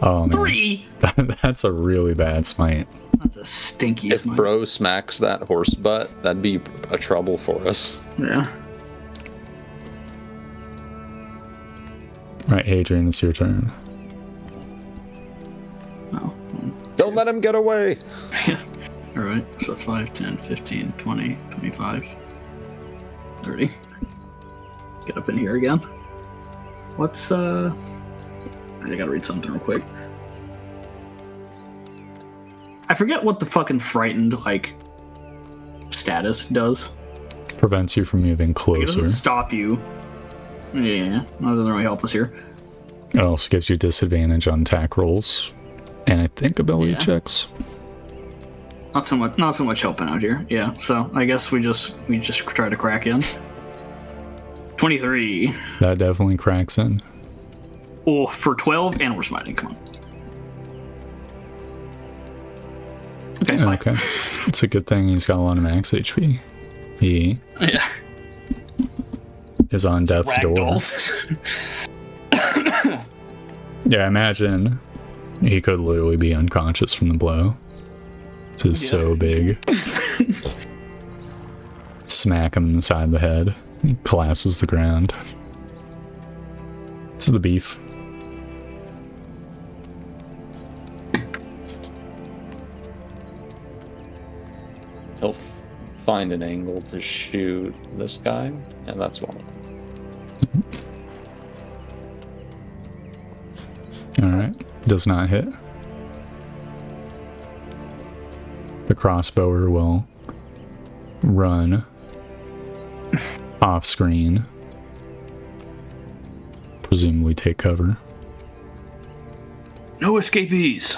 Oh man. 3. That's a really bad smite. That's a stinky If smite. bro smacks that horse butt, that'd be a trouble for us. Yeah. Right, Adrian, it's your turn. Oh. Don't let him get away. Alright, so that's 5, 10, 15, 20, 25, 30. Get up in here again. What's, I gotta read something real quick. I forget what the fucking frightened, like, status does. Prevents you from moving It closer. doesn't stop you. Yeah, that doesn't really help us here. It also gives you disadvantage on attack rolls. And I think ability Yeah. checks. Not so much helping out here. Yeah, so I guess we just try to crack in. 23. That definitely cracks in. Oh, for 12, and we're smiting. Come on. Okay, bye. Okay. It's a good thing he's got a lot of max HP. He Yeah. is on death's door. Ragdolls. Yeah, imagine he could literally be unconscious from the blow. This is so big. Smack him in the side of the head. He collapses to the ground. It's the beef. He'll find an angle to shoot this guy, and that's one of them. Alright. Does not hit. The crossbower will run off screen. Presumably take cover. No escapees.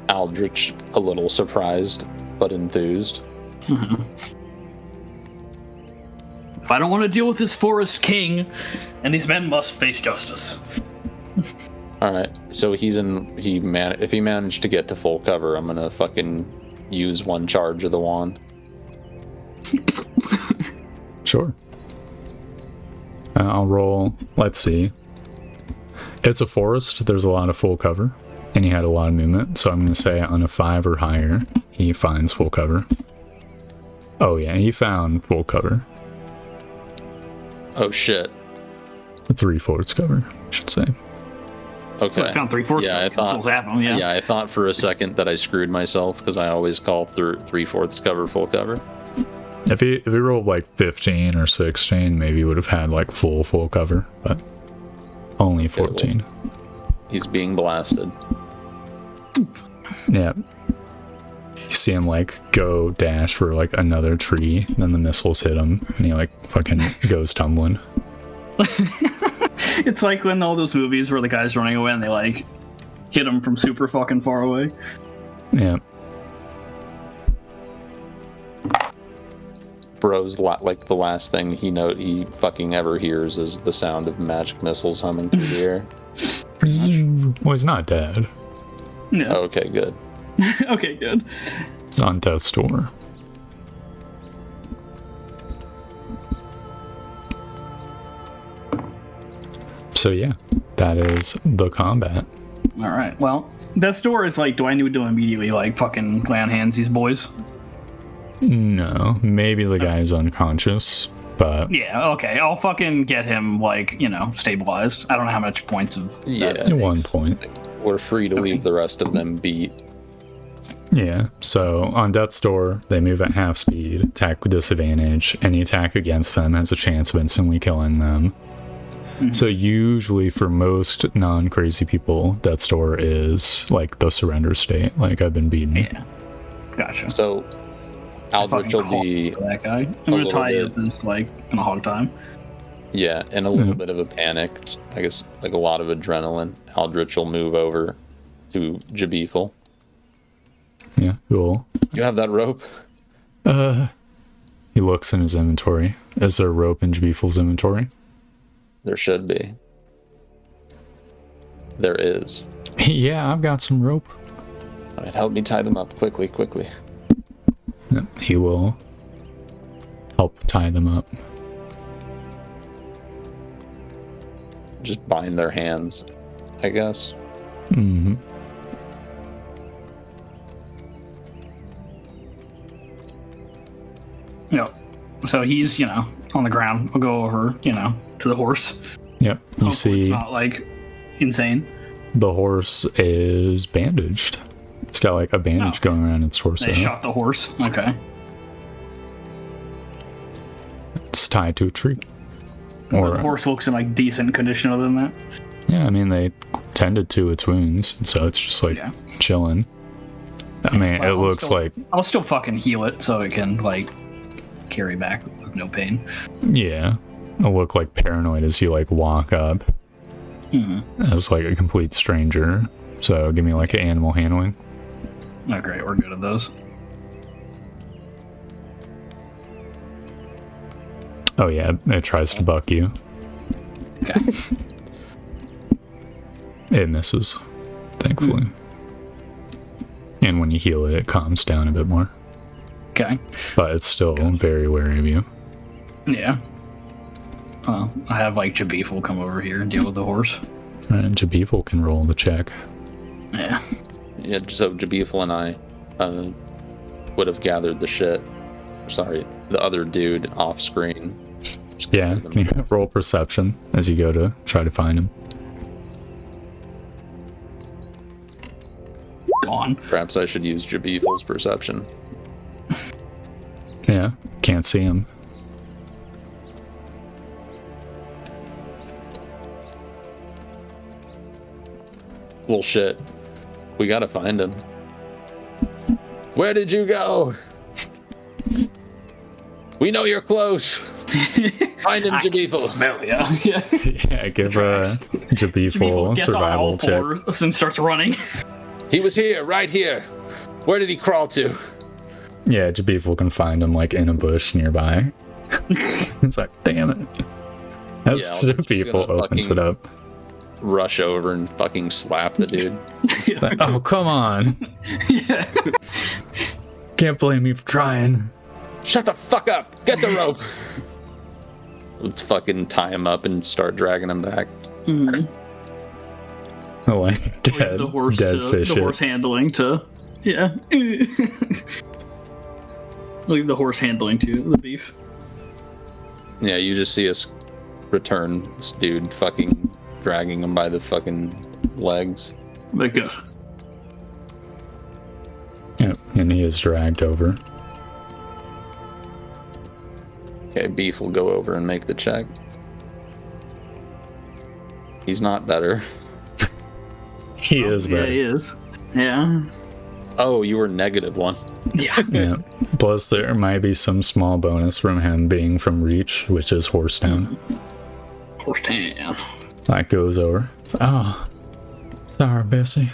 Aldrich, a little surprised, but enthused. If I don't want to deal with this forest king, and these men must face justice. Alright, so if he managed to get to full cover, I'm gonna fucking use one charge of the wand. Sure. I'll roll. Let's see. It's a forest. There's a lot of full cover. And he had a lot of movement. So I'm going to say on a 5 or higher, he finds full cover. Oh yeah, he found full cover. Oh shit. 3/4 cover, I should say. Okay. I found 3/4. Yeah, I thought. Still happening, yeah. Yeah, I thought for a second that I screwed myself because I always call 3/4 cover full cover. If he rolled like 15 or 16, maybe he would have had like full cover, but only 14. He's being blasted. Yeah. You see him like go dash for like another tree, and then the missiles hit him, and he like fucking goes tumbling. It's like when all those movies where the guy's running away and they like hit him from super fucking far away. Yeah. Bro's like the last thing he fucking ever hears is the sound of magic missiles humming through the air. Well, he's not dead. Yeah. Okay, good. Okay, good. He's on death's door. So yeah, that is the combat. All right. Well, that store is like, do I need to immediately like fucking lay on hands these boys? No, maybe the guy's unconscious, but Yeah. Okay. I'll fucking get him like stabilized. I don't know how much points of Yeah. that at takes. 1 point. We're free to leave the rest of them beat. Yeah, so on Death's Door, they move at half speed, attack with disadvantage. Any attack against them has a chance of instantly killing them. So usually for most non-crazy people, Death's Door is like the surrender state, like I've been beaten. Yeah. Gotcha. So Aldrich will be that guy. I'm gonna little tie bit. up this like in a hog time. in a little bit of a panic. I guess like a lot of adrenaline. Aldrich will move over to Jabethel. Yeah, cool. You have that rope? He looks in his inventory. Is there a rope in Jabethel's inventory? There should be. There is. Yeah, I've got some rope. All right, help me tie them up quickly. Yep, he will help tie them up. Just bind their hands, I guess. Mm-hmm. Yep. So he's on the ground. We'll go over to the horse. Yep, you Hopefully it's see not like insane. the horse is bandaged. It's got like a bandage going around its torso. They shot the horse. Okay. It's tied to a tree. But the horse looks in like decent condition other than that. Yeah, I mean, they tended to its wounds, so it's just like chilling. I mean, Well, it looks like, I'll still fucking heal it so it can like carry back with no pain. yeah, it'll look like paranoid as you like walk up as like a complete stranger. So give me like an animal handling. Oh, great. We're good at those. Oh yeah, it tries to buck you. Okay. It misses, thankfully. And when you heal it, it calms down a bit more. Okay. But it's still very wary of you. Yeah. I have like Jabethel come over here and deal with the horse. And Jabethel can roll the check. Yeah. Yeah, so Jabethel and I would have gathered the shit. Sorry, the other dude off screen. Yeah, can you roll perception as you go to try to find him? Gone. Perhaps I should use Jabethel's perception. Yeah, can't see him. Well, shit. We gotta find him. Where did you go? We know you're close. Find him, Jabethel. Smell ya. Yeah. Yeah, give a Jabethel Gets on survival all check. fours and starts running. He was here, right here. Where did he crawl to? Yeah, Jabethel can find him like in a bush nearby. It's like, damn it. As Yeah, I'll just Jabethel gonna opens fucking- it up. Rush over and fucking slap the dude. Like, oh, come on. Yeah. Can't blame me for trying. Shut the fuck up! Get the rope! Let's fucking tie him up and start dragging him back. Oh, like dead, The horse, dead fish. the horse handling to, yeah. Leave the horse handling to the beef. Yeah, you just see us return this dude fucking dragging him by the fucking legs. Very good. Yep, and he is dragged over. Okay, Beef will go over and make the check. He's not better. He is Yeah, better. he is. Yeah. Oh, you were -1. Yeah. Yeah. Plus, there might be some small bonus from him being from Reach, which is Horsetown. Horsetown. That goes over. Oh, sorry, Bessie.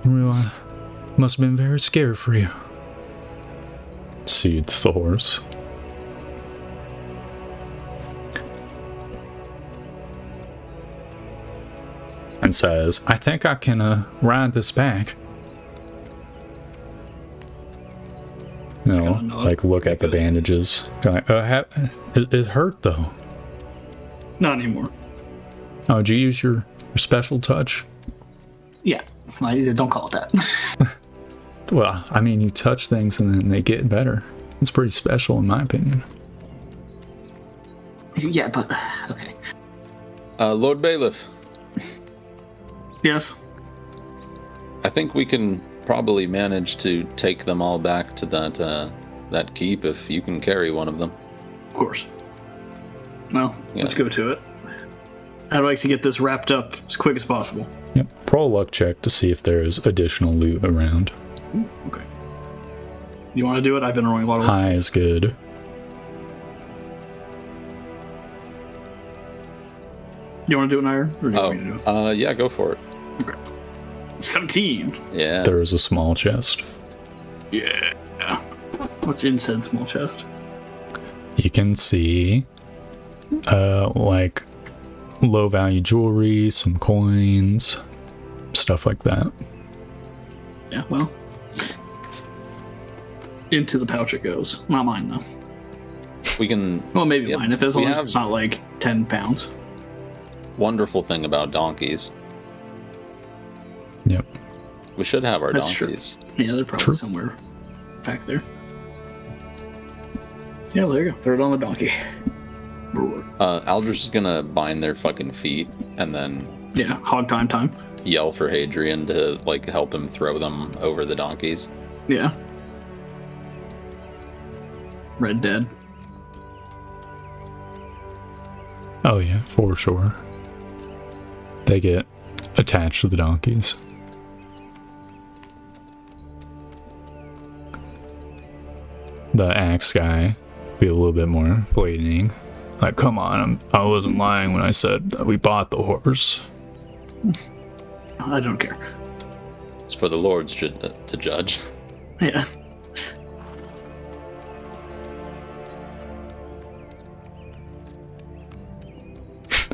Must have been very scary for you. Soothes the horse. And says, I think I can ride this back. No, like look at the bandages. Like, it hurt though. Not anymore. Oh, did you use your special touch? Yeah. Don't call it that. Well, I mean, you touch things and then they get better. It's pretty special in my opinion. Yeah, but okay. Lord Bailiff, Yes. I think we can probably manage to take them all back to that keep if you can carry one of them. Of course. Well, Yeah. let's go to it. I'd like to get this wrapped up as quick as possible. Yep. Roll a luck check to see if there's additional loot around. Okay. You want to do it? I've been rolling a lot of luck. High is good. You want to do it, Nair? Or do you want me to do Oh, yeah, go for it. it? 17. Yeah. There's a small chest. Yeah. What's in said small chest? You can see, like, low value jewelry, some coins, stuff like that. Yeah, well. Into the pouch it goes. Not mine, though. We can. Well, maybe Yep. mine, if as long We as it's not like 10 pounds. Wonderful thing about donkeys. Yep. We should have our That's true. donkeys. Yeah, they're probably True. somewhere back there. Yeah, there you go. Throw it on the donkey. Aldrich is gonna bind their fucking feet and then Yeah, hog time. yell for Hadrian to like help him throw them over the donkeys. Yeah. Red Dead. Oh yeah, for sure. They get attached to the donkeys. The axe guy be a little bit more blatant. Like, come on, I wasn't lying when I said that we bought the horse. I don't care. It's for the lords to judge. Yeah.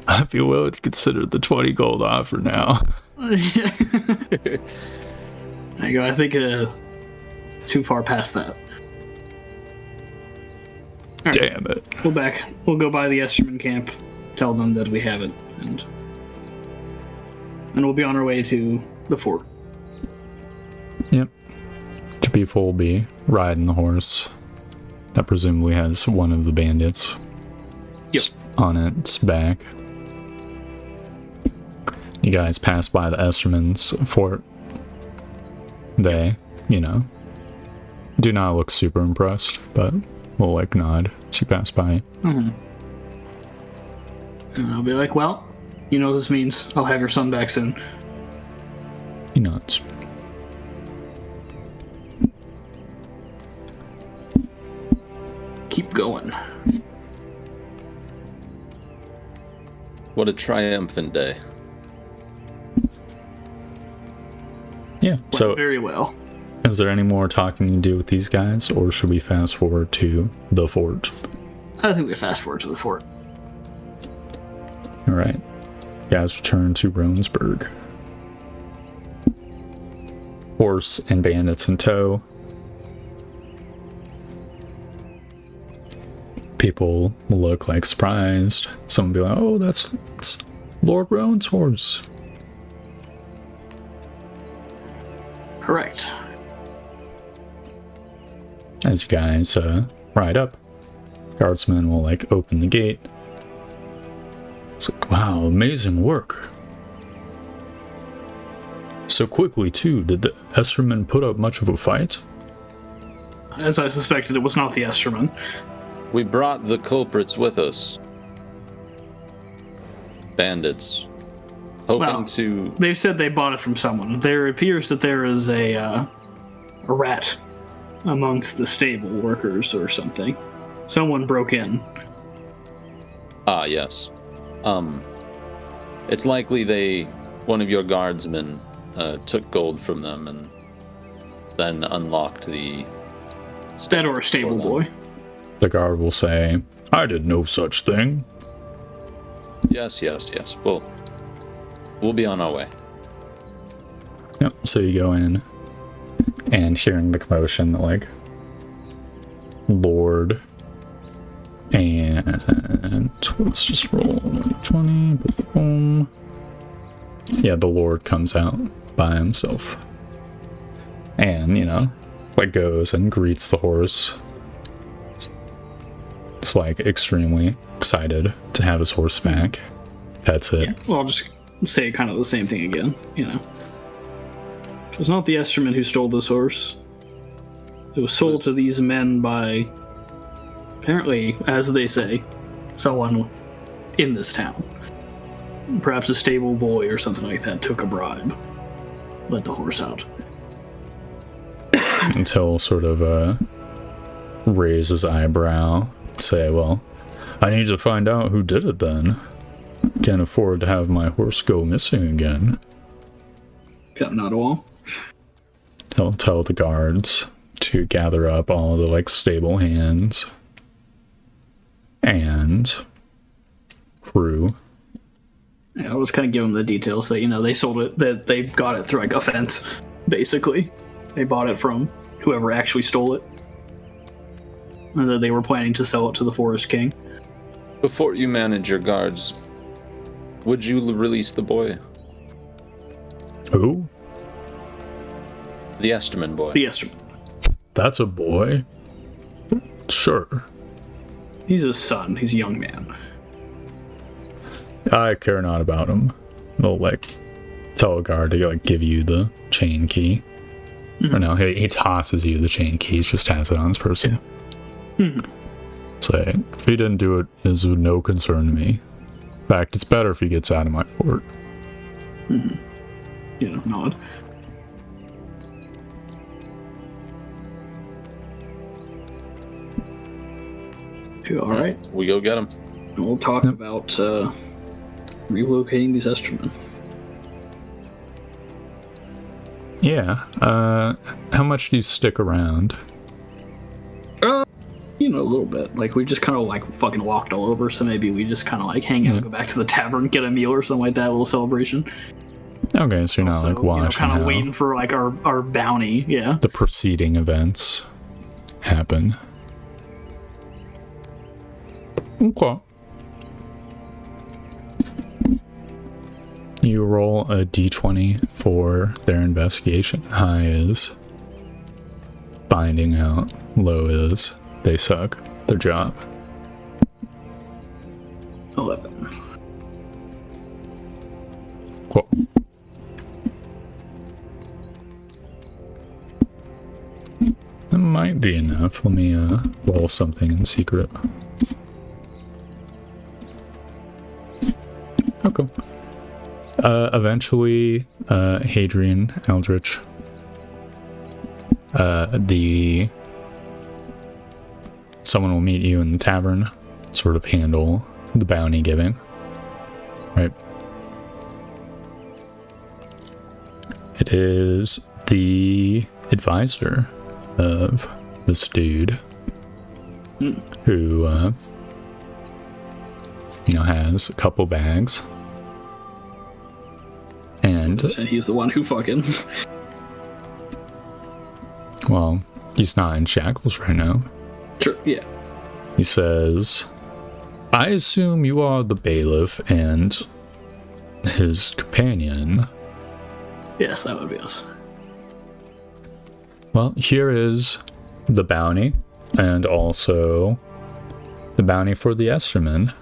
I'd be willing to consider the 20 gold offer now. There you go. I think too far past that. All right. Damn it. We'll go by the Esterman camp, tell them that we have it, and we'll be on our way to the fort. Yep. Beef will be riding the horse that presumably has one of the bandits on its back. You guys pass by the Esterman's fort. They, do not look super impressed, but will like nod as you pass by. Mm-hmm. And I'll be like, well, this means I'll have your son back soon. He nods. Keep going. What a triumphant day. Yeah, so Very well. is there any more talking to do with these guys, or should we fast forward to the fort? I think we fast forward to the fort. Alright. Guys return to Ronesburg. Horse and bandits in tow. People will look like surprised. Some will be like, oh, that's Lord Roan's horse. Correct. As you guys ride up, guardsmen will open the gate. It's like, wow, amazing work. So quickly, too. Did the Estermen put up much of a fight? As I suspected, it was not the Esterman. We brought the culprits with us. Bandits. Hoping to... They've said they bought it from someone. There appears that there is a rat amongst the stable workers or something. Someone broke in. Ah, yes. It's likely one of your guardsmen took gold from them and then unlocked the... Sped or a stable boy. The guard will say, I did no such thing. Yes. We'll be on our way. Yep, so you go in, and hearing the commotion, like, Lord, and let's just roll 20, boom. Yeah, the Lord comes out by himself. And, like, goes and greets the horse. It's like extremely excited to have his horse back. Pets it. Yeah, well, I'll just say kind of the same thing again, It was not the Esterman who stole this horse. It was sold to these men by, apparently, as they say, someone in this town. Perhaps a stable boy or something like that took a bribe. Let the horse out. Until sort of raise his eyebrow, say, well, I need to find out who did it then. Can't afford to have my horse go missing again. Not at all. He'll tell the guards to gather up all the, like, stable hands and crew. Yeah, I was kind of giving them the details that, they sold it, that they got it through, like, a fence, basically. They bought it from whoever actually stole it. And that they were planning to sell it to the Forest King. Before you manage your guards, would you release the boy? Who? The Esterman boy. The Esterman. That's a boy? Sure. He's his son. He's a young man. I care not about him. They'll, like, tell a guard to, like, give you the chain key. Mm-hmm. Or no, he tosses you the chain key. He just has it on his person. Yeah. Mm-hmm. Say, if he didn't do it, it's of no concern to me. In fact, it's better if he gets out of my fort. Mm-hmm. Nod. All right. We go get him. And we'll talk about relocating these Estermen. Yeah. How much do you stick around? A little bit. Like, we just kind of, like, fucking walked all over, so maybe we just kind of, like, hang out, go back to the tavern, get a meal or something like that, a little celebration. Okay, so you're not, like, watching kind of waiting for, like, our bounty, yeah. The preceding events happen. Okay. You roll a d20 for their investigation. High is finding out. Low is they suck. Their job. 11. Cool. That might be enough. Let me roll something in secret. Okay. Eventually, Hadrian Eldritch, someone will meet you in the tavern, sort of handle the bounty giving, right? It is the advisor of this dude who, has a couple bags. And he's the one who fucking... Well, he's not in shackles right now. Sure, yeah. He says, I assume you are the bailiff and his companion. Yes, that would be us. Well, here is the bounty, and also the bounty for the Esterman.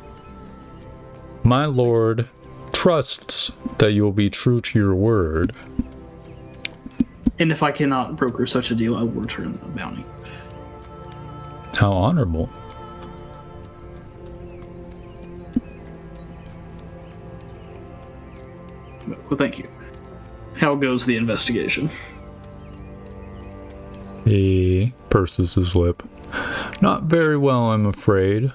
My lord trusts that you will be true to your word. And if I cannot broker such a deal, I will return the bounty. How honorable. Well, thank you. How goes the investigation? He purses his lip. Not very well, I'm afraid.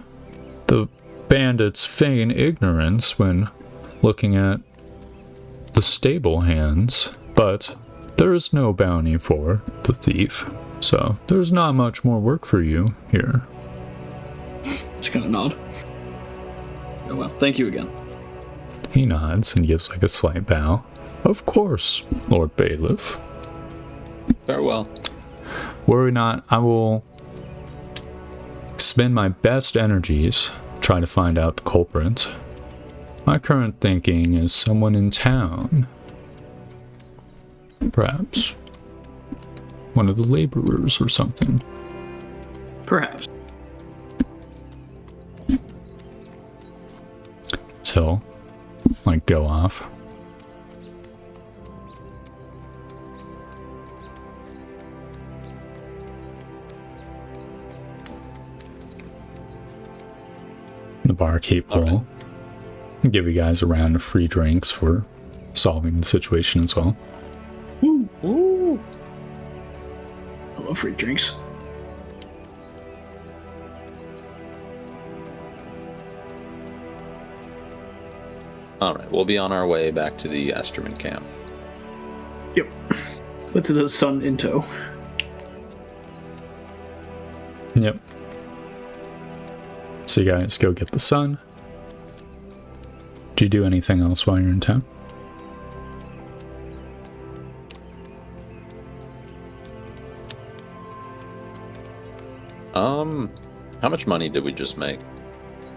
The bandits feign ignorance when looking at the stable hands, but there is no bounty for the thief, so there's not much more work for you here. Just kind of nod. Oh well, thank you again. He nods and gives like a slight bow. Of course, Lord Bailiff. Farewell. Worry not, I will spend my best energies trying to find out the culprit. My current thinking is someone in town. Perhaps one of the laborers or something. Perhaps. So, like, go off. The barkeep will give you guys a round of free drinks for solving the situation as well. Ooh. I love free drinks. All right, we'll be on our way back to the Esterman camp. Yep. With the sun in tow. Yep. So you guys go get the sun. Do you do anything else while you're in town? How much money did we just make?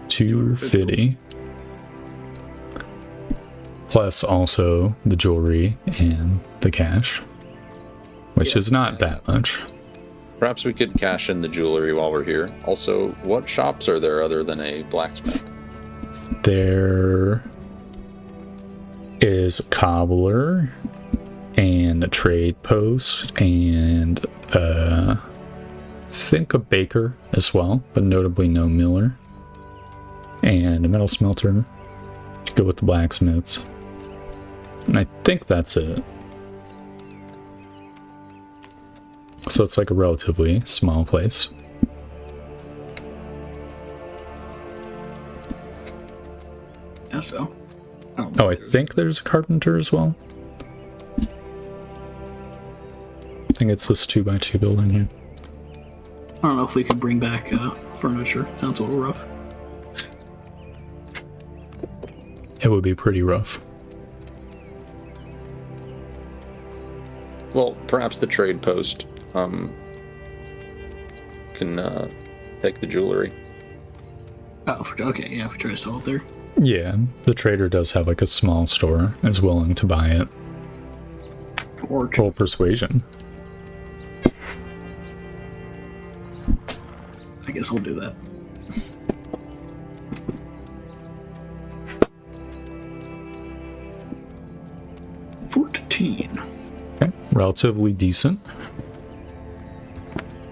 250. Plus also the jewelry and the cash, which is not that much. Perhaps we could cash in the jewelry while we're here. Also, what shops are there other than a blacksmith? There is a cobbler and a trade post and I think a baker as well, but notably no miller, and a metal smelter. Go with the blacksmiths, and I think that's it. So it's like a relatively small place. Yeah, so. Oh, I think there's a carpenter as well. I think it's this 2x2 building here. I don't know if we could bring back furniture. Sounds a little rough. It would be pretty rough. Well, perhaps the trade post can take the jewelry. Oh, okay, yeah, if we try to sell it there. Yeah, the trader does have like a small store, is willing to buy it. Or Roll persuasion. I guess we'll do that. Okay, relatively decent.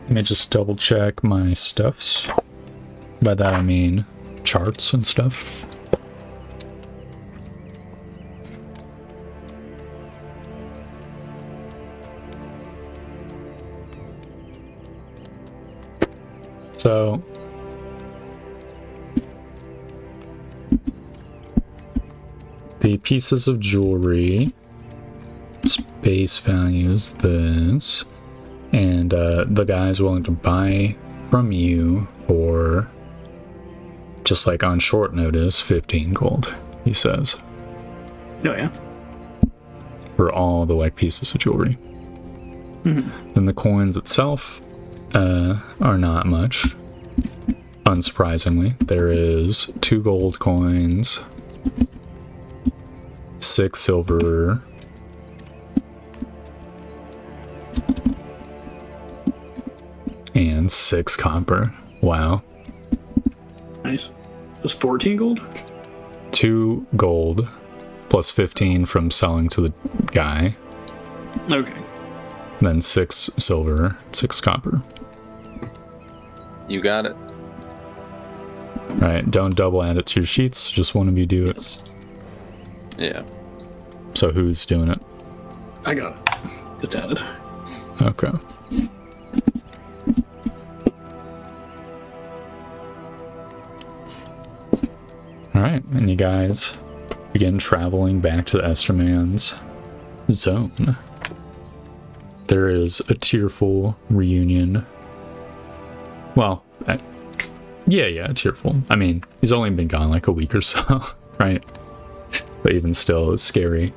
Let me just double check my stuffs. By that I mean charts and stuff. So the pieces of jewelry, base value is this, and the guy's willing to buy from you for just like on short notice 15 gold, he says, Oh yeah. for all the like pieces of jewelry. Then the coins itself are not much. Unsurprisingly, there is 2 gold coins, 6 silver, and 6 copper. Wow. Nice. Just 14 gold? 2 gold plus 15 from selling to the guy. Okay. Then 6 silver, 6 copper. You got it. Alright, don't double add it to your sheets. Just one of you do it. Yes. Yeah. So who's doing it? I got it. It's added. Okay. Alright, and you guys begin traveling back to the Esterman's zone. There is a tearful reunion. Well, yeah, tearful. I mean, he's only been gone like a week or so, right? But even still, it's scary.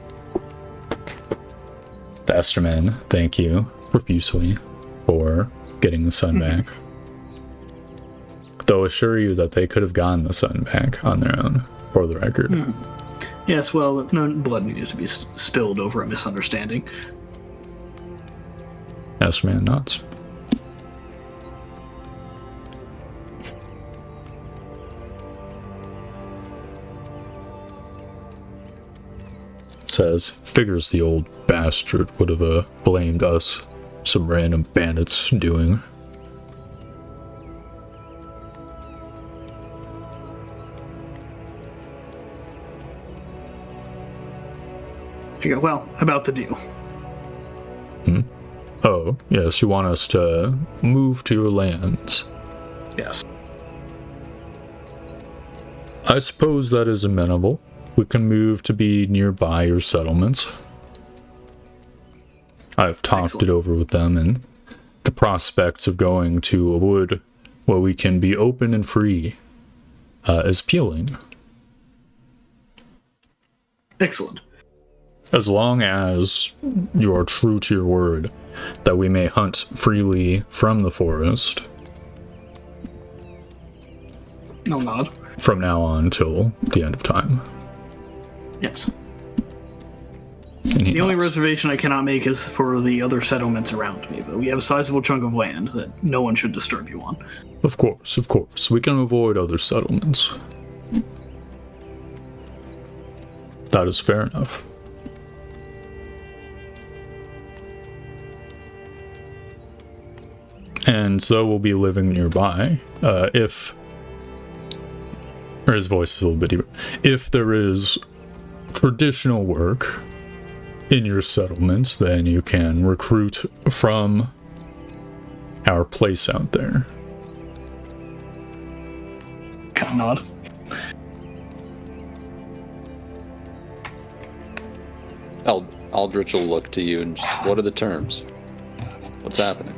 The Estermen thank you profusely for getting the sun back. Though assure you that they could have gotten the sun back on their own, for the record. Yes, well, no blood needed to be spilled over a misunderstanding. Esterman nods. Says, figures the old bastard would have blamed us, some random bandits doing. I go, well, about the deal. Oh, yes, you want us to move to your lands. Yes. I suppose that is amenable. We can move to be nearby your settlements. I've talked it over with them, and the prospects of going to a wood where we can be open and free is appealing. Excellent. As long as you are true to your word that we may hunt freely from the forest. No nod. From now on till the end of time. Yes. And The only reservation I cannot make is for the other settlements around me, but we have a sizable chunk of land that no one should disturb you on. Of course. We can avoid other settlements. That is fair enough. And so we'll be living nearby. Or his voice is a little bit deeper. If there is traditional work in your settlements, then you can recruit from our place out there. Kind of nod. Aldrich will look to you and just, what are the terms? What's happening?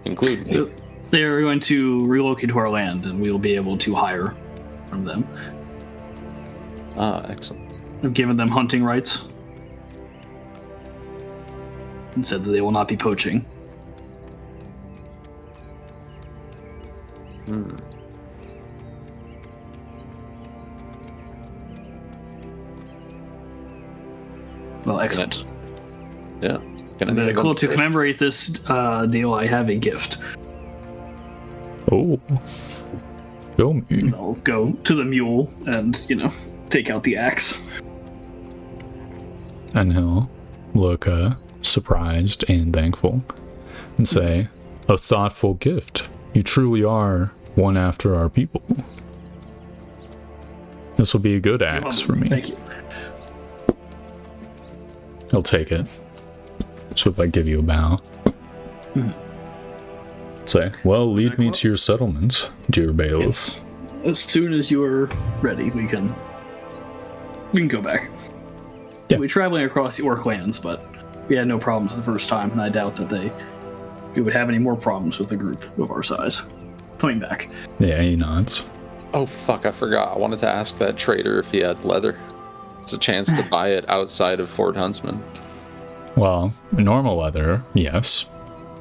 Include me. They're going to relocate to our land, and we will be able to hire from them. Ah, excellent. I've given them hunting rights and said that they will not be poaching. Well, excellent. Yeah. Cool. To commemorate this deal, I have a gift. Oh. Show me. I'll go to the mule and, take out the axe. And he'll look surprised and thankful and say, a thoughtful gift. You truly are one after our people. This will be a good axe for me. Thank you. He'll take it. So if I give you a bow. Say, well, lead me to your settlements, dear bailiff. Yes. As soon as you are ready, we can go back. Yeah. We're traveling across the Orc lands, but we had no problems the first time, and I doubt that we would have any more problems with a group of our size coming back. Yeah, he nods. Oh, fuck, I forgot. I wanted to ask that trader if he had leather. It's a chance to buy it outside of Fort Huntsman. Well, normal leather, yes.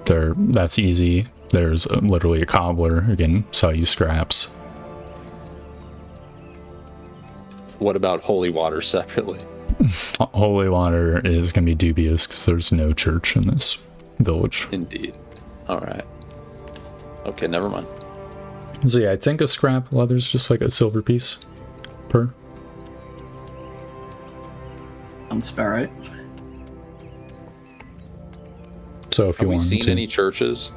That's easy. There's literally a cobbler who can sell you scraps. What about holy water separately? Holy water is going to be dubious because there's no church in this village. Indeed. All right. Okay, never mind. So yeah, I think a scrap leather is just like a silver piece. per. Sounds about right. So if Have you we want seen to, any churches?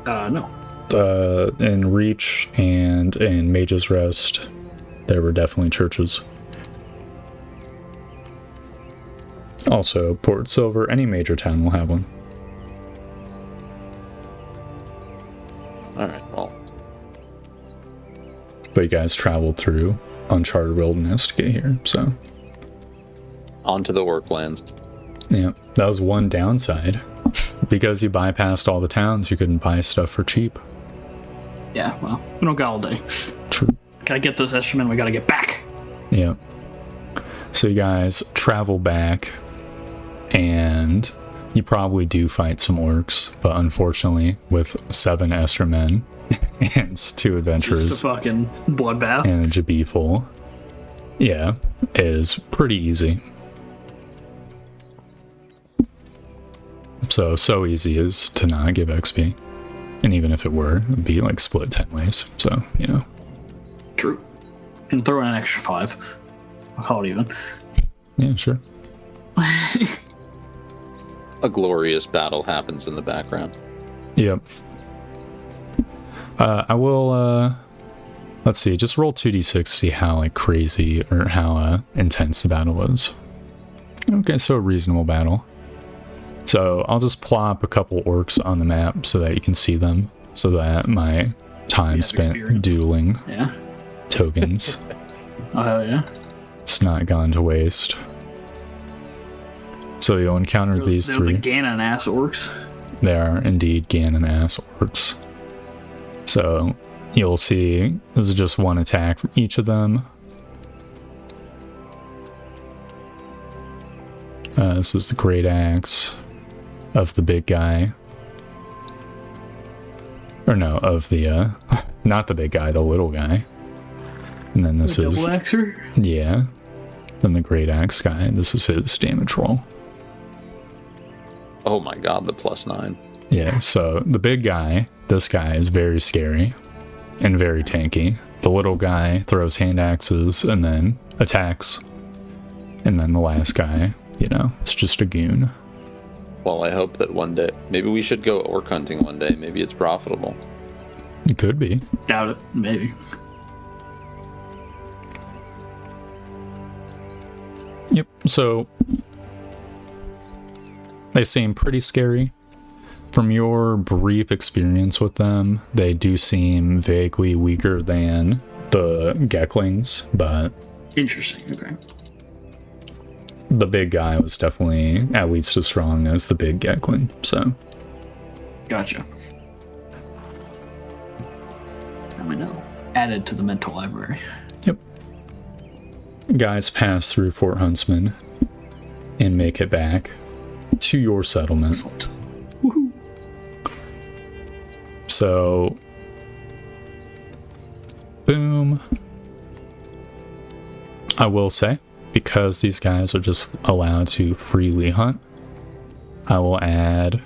No. in Reach and in Mage's Rest, there were definitely churches. Also, Port Silver, any major town will have one. All right. Well, But you guys traveled through uncharted wilderness to get here, so on to the worklands. yeah, that was one downside. Because you bypassed all the towns, you couldn't buy stuff for cheap. Yeah, well, we don't got all day. True. Gotta get those extra men, we gotta get back. Yeah. So you guys travel back, and you probably do fight some orcs, but unfortunately, with 7 Estra men and 2 adventurers Just a fucking bloodbath. and a Jabi full, yeah, is pretty easy. So easy as to not give XP. And even if it were, it would be like split 10 ways. So, you know. True. And throw in an extra 5. I'll call it even. Yeah, sure. A glorious battle happens in the background. Yep. I will, let's see, just roll 2d6 to see how, like, crazy or how intense the battle was. Okay, so a reasonable battle. So I'll just plop a couple orcs on the map so that you can see them, so that my time have spent experience. doodling Yeah. tokens, Oh, hell yeah. it's not gone to waste. So you'll encounter these They're 3. the Ganon ass orcs. They are indeed Ganon ass orcs. So you'll see this is just one attack from each of them. This is the great axe of the big guy. Or no, of the, not the big guy, the little guy. And then this The is, double axer. yeah. Then the great axe guy, this is his damage roll. Oh my god, the +9. Yeah, so the big guy, this guy is very scary and very tanky. The little guy throws hand axes and then attacks. And then the last guy, you know, it's just a goon. Well, I hope that one day, maybe we should go orc hunting one day. Maybe it's profitable. It could be. Doubt it. Maybe. Yep, so they seem pretty scary. From your brief experience with them, they do seem vaguely weaker than the Geklings, but Interesting. Okay. the big guy was definitely at least as strong as the big Gekling, so Gotcha. Now I know. Added to the mental library. yep. Guys pass through Fort Huntsman and make it back to your settlement. Excellent. Woohoo. So, boom. I will say, because these guys are just allowed to freely hunt, I will add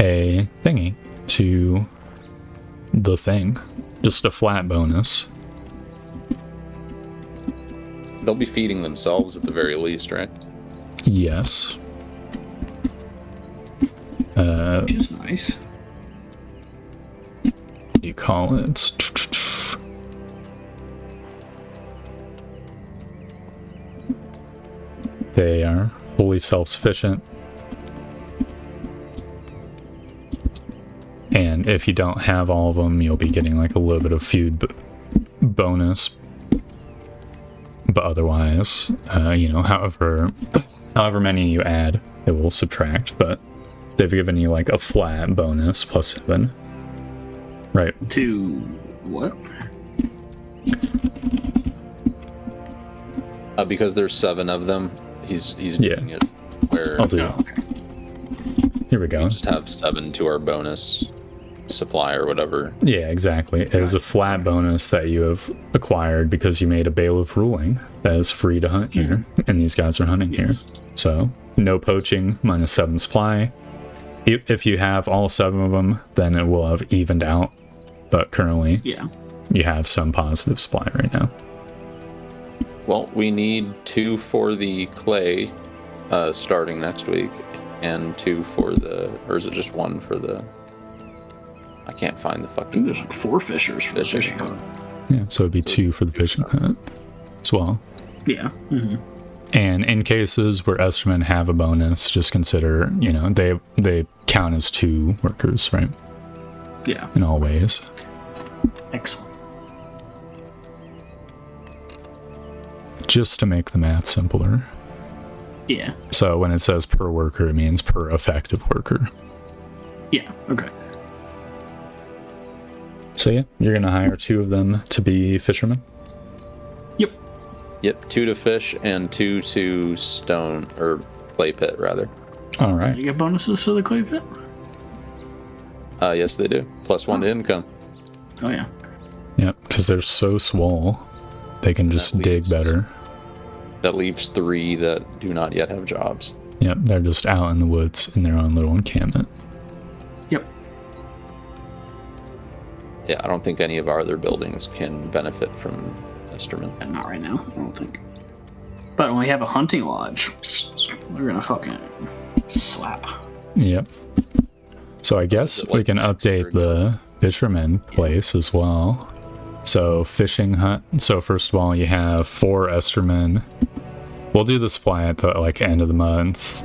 a thingy to the thing. Just a flat bonus. They'll be feeding themselves at the very least, right? Yes. Which is nice. What do you call it? They are fully self-sufficient. And if you don't have all of them, you'll be getting like a little bit of food bonus. But otherwise, you know, however many you add, it will subtract. But they've given you like a flat bonus +7. Right. To what? Because there's 7 of them, he's doing it where I'll do Oh, okay. Here we go. we just have 7 to our bonus supply or whatever. Yeah, exactly. It is a flat bonus that you have acquired because you made a bailiff ruling that is free to hunt here, and these guys are hunting here. So, no poaching, -7 supply. If you have all 7 of them, then it will have evened out. But currently, Yeah. you have some positive supply right now. Well, we need 2 for the clay starting next week, and 2 for the... Or is it just 1 for the... I can't find the I fucking... think there's like 4 fishers for the fishing hut. hut. Yeah, so it'd be 2 for the fishing hut as well. Yeah. Mm-hmm. And in cases where Estermen have a bonus, just consider, you know, they count as 2 workers, right? Yeah. In all ways. Excellent. Just to make the math simpler. Yeah. So when it says per worker, it means per effective worker. Yeah. Okay. So yeah, you're going to hire 2 of them to be fishermen? Yep. Yep, 2 to fish and 2 to stone, or clay pit, rather. All right. You get bonuses to the clay pit? Yes, they do. Plus 1 to income. Oh, yeah. Yep, because they're so small, they can just That dig leaves- better. That leaves 3 that do not yet have jobs. Yep, they're just out in the woods in their own little encampment. Yep. Yeah, I don't think any of our other buildings can benefit from Esterman. Not right now, I don't think. But when we have a hunting lodge, we're gonna fucking slap. Yep. So I guess Is it we like can update the fisherman place as well. So fishing hut. So first of all, you have 4 Estermen. We'll do the supply at the like end of the month,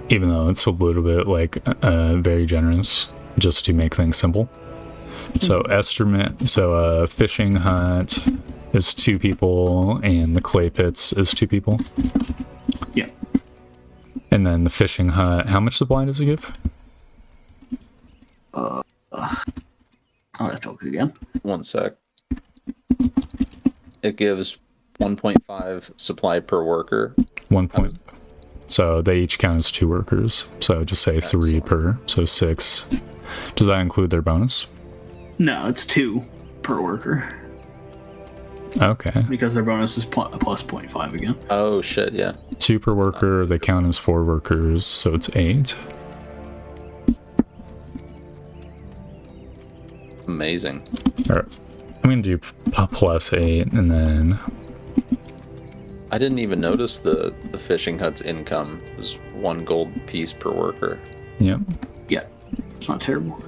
even though it's a little bit like very generous, just to make things simple. So Esterman. So fishing hut is 2 people, and the clay pits is 2 people. Yeah. And then the fishing hut. How much supply does it give? I'll have to look again. 1 sec. It gives 1.5 supply per worker. 1 point. So they each count as 2 workers. So just say 3 Excellent. per. So 6. Does that include their bonus? No, it's 2 per worker Okay. because their bonus is plus 0.5 again. Oh shit, yeah. 2 per worker. They count as 4 workers. So it's 8. Amazing. All right. I'm going to do plus 8 and then. I didn't even notice the fishing hut's income was 1 gold piece per worker. Yep. Yeah, it's not terrible.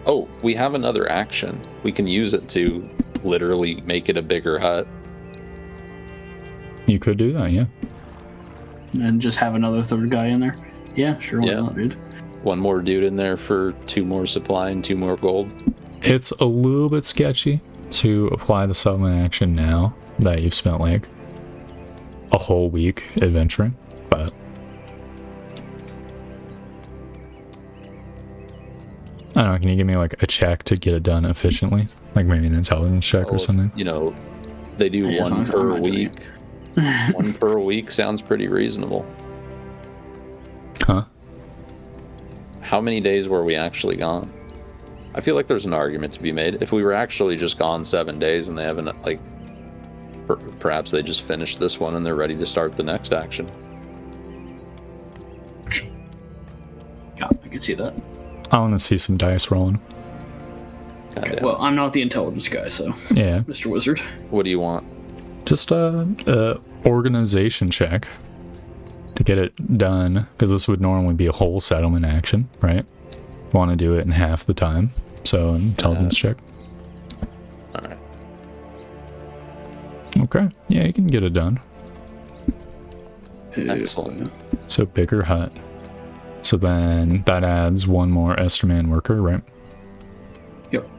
Oh, we have another action. We can use it to literally make it a bigger hut. You could do that, yeah. And just have another 3rd guy in there. Yeah, sure, why Yeah. not, dude? 1 more dude in there for 2 more supply and 2 more gold. It's a little bit sketchy to apply the settlement action now that you've spent like a whole week adventuring, but I don't know, can you give me like a check to get it done efficiently? Like maybe an intelligence check or Oh, something? You know, they do Yeah, 1 I'm per not doing week. 1 per week sounds pretty reasonable. Huh? How many days were we actually gone? I feel like there's an argument to be made. If we were actually just gone 7 days and they haven't, like, perhaps they just finished this one and they're ready to start the next action. Yeah, I can see that. I want to see some dice rolling. Goddamn. Well, I'm not the intelligence guy, so Yeah. Mr. Wizard. What do you want? Just a organization check to get it done, because this would normally be a whole settlement action, right? Want to do it in half the time, so an intelligence check. All right. Okay, yeah, you can get it done. Excellent. So bigger hut. So then that adds 1 more Esterman worker, right? Yep.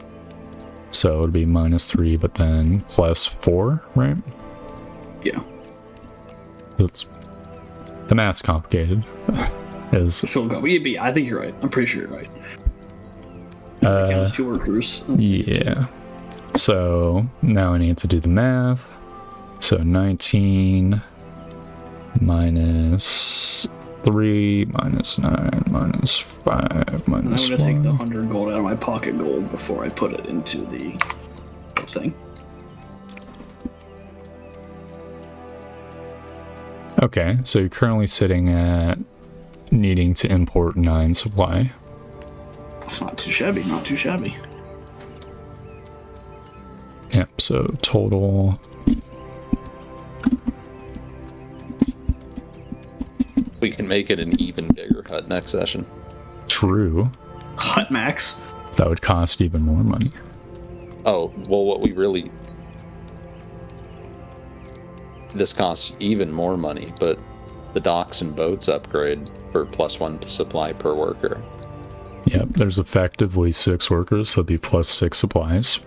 So it'll be -3, but then +4, right? Yeah. It's, the math's complicated. Is So go. Yeah, I think you're right. I'm pretty sure you're right. I think it was 2 workers. yeah. So now I need to do the math. So 19 minus 3 minus 9 minus 5 I'm minus gonna take the 1. 100 gold out of my pocket gold before I put it into the thing. Okay, so you're currently sitting at needing to import 9 supply. It's not too shabby. Not too shabby. Yep, So total. We can make it an even bigger hut next session. True. Hut max. That would cost even more money. Oh, well, what we really... This costs even more money, but the docks and boats upgrade for +1 supply per worker. Yep, there's effectively 6 workers, so it'd be +6 supplies.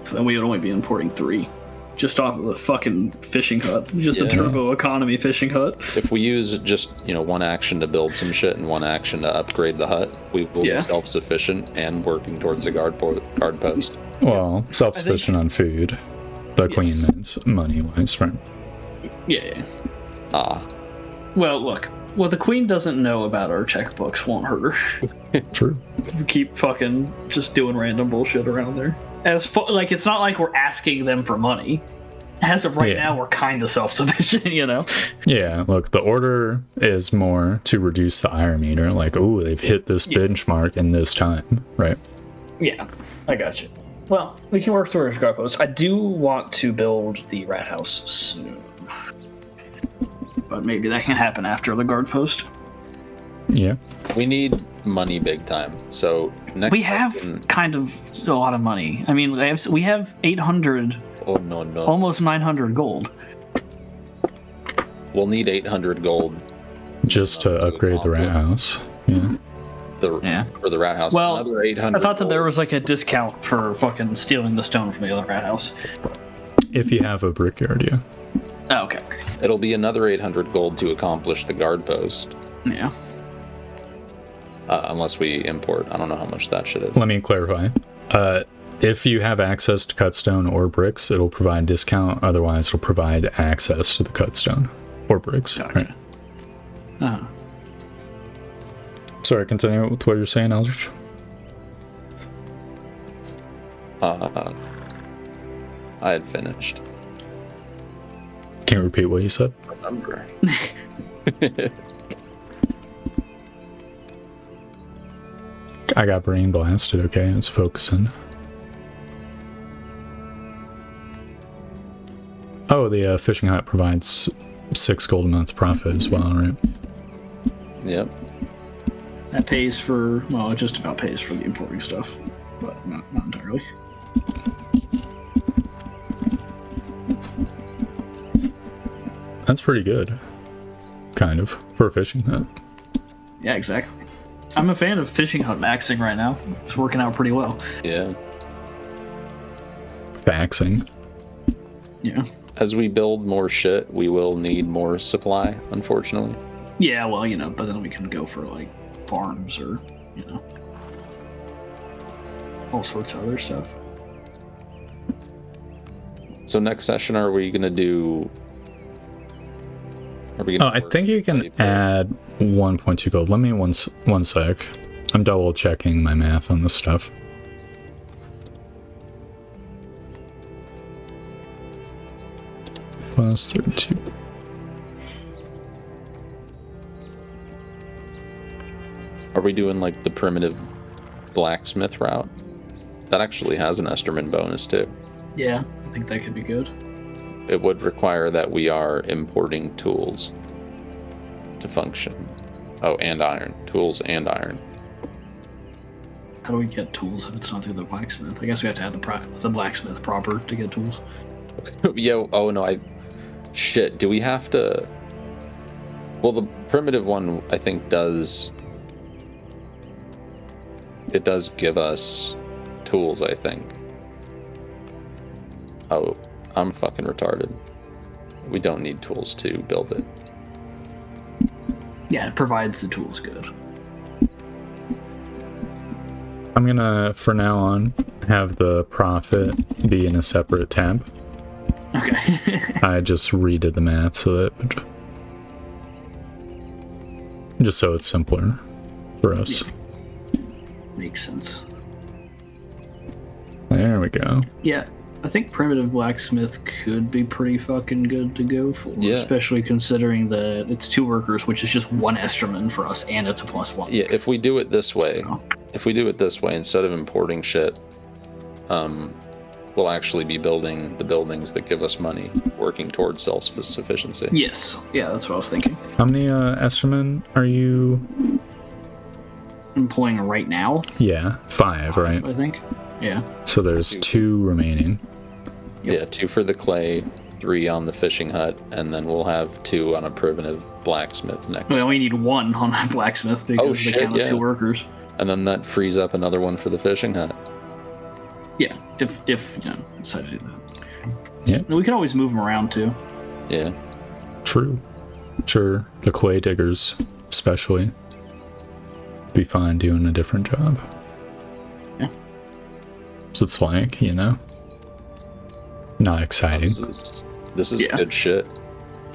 So then we would only be importing 3. Just off of the fucking fishing hut. Just a Yeah. turbo economy fishing hut. If we use just, one action to build some shit and one action to upgrade the hut, we will be self-sufficient and working towards a guard post. Well, self-sufficient on food. The queen Yes. means money-wise, right? Yeah. Ah, Well, look. What the queen doesn't know about our checkbooks won't hurt her. True. We keep fucking just doing random bullshit around there. Like, it's not like we're asking them for money. As of right now, we're kind of self-sufficient, Yeah, look, the order is more to reduce the iron meter. Like, oh, they've hit this benchmark in this time, right? Yeah, I got you. Well, we can work towards guard posts. I do want to build the rat house soon. But maybe that can happen after the guard post. Yeah. we need money big time. So next We have session- kind of a lot of money. I mean, we have 800, Oh, no. almost 900 gold. We'll need 800 gold Just to upgrade the rat house. Yeah. for the rat house. Well, Another 800 I thought that there gold. was like a discount for fucking stealing the stone from the other rat house. If you have a brickyard, yeah. Oh, okay. It'll be another 800 gold to accomplish the guard post. Yeah. Unless we import. I don't know how much that shit is. Let me clarify. If you have access to cutstone or bricks, it'll provide discount. Otherwise, it'll provide access to the cutstone or bricks. Gotcha. Right? Sorry, continue with what you're saying, Eldridge. I had finished. Can you repeat what you said? Remember. I got brain blasted, okay? It's focusing. Oh, the fishing hut provides 6 gold a month profit as well, right? Yep. That pays for, well, it just about pays for the importing stuff, but not entirely. That's pretty good. Kind of, for a fishing hut. Yeah, exactly. I'm a fan of fishing hut maxing right now. It's working out pretty well. Yeah. Faxing. Yeah. As we build more shit, we will need more supply, unfortunately. Yeah, well, but then we can go for like farms or, all sorts of other stuff. So next session, are we gonna do? Are we gonna? I think you can add 1.2 gold. Let me one sec. I'm double checking my math on this stuff. Plus 32. Are we doing like the primitive blacksmith route? That actually has an Esterman bonus too. Yeah, I think that could be good. It would require that we are importing tools to function. Oh, and iron. Tools and iron. How do we get tools if it's not through the blacksmith? I guess we have to have the blacksmith proper to get tools. Yo, oh no, shit, do we have to... Well, the primitive one, I think, does... It does give us tools, I think. Oh, I'm fucking retarded. We don't need tools to build it. Yeah, it provides the tools good. I'm gonna, for now on, have the profit be in a separate tab. Okay. I just redid the math so that... Just so it's simpler for us. Yeah. Makes sense. There we go. Yeah, I think primitive blacksmith could be pretty fucking good to go for, Yeah. especially considering that it's 2 workers, which is just 1 Esterman for us, and it's a +1. Yeah, if we do it this way, So, instead of importing shit, we'll actually be building the buildings that give us money, working towards self-sufficiency. Yes. Yeah, that's what I was thinking. How many Estermen are you? Employing right now. Yeah, 5, right? I think. Yeah. So there's 2 remaining. Yeah, 2 for the clay, 3 on the fishing hut, and then we'll have 2 on a primitive blacksmith next. We only need 1 on a blacksmith because they count as 2 workers. And then that frees up another one for the fishing hut. Yeah, if you know, decide to do that. Yeah. We can always move them around too. Yeah. True. Sure, the clay diggers, especially, be fine doing a different job. Yeah. So it's like, you know, not exciting. This is good shit.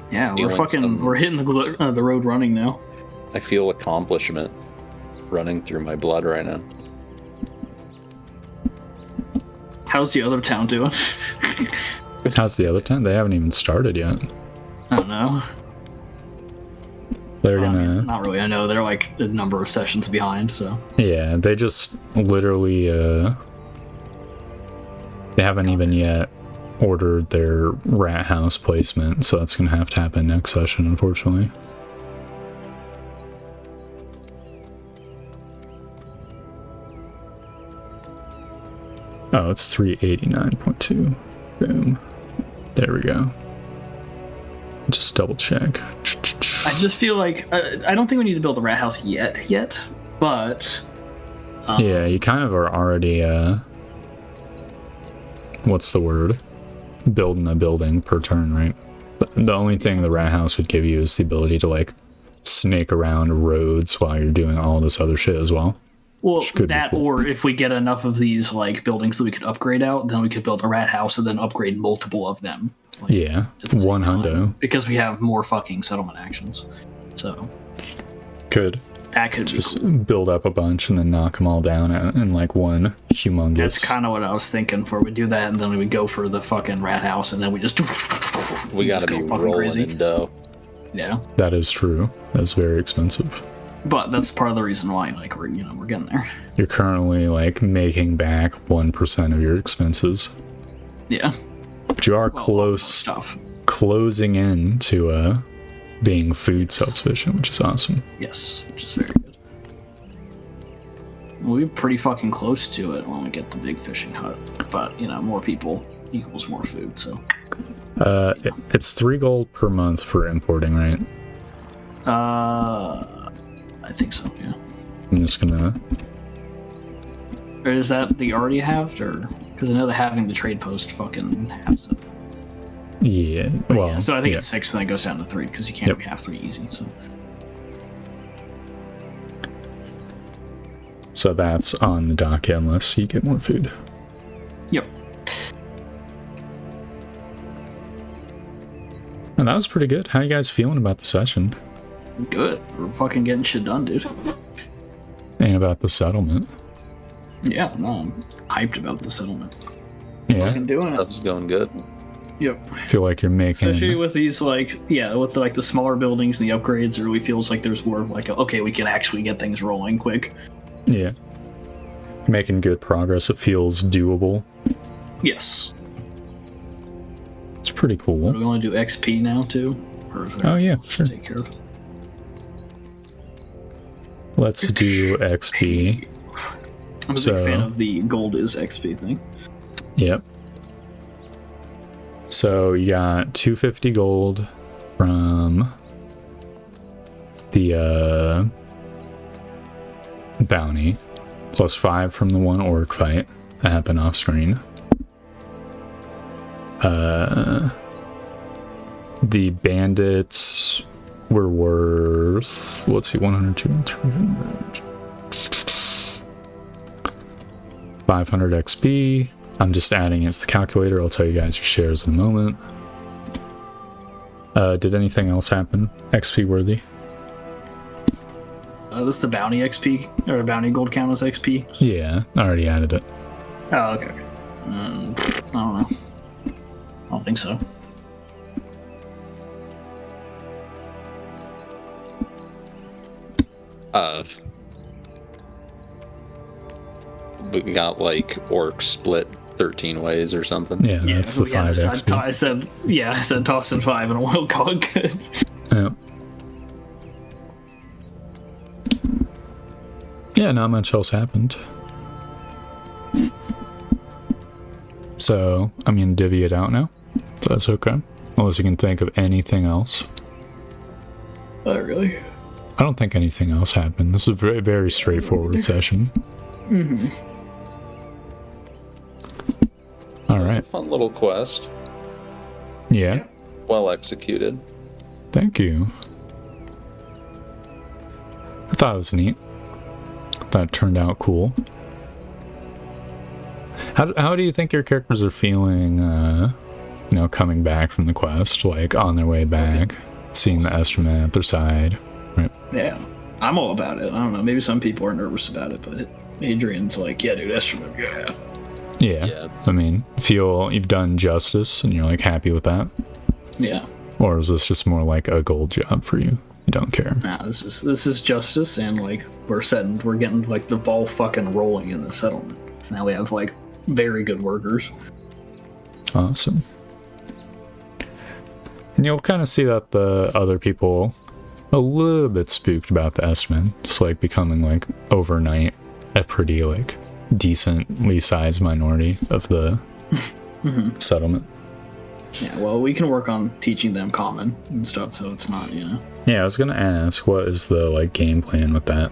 Yeah, we're hitting the road running now. I feel accomplishment running through my blood right now. How's the other town doing? How's the other town? They haven't even started yet. I don't know. They're gonna... Not really. I know they're like a number of sessions behind, so... Yeah, they just literally, they haven't even yet ordered their rat house placement, so that's gonna have to happen next session, unfortunately. Oh, it's 389.2. Boom. There we go. Just double check. I just feel like I don't think we need to build a rat house yet, but yeah, you kind of are already what's the word? Building a building per turn, right? The only thing the rat house would give you is the ability to like snake around roads while you're doing all this other shit as well. Well, that cool. Or if we get enough of these like buildings that we could upgrade out, then we could build a rat house and then upgrade multiple of them. Like, yeah, 100. Because we have more fucking settlement actions. So that could just be cool. Build up a bunch and then knock them all down in like one humongous. That's kind of what I was thinking for. We do that and then we would go for the fucking rat house and then we just we gotta be rolling crazy. In dough. Yeah, that is true. That's very expensive. But that's part of the reason why, like, we're getting there. You're currently like making back 1% of your expenses. Yeah. But you are closing in to being food self-sufficient, which is awesome. Yes, which is very good. We're pretty fucking close to it when we get the big fishing hut. But, you know, more people equals more food, so. It's 3 gold per month for importing, right? I think so, yeah. I'm just gonna... Or is that the already halved, or... Because I know that having the trade post fucking halves it. Yeah, well... Yeah, so I think it's 6 and then it goes down to 3, because you can't have 3 easy, so... So that's on the docket unless you get more food. Yep. And that was pretty good. How you guys feeling about the session? Good. We're fucking getting shit done, dude. And about the settlement. Yeah, no, I'm hyped about the settlement. Yeah. Fucking doing it. Stuff's going good. Yep. I feel like you're making... Especially with these, like, with the smaller buildings, the upgrades, it really feels like there's more of like, okay, we can actually get things rolling quick. Yeah. Making good progress. It feels doable. Yes. It's pretty cool. Do we want to do XP now, too? Or is there yeah, sure. Take care of? Let's do XP. I'm a big fan of the gold is XP thing. Yep. So you got 250 gold from the bounty, plus 5 from the one orc fight that happened off screen. The bandits were worth, let's see, 100, 200, 300, 500 XP. I'm just adding it to the calculator. I'll tell you guys your shares in a moment. Did anything else happen XP worthy? This the bounty XP, or bounty gold count as XP? Yeah, I already added it. Oh, okay. I don't know. I don't think so. We got like orc split 13 ways or something. Yeah, that's the 5 XP. I said toss in 5 and we'll call it good. Yeah. Yeah, not much else happened. So, I'm going to divvy it out now. So that's okay. Unless you can think of anything else. Not really. I don't think anything else happened. This is a very, very straightforward session. Mm-hmm. Alright. Fun little quest. Yeah. Well executed. Thank you. I thought it was neat. That turned out cool. How do you think your characters are feeling, coming back from the quest, like on their way back, seeing the Esterman at their side, right? Yeah, I'm all about it. I don't know, maybe some people are nervous about it, but Adrian's like, yeah, dude, Esterman, yeah. Yeah, I mean, feel you've done justice and you're like happy with that? Yeah. Or is this just more like a gold job for you? You don't care? Nah, this is justice, and like we're getting like the ball fucking rolling in the settlement. So now we have like very good workers. Awesome. And you'll kind of see that the other people a little bit spooked about the S-Men, just like becoming like overnight a pretty like decently sized minority of the settlement. Yeah, well, we can work on teaching them common and stuff, so it's not, Yeah, I was gonna ask, what is the like game plan with that?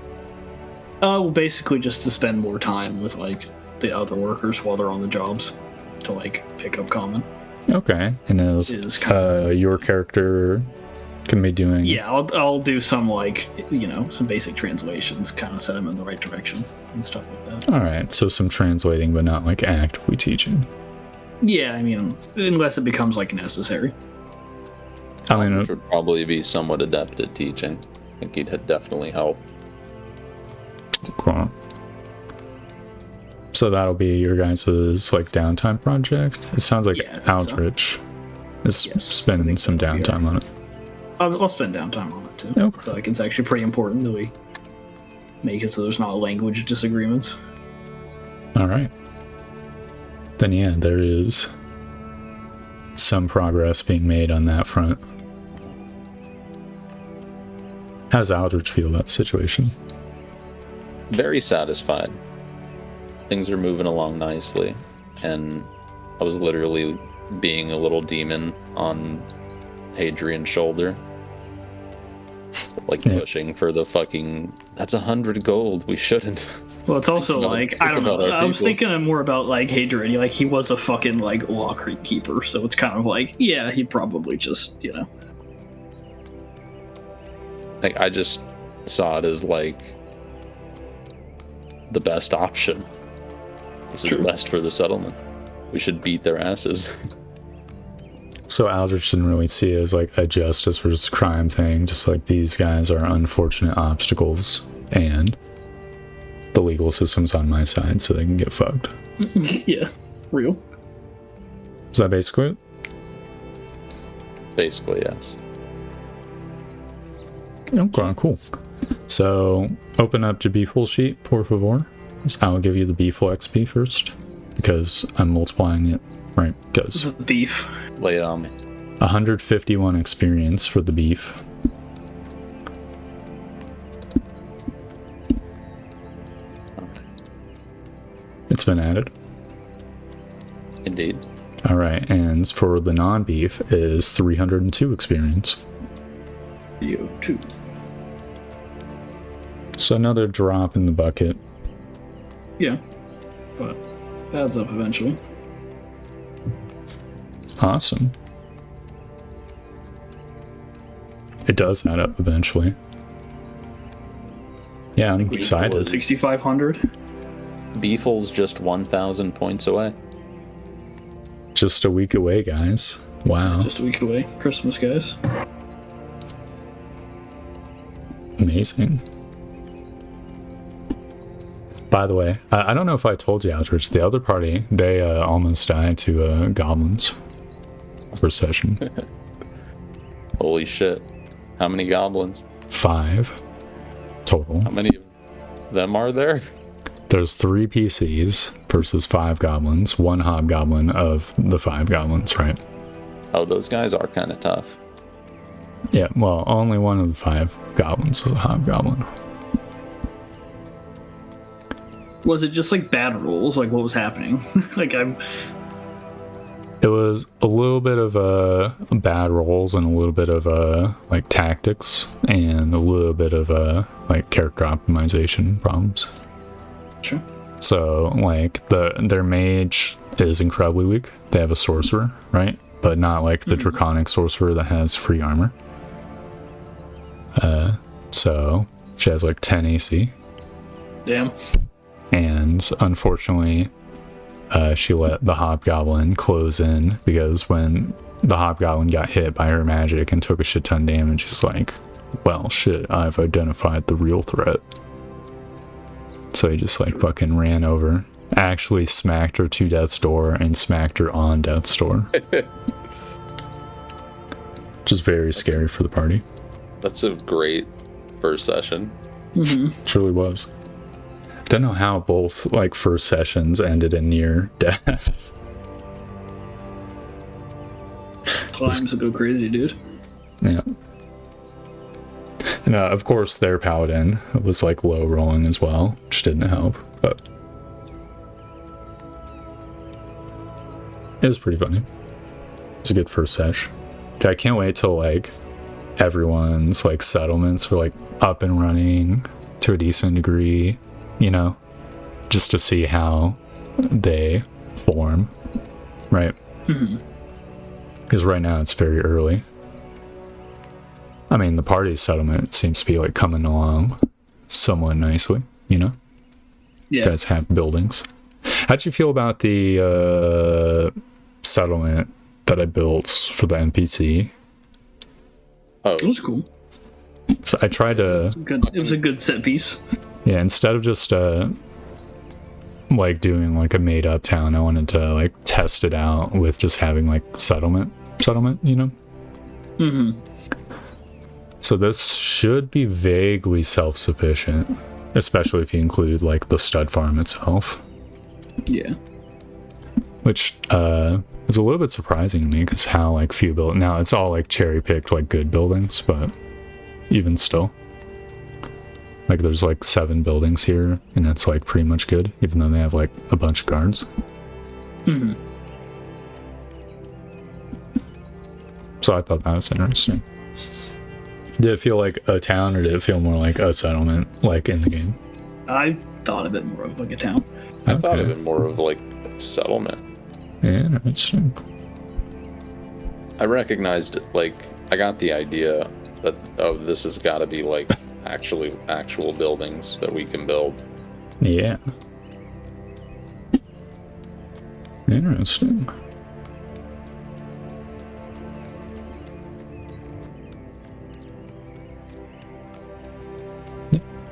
Well, basically just to spend more time with like the other workers while they're on the jobs to like pick up common. Okay, and is your character can be doing? Yeah, I'll do some like some basic translations, kind of set them in the right direction and stuff like that. All right, so some translating, but not like actively teaching. Yeah, I mean, unless it becomes like necessary. I mean, Which would probably be somewhat adept at teaching. I think he'd definitely help. Cool. So that'll be your guys' like downtime project. It sounds like Aldrich is spending some downtime on it. I'll spend downtime on it too. Okay. So like it's actually pretty important that we make it so there's not language disagreements. All right. Then yeah, there is some progress being made on that front. How does Aldrich feel about the situation? Very satisfied. Things are moving along nicely, and I was literally being a little demon on Hadrian's shoulder, like pushing for the fucking. That's 100 gold. We shouldn't. Well, it's also like I don't know. I was thinking more about like Hadrian. Like he was a fucking like law keeper, so it's kind of like he probably just Like I just saw it as like the best option. This is best for the settlement. We should beat their asses. So Aldrich didn't really see it as like a justice versus crime thing, just like these guys are unfortunate obstacles and the legal system's on my side so they can get fucked. Yeah, real. Is that basically it? Basically, yes. Okay, cool. So open up your B-full sheet, por favor. So I'll give you the B-full XP first because I'm multiplying it, right? Because The beef. Lay it on me. 151 experience for the beef. It's been added. Indeed. All right, and for the non-beef is 302 experience. You too. So another drop in the bucket. Yeah, but adds up eventually. Awesome. It does add up eventually. Yeah, I'm excited. 6,500. Beefle's just 1,000 points away. Just a week away, guys. Wow. Just a week away. Christmas, guys. Amazing. By the way, I don't know if I told you, Aldrich, the other party, they almost died to goblins for a session. Holy shit. How many goblins? 5 total. How many of them are there? there's 3 PCs versus 5 goblins, 1 hobgoblin of the 5 goblins, right? Oh, those guys are kind of tough. Yeah, well, only one of the 5 goblins was a hobgoblin. Was it just like bad rolls? Like what was happening? Like It was a little bit of bad rolls and a little bit of like tactics and a little bit of like character optimization problems. Sure. So like their mage is incredibly weak. They have a sorcerer, right? But not like the draconic sorcerer that has free armor. So she has like 10 AC. Damn. And unfortunately, she let the hobgoblin close in because when the hobgoblin got hit by her magic and took a shit ton of damage, it's like, well, shit, I've identified the real threat. So he just like fucking ran over, actually smacked her to death's door and smacked her on death's door. Which is very scary for the party. That's a great first session. Truly was. Don't know how both like first sessions ended in near death. Times go crazy, dude. Yeah. And of course their paladin was like low rolling as well, which didn't help, but it was pretty funny. It's a good first sesh. I can't wait till like everyone's like settlements are like up and running to a decent degree, you know, just to see how they form, right? Because right now it's very early. I mean, the party's settlement seems to be like coming along somewhat nicely, you know? Yeah. You guys have buildings. How'd you feel about the settlement that I built for the NPC? Oh, It was cool. So I tried to, It was a good set piece. yeah, instead of just like doing like a made up town, I wanted to like test it out with just having like settlement, you know? So this should be vaguely self-sufficient, especially if you include like the stud farm itself. Yeah. Which is a little bit surprising to me because how like few build now it's all like cherry picked like good buildings, but even still, like there's like 7 buildings here and that's like pretty much good, even though they have like a bunch of guards. So I thought that was interesting. Did it feel like a town or did it feel more like a settlement like in the game? I thought of it more of like a town. I thought of it more of like a settlement. Yeah, interesting. I recognized it, like I got the idea that this has got to be like actual buildings that we can build. Yeah. Interesting.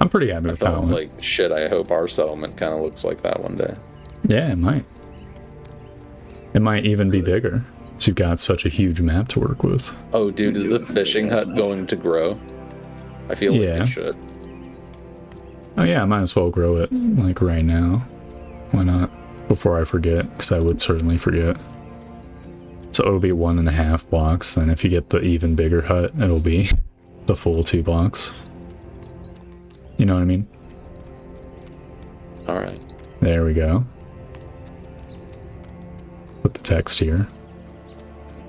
I'm pretty happy I with that thought one. like shit. I hope our settlement kind of looks like that one day. Yeah, it might. It might even be bigger. So you've got such a huge map to work with. Oh, dude, is the fishing hut going to grow? I feel like Yeah. it should. Oh yeah, I might as well grow it like right now. Why not? Before I forget, because I would certainly forget. So it'll be 1.5 blocks. Then if you get the even bigger hut, it'll be the full 2 blocks. You know what I mean? All right. There we go. Put the text here.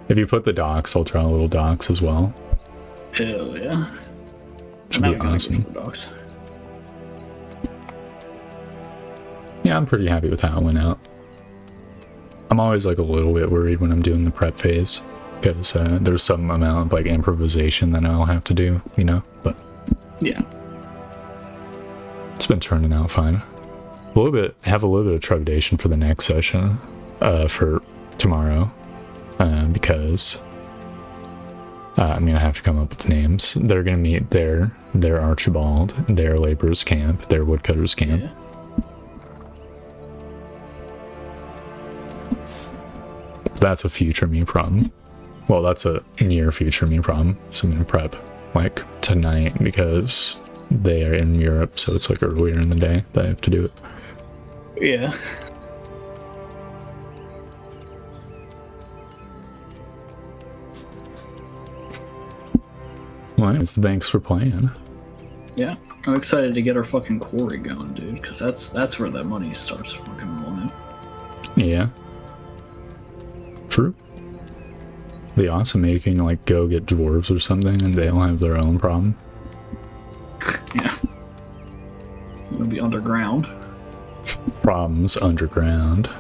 If you put the docs, I'll draw little docs as well. Hell yeah. Which Now would be we gotta awesome. get for dogs. Yeah, I'm pretty happy with how it went out. I'm always like a little bit worried when I'm doing the prep phase because there's some amount of like improvisation that I'll have to do, you know, but Yeah. it's been turning out fine. Have a little bit of trepidation for the next session, for tomorrow, because I have to come up with names. They're gonna meet their Archibald, their laborers camp, their woodcutters camp. Yeah. That's a future me problem. Well, that's a near future me problem. So I'm gonna prep like tonight because they are in Europe, so it's like earlier in the day that I have to do it. Yeah. Well, anyways, thanks for playing. Yeah. I'm excited to get our fucking quarry going, dude, because that's where that money starts fucking rolling. Yeah. True. Be awesome. You can like go get dwarves or something, and they'll have their own problem. Yeah. It'll be underground. Problems underground.